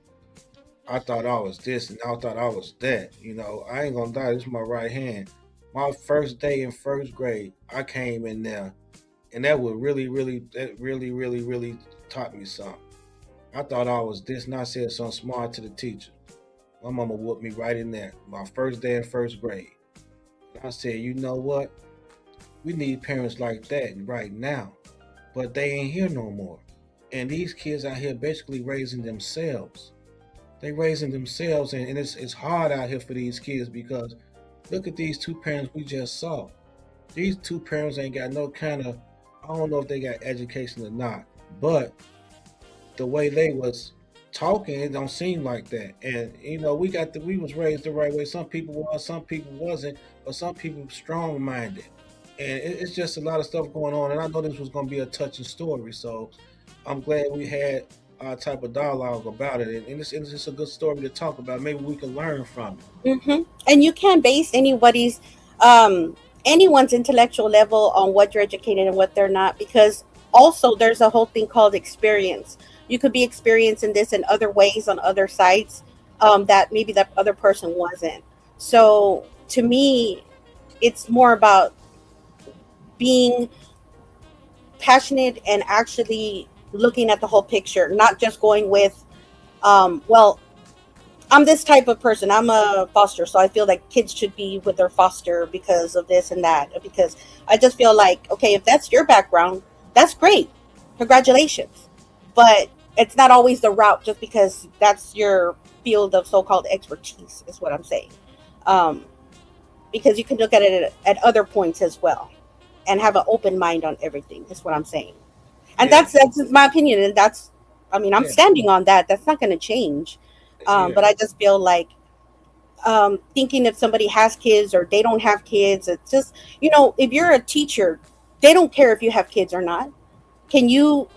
I thought I was this and I thought I was that. You know, I ain't gonna lie, this is my right hand. My first day in first grade, I came in there, and that was really, really, that really, really, really taught me something. I thought I was this, and I said something smart to the teacher. My mama whooped me right in there, my first day in first grade. I said, you know what? We need parents like that right now, but they ain't here no more. And these kids out here basically raising themselves. They raising themselves, and it's hard out here for these kids because look at these two parents we just saw. These two parents ain't got no kind of, I don't know if they got education or not, but the way they was talking, it don't seem like that. And you know, we was raised the right way. Some people was, some people wasn't, but some people strong minded. And it's just a lot of stuff going on. And I know this was going to be a touching story, so I'm glad we had our type of dialogue about it. And it's just a good story to talk about. Maybe we can learn from it. And you can't base anyone's intellectual level on what you're educated and what they're not, because also there's a whole thing called experience. You could be experiencing this in other ways on other sites that maybe that other person wasn't. So to me, it's more about being passionate and actually looking at the whole picture, not just going with, well, I'm this type of person. I'm a foster, so I feel like kids should be with their foster because of this and that. Because I just feel like, okay, if that's your background, that's great. Congratulations. But it's not always the route just because that's your field of so-called expertise, is what I'm saying. Because you can look at it at other points as well and have an open mind on everything, is what I'm saying. And Yeah. that's my opinion. And I'm Yeah. standing on that. That's not going to change. Yeah. But I just feel like thinking if somebody has kids or they don't have kids, it's just, if you're a teacher, they don't care if you have kids or not. Can you,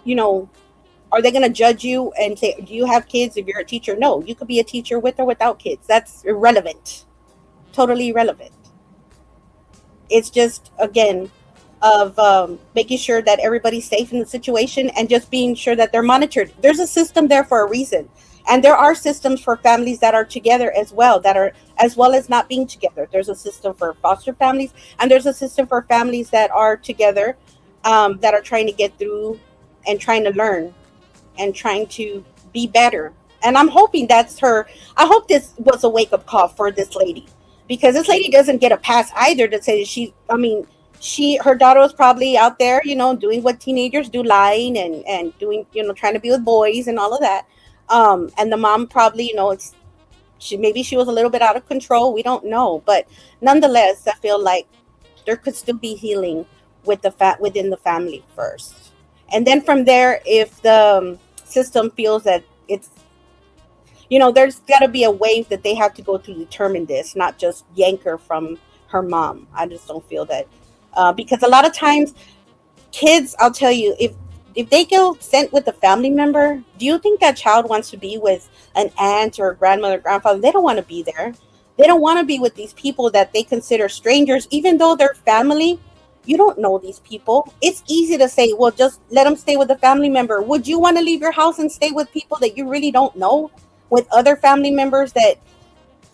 are they going to judge you and say, do you have kids if you're a teacher? No, you could be a teacher with or without kids. That's irrelevant. Totally irrelevant. It's just, again, of making sure that everybody's safe in the situation and just being sure that they're monitored. There's a system there for a reason. And there are systems for families that are together as well, that are as well as not being together. There's a system for foster families, and there's a system for families that are together, that are trying to get through and trying to learn and trying to be better. And I'm hoping I hope this was a wake-up call for this lady, because this lady doesn't get a pass either to say that her daughter was probably out there, doing what teenagers do, lying and doing, trying to be with boys and all of that. And the mom probably, maybe she was a little bit out of control. We don't know, but nonetheless, I feel like there could still be healing within the family first, and then from there, if the system feels that it's, there's got to be a way that they have to go to determine this, not just yank her from her mom. I just don't feel that, because a lot of times, kids, I'll tell you, if they get sent with a family member, do you think that child wants to be with an aunt or a grandmother, grandfather? They don't want to be there. They don't want to be with these people that they consider strangers, even though they're family. You don't know these people. It's easy to say, well, just let them stay with a family member. Would you want to leave your house and stay with people that you really don't know, with other family members that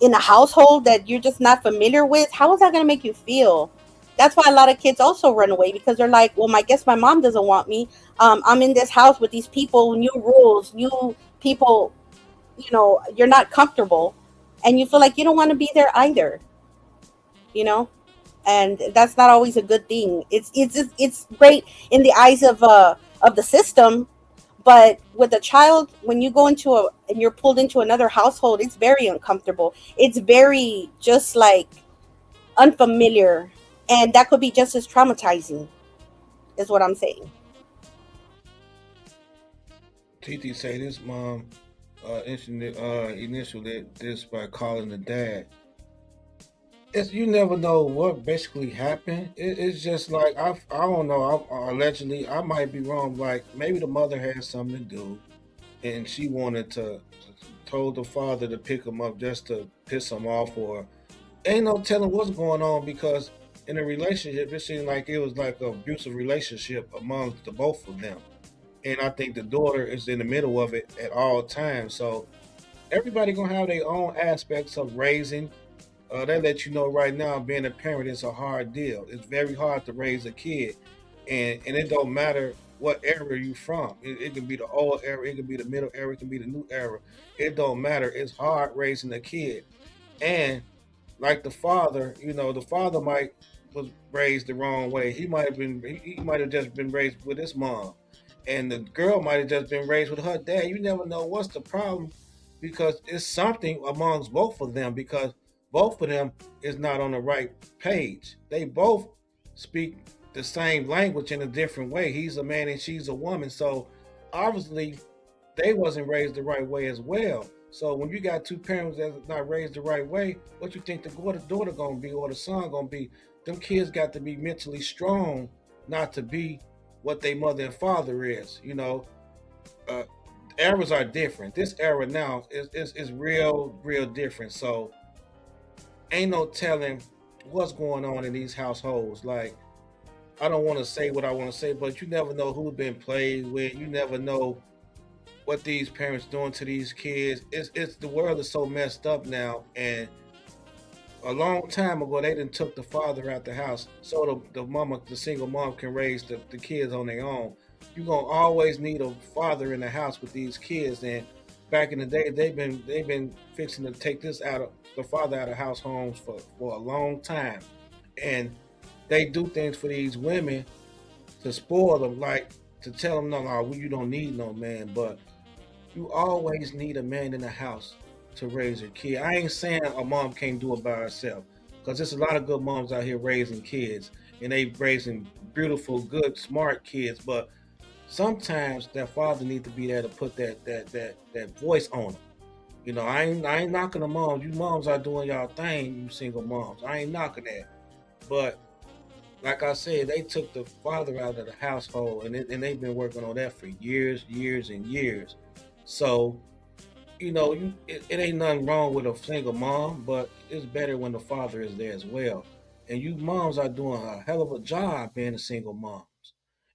in a household that you're just not familiar with? How is that going to make you feel? That's why a lot of kids also run away, because they're like, well, I guess my mom doesn't want me. I'm in this house with these people, new rules, new people, you're not comfortable. And you feel like you don't want to be there either, and that's not always a good thing. It's great in the eyes of the system, but with a child, when you go and you're pulled into another household, it's very uncomfortable. It's very just like unfamiliar. And that could be just as traumatizing, is what I'm saying. TT say this mom initially this by calling the dad. You never know what basically happened. It's just like I don't know. Allegedly, I might be wrong. Like maybe the mother had something to do, and she wanted told the father to pick him up just to piss him off, or ain't no telling what's going on, because in a relationship, it seemed like it was like an abusive relationship among the both of them. And I think the daughter is in the middle of it at all times. So everybody gonna have their own aspects of raising. They let you know right now, being a parent is a hard deal. It's very hard to raise a kid, and it don't matter what era you from. It can be the old era, it can be the middle era, it can be the new era. It don't matter. It's hard raising a kid. And like the father, the father might was raised the wrong way. He might have just been raised with his mom. And the girl might have just been raised with her dad. You never know what's the problem because it's something amongst both of them because both of them is not on the right page. They both speak the same language in a different way. He's a man and she's a woman. So obviously they wasn't raised the right way as well. So when you got two parents that's not raised the right way, what you think the daughter gonna be or the son gonna be? Them kids got to be mentally strong, not to be what their mother and father is. Uh, eras are different. This era now is real different. So ain't no telling what's going on in these households. Like I don't want to say what I want to say, but you never know who's been played with. You never know what these parents doing to these kids. It's the world is so messed up now, and a long time ago they didn't took the father out the house so the single mom can raise the kids on their own. You're gonna always need a father in the house with these kids, and back in the day they've been fixing to take this out of the father out of house homes for a long time, and they do things for these women to spoil them, like to tell them no, you don't need no man, but you always need a man in the house to raise your kid. I ain't saying a mom can't do it by herself, because there's a lot of good moms out here raising kids, and they raising beautiful, good, smart kids. But sometimes that father need to be there to put that voice on them. I ain't knocking the moms. You moms are doing y'all thing. You single moms. I ain't knocking that. But like I said, they took the father out of the household, and they've been working on that for years, and years. So it ain't nothing wrong with a single mom, but it's better when the father is there as well. And you moms are doing a hell of a job being a single moms.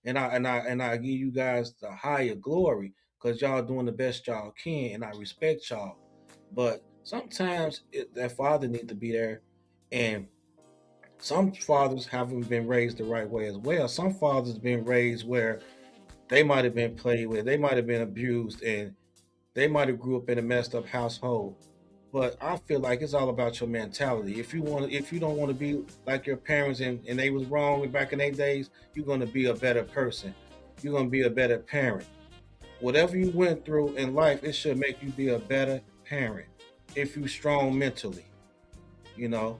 And I give you guys the higher glory because y'all doing the best y'all can, and I respect y'all. But sometimes that father need to be there, and some fathers haven't been raised the right way as well. Some fathers been raised where they might have been played with, they might have been abused, and they might have grew up in a messed up household. But I feel like it's all about your mentality. If you don't want to be like your parents and they was wrong back in their days, you're gonna be a better person. You're gonna be a better parent. Whatever you went through in life, it should make you be a better parent. If you strong mentally, you know,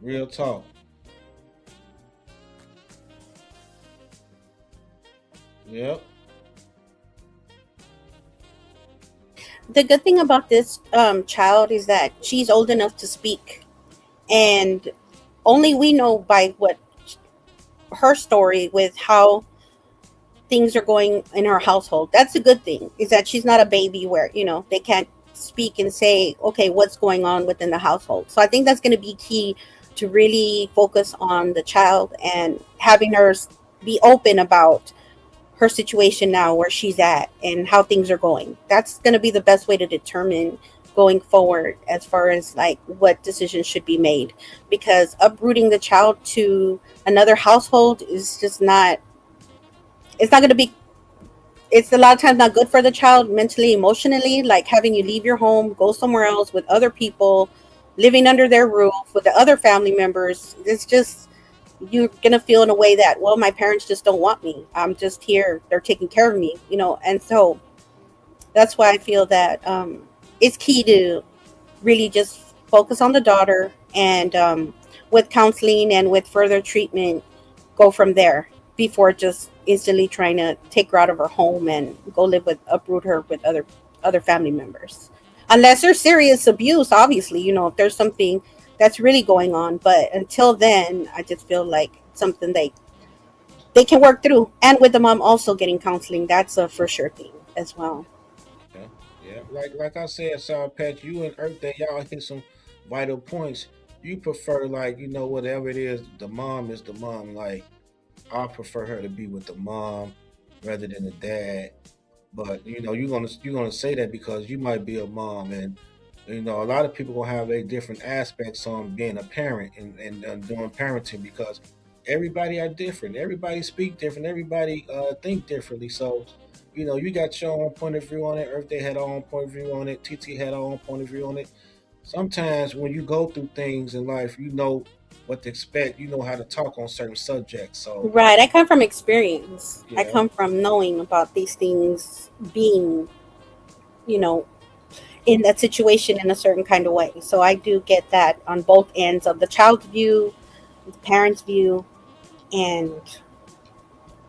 real talk. Yep. The good thing about this child is that she's old enough to speak, and only we know by what her story with how things are going in her household. That's a good thing, is that she's not a baby where they can't speak and say, okay, what's going on within the household. So I think that's going to be key to really focus on the child and having her be open about her situation now, where she's at and how things are going. That's going to be the best way to determine going forward as far as like what decisions should be made, because uprooting the child to another household is just not, it's not going to be, it's a lot of times not good for the child mentally, emotionally. Like having you leave your home, go somewhere else with other people, living under their roof with the other family members. It's just, you're gonna feel in a way that, well, my parents just don't want me. I'm just here. They're taking care of me, And so that's why I feel that it's key to really just focus on the daughter, and with counseling and with further treatment, go from there before just instantly trying to take her out of her home and go uproot her with other family members. Unless there's serious abuse, obviously, if there's something that's really going on. But until then, I just feel like something they can work through. And with the mom also getting counseling, that's a for sure thing as well. Yeah, yeah. Like I said, Sour Patch, you and Earth Day, y'all hit some vital points. You prefer whatever it is, the mom is the mom. Like I prefer her to be with the mom rather than the dad. But you're gonna say that because you might be a mom, and a lot of people gonna have a different aspects on being a parent and doing parenting, because everybody are different. Everybody speak different. Everybody think differently. So, you got your own point of view on it. Earth Day had her own point of view on it. TT had her own point of view on it. Sometimes when you go through things in life, you know what to expect. You know how to talk on certain subjects. So, Right. I come from experience. I yeah. come from knowing about these things being, you know, in that situation in a certain kind of way. So I do get that on both ends of the child's view, the parent's view, and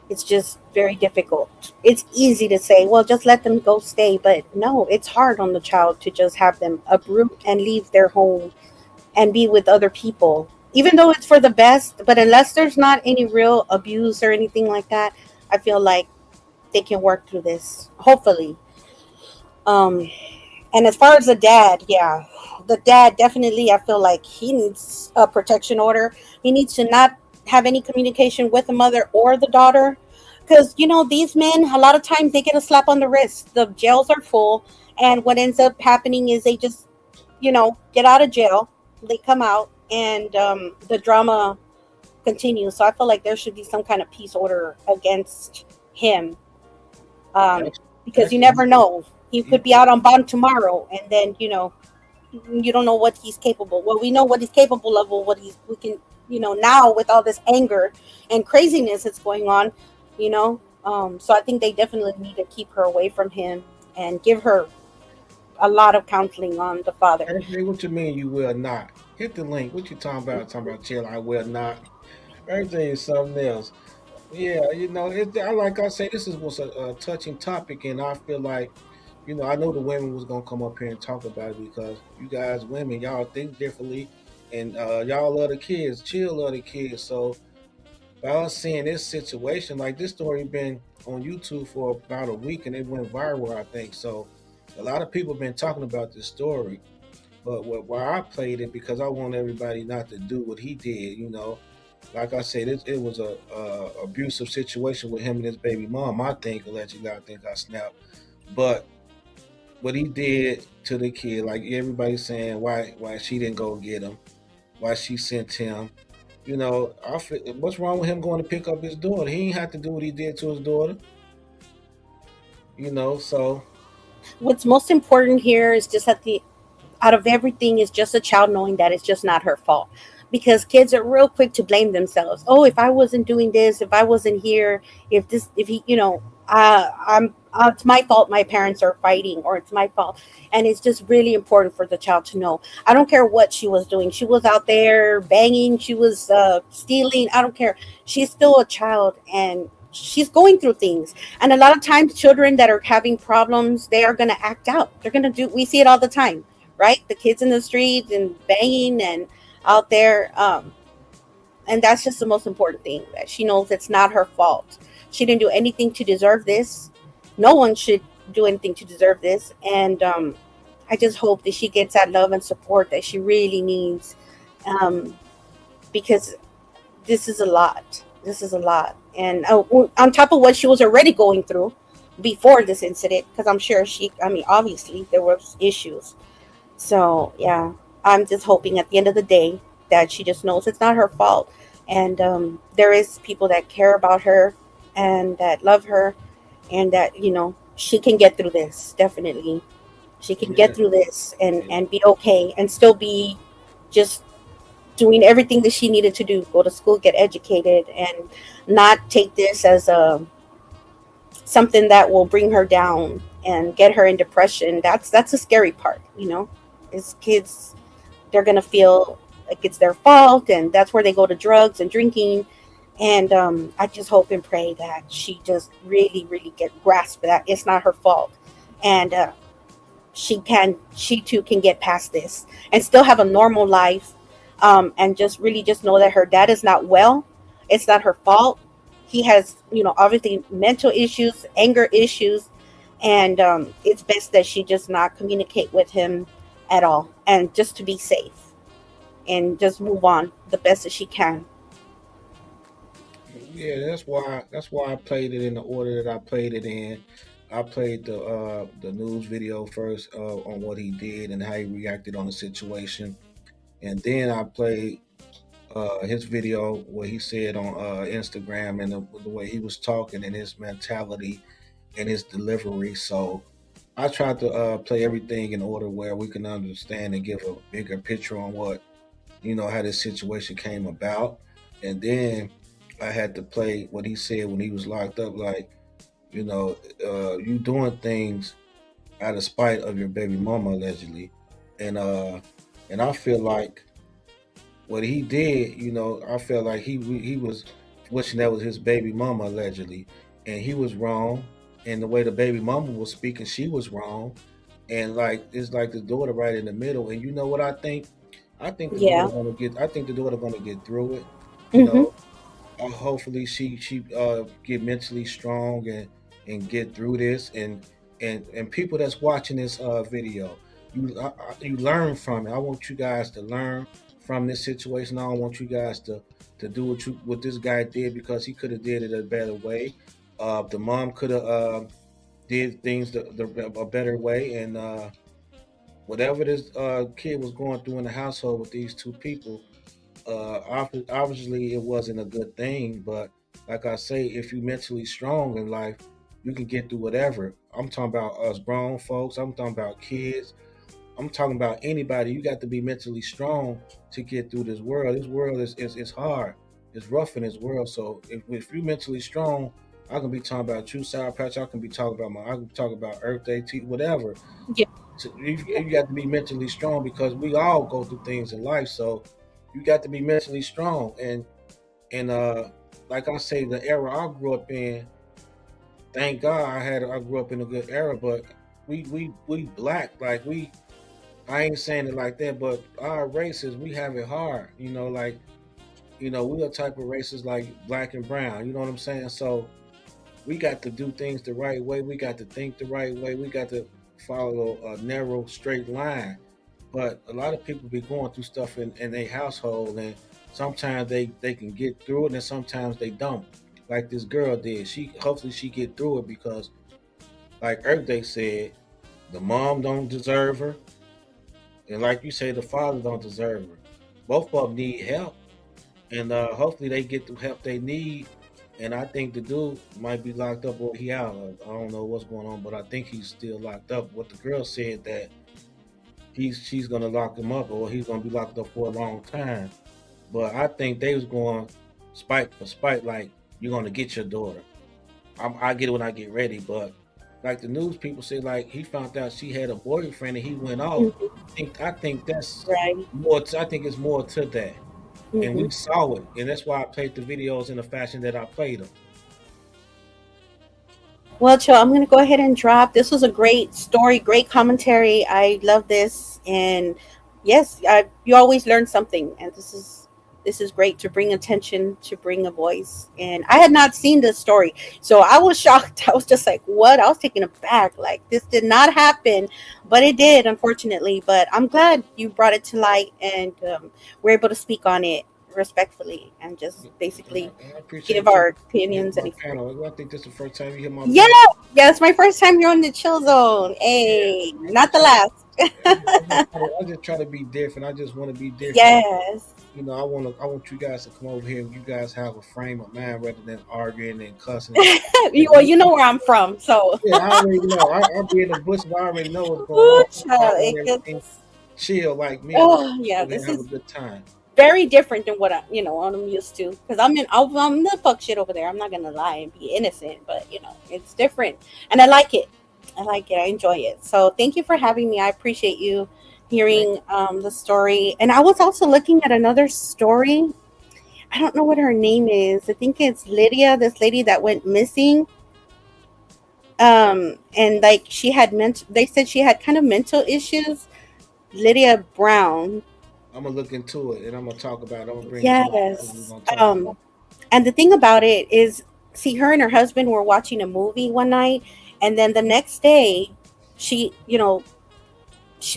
it's just very difficult. It's easy to say, well, just let them go stay, but no, it's hard on the child to just have them uproot and leave their home and be with other people, even though it's for the best. But unless there's not any real abuse or anything like that, I feel like they can work through this, hopefully. Um, and as far as the dad, yeah, the dad definitely, I feel like he needs a protection order. He needs to not have any communication with the mother or the daughter. Because, these men, a lot of times they get a slap on the wrist. The jails are full. And what ends up happening is they just, get out of jail. They come out and the drama continues. So I feel like there should be some kind of peace order against him, um, Actually, because you actually, never know. He you, could be out on bond tomorrow, and then you don't know what he's capable. Well, we know what he's capable of. Well, we can now with all this anger and craziness that's going on, So I think they definitely need to keep her away from him and give her a lot of counseling on the father. actually, what you mean you will not? Hit the link. What you talking about? Talking about chill, I will not. Everything is something else. Yeah, I like I say, this was a touching topic, and I feel like, I know the women was gonna come up here and talk about it because you guys, women, y'all think differently, and y'all love the kids, chill love the kids. So by us seeing this situation, like this story been on YouTube for about a week, and it went viral, I think. So a lot of people been talking about this story. But why I played it because I want everybody not to do what he did. Like I said, it was a abusive situation with him and his baby mom. I think allegedly, I think I snapped. But what he did to the kid, like everybody's saying, why she didn't go get him, why she sent him. I feel, what's wrong with him going to pick up his daughter? He ain't have to do what he did to his daughter. So What's most important here is just that the out of everything is just a child knowing that it's just not her fault, because kids are real quick to blame themselves. Oh, if I wasn't doing this, if I wasn't here, if he, I'm it's my fault my parents are fighting, or it's my fault. And it's just really important for the child to know, I don't care what she was doing. She was out there banging, she was stealing, I don't care. She's still a child, and she's going through things. And a lot of times children that are having problems, they are going to act out. They're going to do, we see it all the time, right? The kids in the streets and banging and out there. And that's just the most important thing, that she knows it's not her fault. She didn't do anything to deserve this. No one should do anything to deserve this. And I just hope that she gets that love and support that she really needs, um, because this is a lot. This is a lot. And on top of what she was already going through before this incident, because I'm sure obviously there was issues. So yeah, I'm just hoping at the end of the day that she just knows it's not her fault, and there is people that care about her and that love her, and that she can get through this. Definitely, she can yeah, get through this and yeah, and be okay and still be just doing everything that she needed to do. Go to school, get educated, and not take this as a something that will bring her down and get her in depression. That's a scary part, is kids, they're gonna feel like it's their fault, and that's where they go to drugs and drinking. And I just hope and pray that she just really, really get grasp that it's not her fault, and she too can get past this and still have a normal life, and just really just know that her dad is not well. It's not her fault. He has, obviously mental issues, anger issues, and it's best that she just not communicate with him at all, and just to be safe and just move on the best that she can. yeah. That's why I played it in the order that I played it in. I played the news video first on what he did and how he reacted on the situation, and then I played his video where he said on Instagram, and the way he was talking and his mentality and his delivery. So I tried to play everything in order where we can understand and give a bigger picture on what, how this situation came about. And then I had to play what he said when he was locked up, like, you doing things out of spite of your baby mama allegedly. And I feel like what he did, I felt like he was wishing that was his baby mama allegedly, and he was wrong. And the way the baby mama was speaking, she was wrong. And like it's like the daughter right in the middle. And you know what I think? I think the Yeah. daughter gonna get. I think the daughter gonna get through it. You Hmm. know, hopefully she get mentally strong and get through this. And people that's watching this video, you learn from it. I want you guys to learn from this situation. I don't want you guys to do what this guy did, because he could have did it a better way. The mom could have did things a better way, and whatever this kid was going through in the household with these two people, obviously it wasn't a good thing. But like I say, if you're mentally strong in life, you can get through whatever. I'm talking about us grown folks. I'm talking about kids. I'm talking about anybody. You got to be mentally strong to get through this world. This world is hard. It's rough in this world. So if you're mentally strong, I can be talking about True Sour Patch. I can be talking about I can talk about Earth Day, whatever. Yeah. So you got to be mentally strong, because we all go through things in life. So you got to be mentally strong. And like I say, the era I grew up in, thank God I grew up in a good era. But we black, like I ain't saying it like that, but our races, we have it hard. Like, we are type of races like black and brown. You know what I'm saying? So we got to do things the right way. We got to think the right way. We got to follow a narrow, straight line. But a lot of people be going through stuff in their household, and sometimes they can get through it, and sometimes they don't. Like this girl did. Hopefully she get through it, because like Earth Day said, the mom don't deserve her, and like you say, the father don't deserve her. Both of them need help, and hopefully they get the help they need. And I think the dude might be locked up, or he out. I don't know what's going on, but I think he's still locked up. What the girl said, that she's gonna lock him up, or he's gonna be locked up for a long time. But I think they was going spite for spite, like, you're gonna get your daughter. I get it when I get ready, but like the news people say, like, he found out she had a boyfriend and he went off. I think that's Right. more. I think it's more to that, and Hmm. we saw it, and that's why I played the videos in the fashion that I played them. Well, Joe, I'm going to go ahead and drop. This was a great story, great commentary. I love this, and yes, you always learn something, and this is great to bring attention, to bring a voice. And I had not seen this story, so I was shocked. I was just like, "What?" I was taken aback. Like, this did not happen, but it did, unfortunately. But I'm glad you brought it to light, and we're able to speak on it respectfully and just basically And I give appreciate you our being opinions on and my panel. I think this is the first time you hear my yeah, voice. yeah, it's my first time here on the chill zone. Yeah, Hey, man. not the last. I just try to be different. I just want to be different. Yes. I want you guys to come over here and you guys have a frame of mind rather than arguing and cussing. Well, you know where I'm from, so. Yeah, I already know. I'll be in the bush. I already know what's going Ooh, on. I child, want it everything gets, chill like me. oh yeah, We're this gonna have a is good time. very different than what I'm used to. Because I'm the fuck shit over there. I'm not gonna lie and be innocent, but it's different, and I like it. I like it. I enjoy it. So thank you for having me. I appreciate you hearing the story. And I was also looking at another story. I don't know what her name is. I think it's Lydia, this lady that went missing. And like she had they said she had kind of mental issues. Lydia Brown. I'm gonna look into it and I'm gonna talk about it. I'm gonna bring it to my we're Yes. gonna talk about it. And the thing about it is, see, her and her husband were watching a movie one night, and then the next day,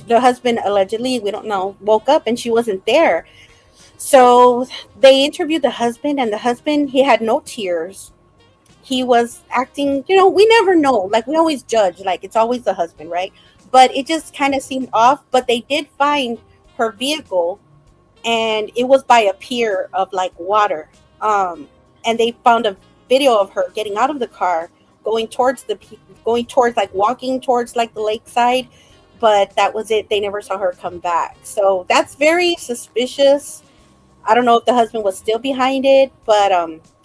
the husband allegedly, we don't know, woke up and she wasn't there. So they interviewed the husband, and the husband, he had no tears. He was acting, we never know. Like, we always judge, like, it's always the husband, right? But it just kind of seemed off. But they did find her vehicle and it was by a pier of like water. And they found a video of her getting out of the car, going towards going towards like walking towards like the lakeside, but that was it. They never saw her come back. So that's very suspicious. I don't know if the husband was still behind it, but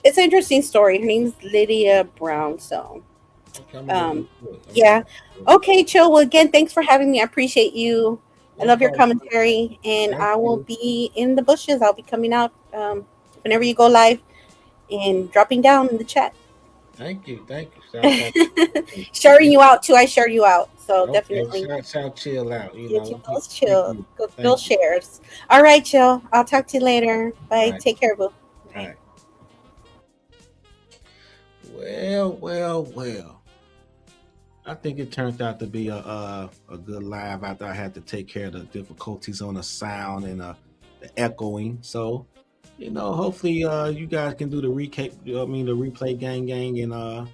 it's an interesting story. Her name's Lydia Brown. So Okay, I'm gonna look into it. yeah. Okay, Chill. Well, again, thanks for having me. I appreciate you. I No love your problem. commentary, and Thank I will you. be in the bushes. I'll be coming out whenever you go live and dropping down in the chat. Thank you. Sounds Shouting you out too. I shout you out. So okay. definitely Sound chill out. get you those Thank chill, you. those Thank you. shares. All right, Chill. I'll talk to you later. Bye. All right. Take care, boo. All right. Well. I think it turned out to be a good live after I had to take care of the difficulties on the sound and the echoing. So, hopefully you guys can do the replay gang and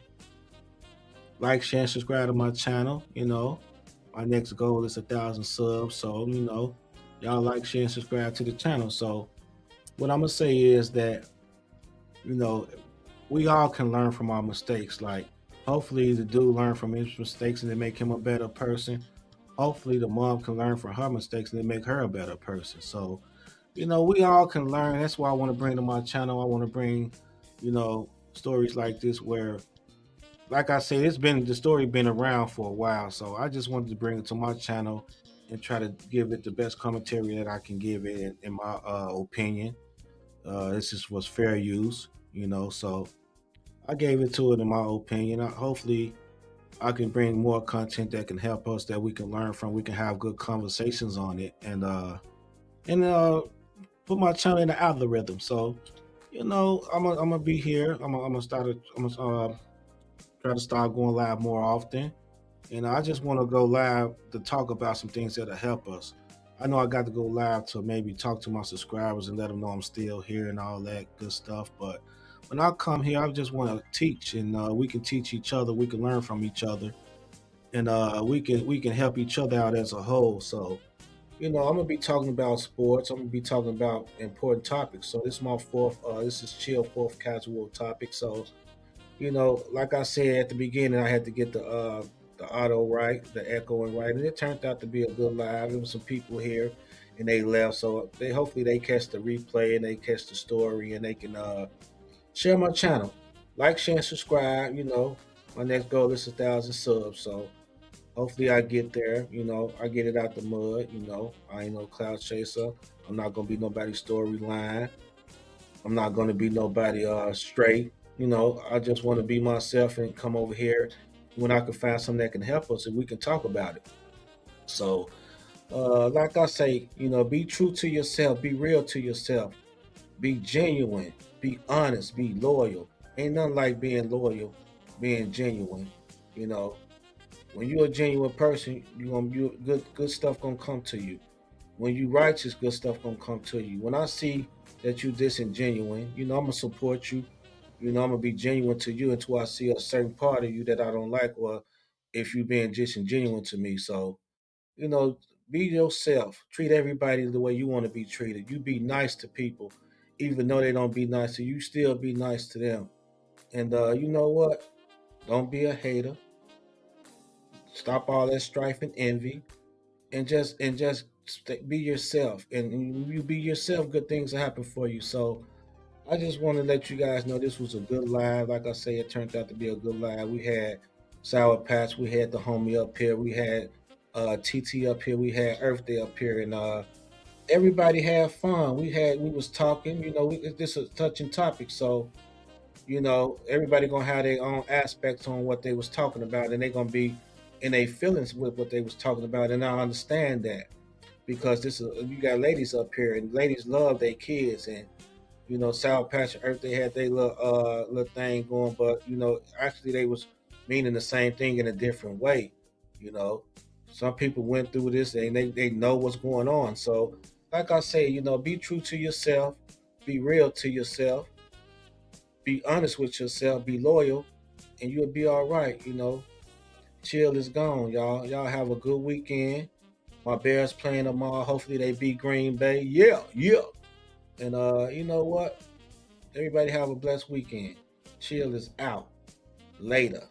like, share, and subscribe to my channel. My next goal is 1,000 subs. So, y'all like, share, and subscribe to the channel. So what I'm gonna say is that, we all can learn from our mistakes. Like, hopefully the dude learn from his mistakes and they make him a better person. Hopefully the mom can learn from her mistakes and they make her a better person. So, we all can learn. That's why I want to bring to my channel. I want to bring, stories like this where, like I said, the story been around for a while. So I just wanted to bring it to my channel and try to give it the best commentary that I can give it in my opinion. This just was fair use, so I gave it to it in my opinion. Hopefully I can bring more content that can help us, that we can learn from. We can have good conversations on it and put my channel in the algorithm. So, I'm gonna be here. I'm gonna try to start going live more often. And I just want to go live to talk about some things that'll help us. I know I got to go live to maybe talk to my subscribers and let them know I'm still here and all that good stuff. But when I come here, I just want to teach, and we can teach each other. We can learn from each other, and we can help each other out as a whole. So, I'm gonna be talking about sports. I'm gonna be talking about important topics. So this is my fourth. This is Chill fourth casual topic. So, like I said at the beginning, I had to get the auto right, the echoing right, and it turned out to be a good live. There was some people here, and they left, so hopefully they catch the replay and they catch the story, and they can share my channel, like, share, and subscribe. My next goal is 1,000 subs, so hopefully I get there. I get it out the mud. I ain't no cloud chaser. I'm not gonna be nobody's storyline. I'm not gonna be nobody straight. I just want to be myself and come over here when I can find something that can help us and we can talk about it. So, like I say, be true to yourself, be real to yourself, be genuine, be honest, be loyal. Ain't nothing like being loyal, being genuine. When you're a genuine person, you good stuff gonna come to you. When you righteous, good stuff gonna come to you. When I see that you disingenuine, I'm gonna support you. I'm gonna be genuine to you until I see a certain part of you that I don't like, or if you being disingenuine to me. So, you know, be yourself. Treat everybody the way you want to be treated. You be nice to people, even though they don't be nice to you. You still be nice to them. And you know what? Don't be a hater. Stop all that strife and envy, and just be yourself. And when you be yourself, good things will happen for you. So I just want to let you guys know this was a good live. Like I say, it turned out to be a good live. We had Sour Patch, we had the homie up here, we had TT up here, we had Earth Day up here, and everybody had fun. We was talking. This is a touching topic, so everybody gonna have their own aspects on what they was talking about, and they gonna be in their feelings with what they was talking about, and I understand that because you got ladies up here, and ladies love their kids, and Sour Patch and Earth, they had their little thing going, but actually they was meaning the same thing in a different way. Some people went through this and they know what's going on. So, like I say, be true to yourself, be real to yourself, be honest with yourself, be loyal, and you'll be all right. Chill is gone, y'all. Y'all have a good weekend. My Bears playing tomorrow. Hopefully they beat Green Bay. Yeah. And you know what? Everybody have a blessed weekend. Chill is out. Later.